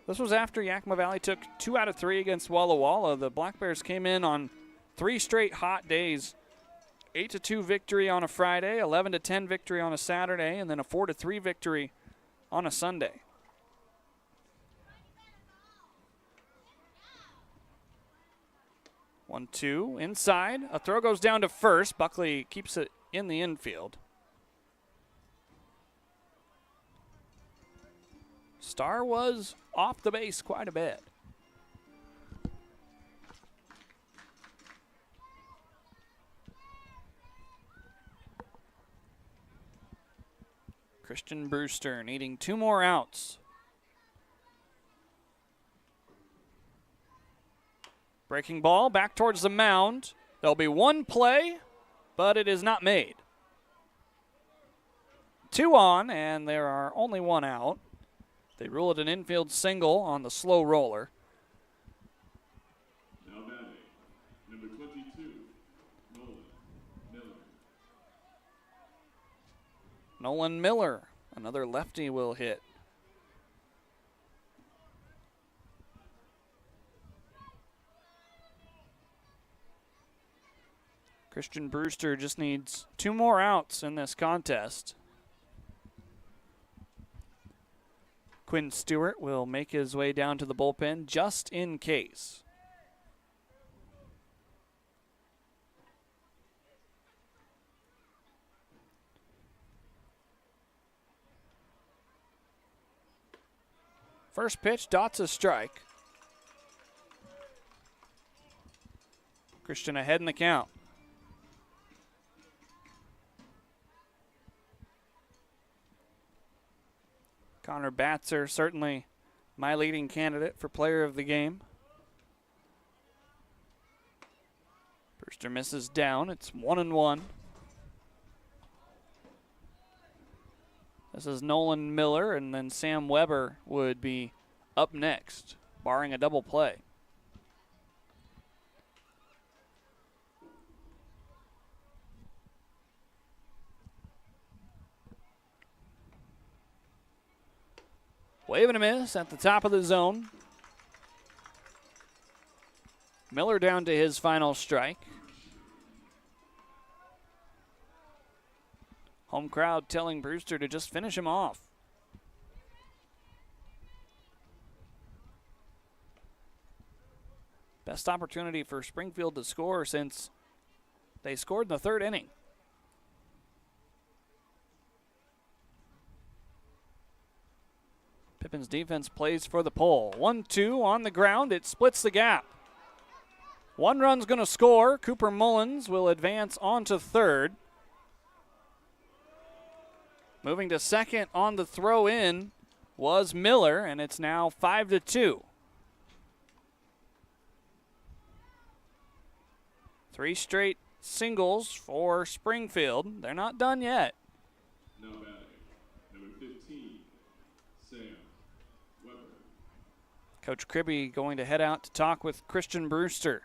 Speaker 2: This was after Yakima Valley took 2 out of 3 against Walla Walla. The Black Bears came in on 3 straight hot days. 8-2 victory on a Friday, 11-10 victory on a Saturday, and then a 4-3 victory on a Sunday. One, two, inside. A throw goes down to first. Buckley keeps it in the infield. Starr was off the base quite a bit. Christian Brewster needing 2 more outs. Breaking ball back towards the mound. There'll be 1 play but it is not made. 2 on, and there are only 1 out. They rule it an infield single on the slow roller.
Speaker 8: Now batting, number 22, Nolan Miller.
Speaker 2: Nolan Miller, another lefty, will hit. Christian Brewster just needs 2 more outs in this contest. Quinn Stewart will make his way down to the bullpen just in case. First pitch, dots a strike. Christian ahead in the count. Connor Batzer, certainly my leading candidate for player of the game. Brewster misses down. It's 1-1. This is Nolan Miller, and then Sam Weber would be up next, barring a double play. Wave and a miss at the top of the zone. Miller down to his final strike. Home crowd telling Brewster to just finish him off. Best opportunity for Springfield to score since they scored in the 3rd inning. Pippins defense plays for the pole. 1-2 on the ground. It splits the gap. 1 run's going to score. Cooper Mullins will advance on to 3rd. Moving to 2nd on the throw in was Miller, and it's now 5-2. 3 straight singles for Springfield. They're not done yet.
Speaker 8: Now batting, number 15, Sam Weber.
Speaker 2: Coach Kribbe going to head out to talk with Christian Brewster.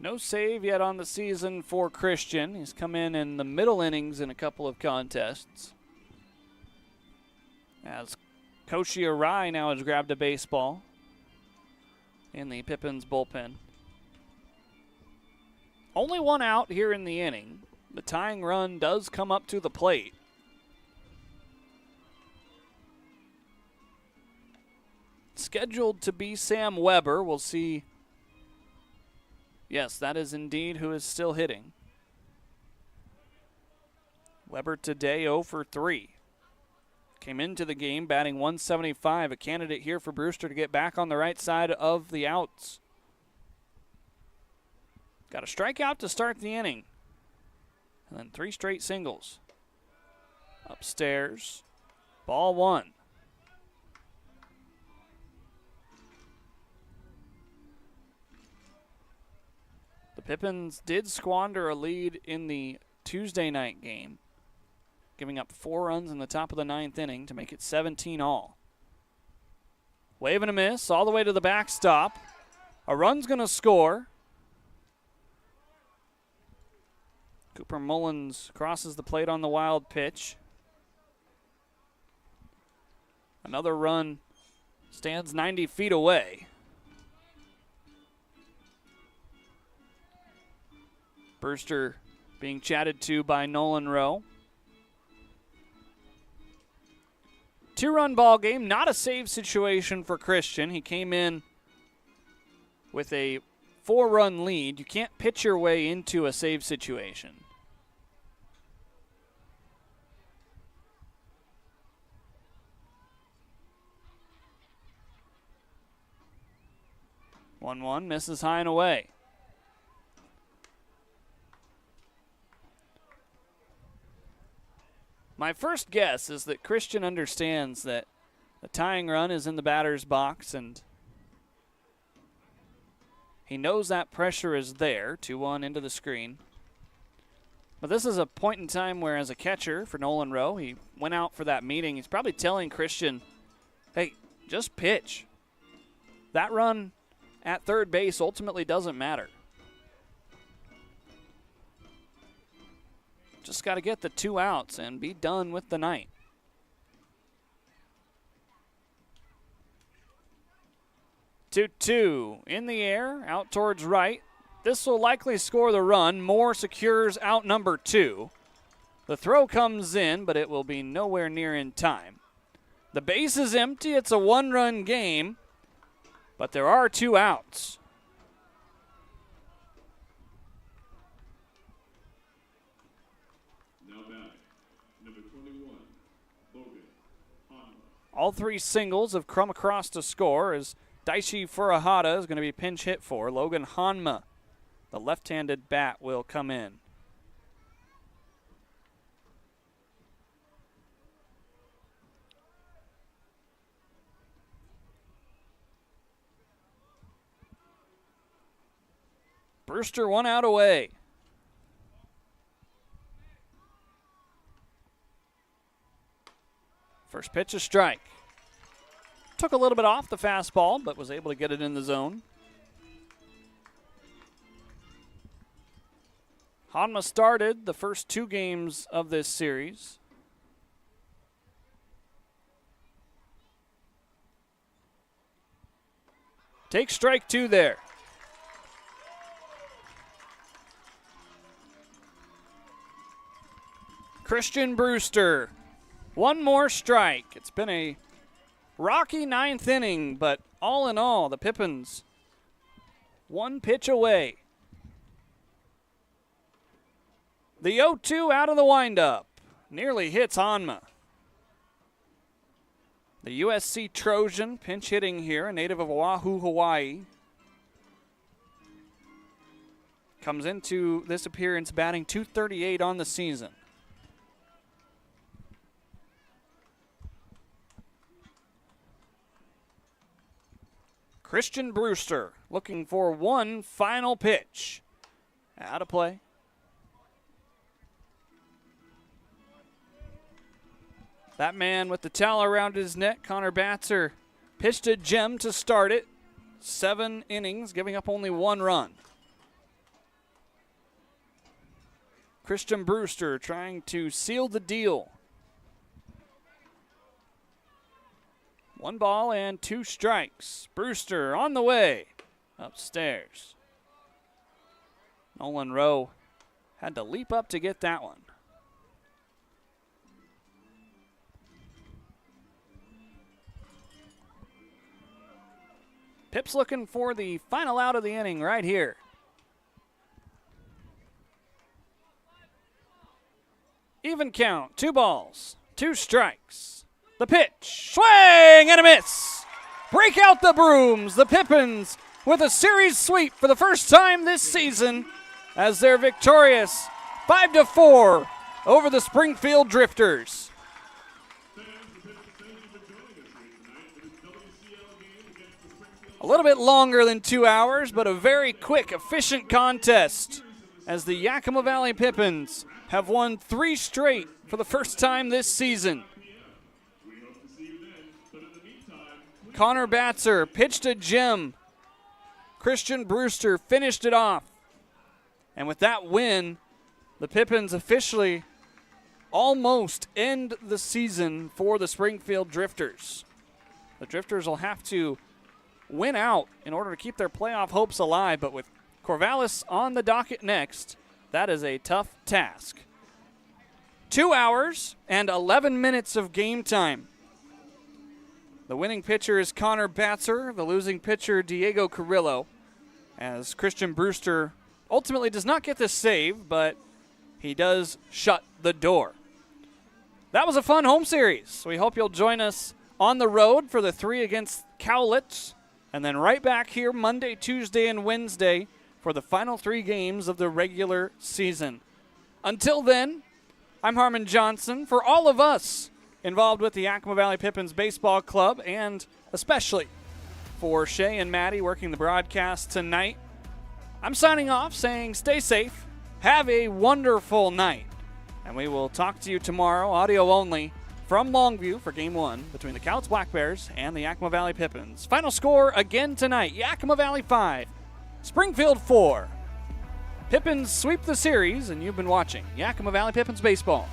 Speaker 2: No save yet on the season for Christian. He's come in the middle innings in a couple of contests. As Koshi Arai now has grabbed a baseball in the Pippins bullpen. Only 1 out here in the inning. The tying run does come up to the plate. Scheduled to be Sam Weber. We'll see. Yes, that is indeed who is still hitting. Weber today 0 for 3. Came into the game batting .175, a candidate here for Brewster to get back on the right side of the outs. Got a strikeout to start the inning. And then 3 straight singles. Upstairs, ball 1. The Pippins did squander a lead in the Tuesday night game, giving up 4 runs in the top of the 9th inning to make it 17 all. Wave and a miss all the way to the backstop. A run's going to score. Cooper Mullins crosses the plate on the wild pitch. Another run stands 90 feet away. Brewster being chatted to by Nolan Rowe. 2-run ball game, not a save situation for Christian. He came in with a 4-run lead. You can't pitch your way into a save situation. One misses high and away. My first guess is that Christian understands that the tying run is in the batter's box, and he knows that pressure is there. 2-1 into the screen. But this is a point in time where, as a catcher for Nolan Rowe, he went out for that meeting. He's probably telling Christian, hey, just pitch. That run at third base ultimately doesn't matter. Just got to get the 2 outs and be done with the night. Two in the air, out towards right. This will likely score the run. Moore secures out number 2. The throw comes in, but it will be nowhere near in time. The base is empty. It's a 1-run game, but there are 2 outs.
Speaker 8: Now batting, number 21, Logan Hanma.
Speaker 2: All 3 singles have come across to score as Daichi Furuhata is going to be pinch hit for. Logan Hanma, the left-handed bat, will come in. Brewster 1 out away. First pitch, a strike. Took a little bit off the fastball, but was able to get it in the zone. Hanma started the first 2 games of this series. Take strike 2 there. Christian Brewster, 1 more strike. It's been a rocky 9th inning, but all in all, the Pippins 1 pitch away. The 0-2 out of the windup. Nearly hits Hanma. The USC Trojan pinch hitting here, a native of Oahu, Hawaii. Comes into this appearance batting .238 on the season. Christian Brewster looking for 1 final pitch. Out of play. That man with the towel around his neck, Connor Batzer, pitched a gem to start it. 7 innings, giving up only 1 run. Christian Brewster trying to seal the deal. 1 ball and 2 strikes. Brewster on the way upstairs. Nolan Rowe had to leap up to get that one. Pips looking for the final out of the inning right here. Even count, 2 balls, 2 strikes. The pitch, swing and a miss. Break out the brooms, the Pippins with a series sweep for the first time this season as they're victorious 5-4 over the Springfield Drifters. A little bit longer than 2 hours, but a very quick, efficient contest as the Yakima Valley Pippins have won 3 straight for the first time this season. Connor Batzer pitched a gem. Christian Brewster finished it off. And with that win, the Pippins officially almost end the season for the Springfield Drifters. The Drifters will have to win out in order to keep their playoff hopes alive, but with Corvallis on the docket next, that is a tough task. 2 hours and 11 minutes of game time. The winning pitcher is Connor Batzer, the losing pitcher Diego Carrillo, as Christian Brewster ultimately does not get the save, but he does shut the door. That was a fun home series. We hope you'll join us on the road for the 3 against Cowlitz, and then right back here Monday, Tuesday, and Wednesday for the final 3 games of the regular season. Until then, I'm Harmon Johnson. For all of us involved with the Yakima Valley Pippins Baseball Club, and especially for Shay and Maddie working the broadcast tonight, I'm signing off saying stay safe, have a wonderful night, and we will talk to you tomorrow, audio only, from Longview for Game 1 between the Cowlitz Black Bears and the Yakima Valley Pippins. Final score again tonight, Yakima Valley 5, Springfield 4. Pippins sweep the series, and you've been watching Yakima Valley Pippins Baseball.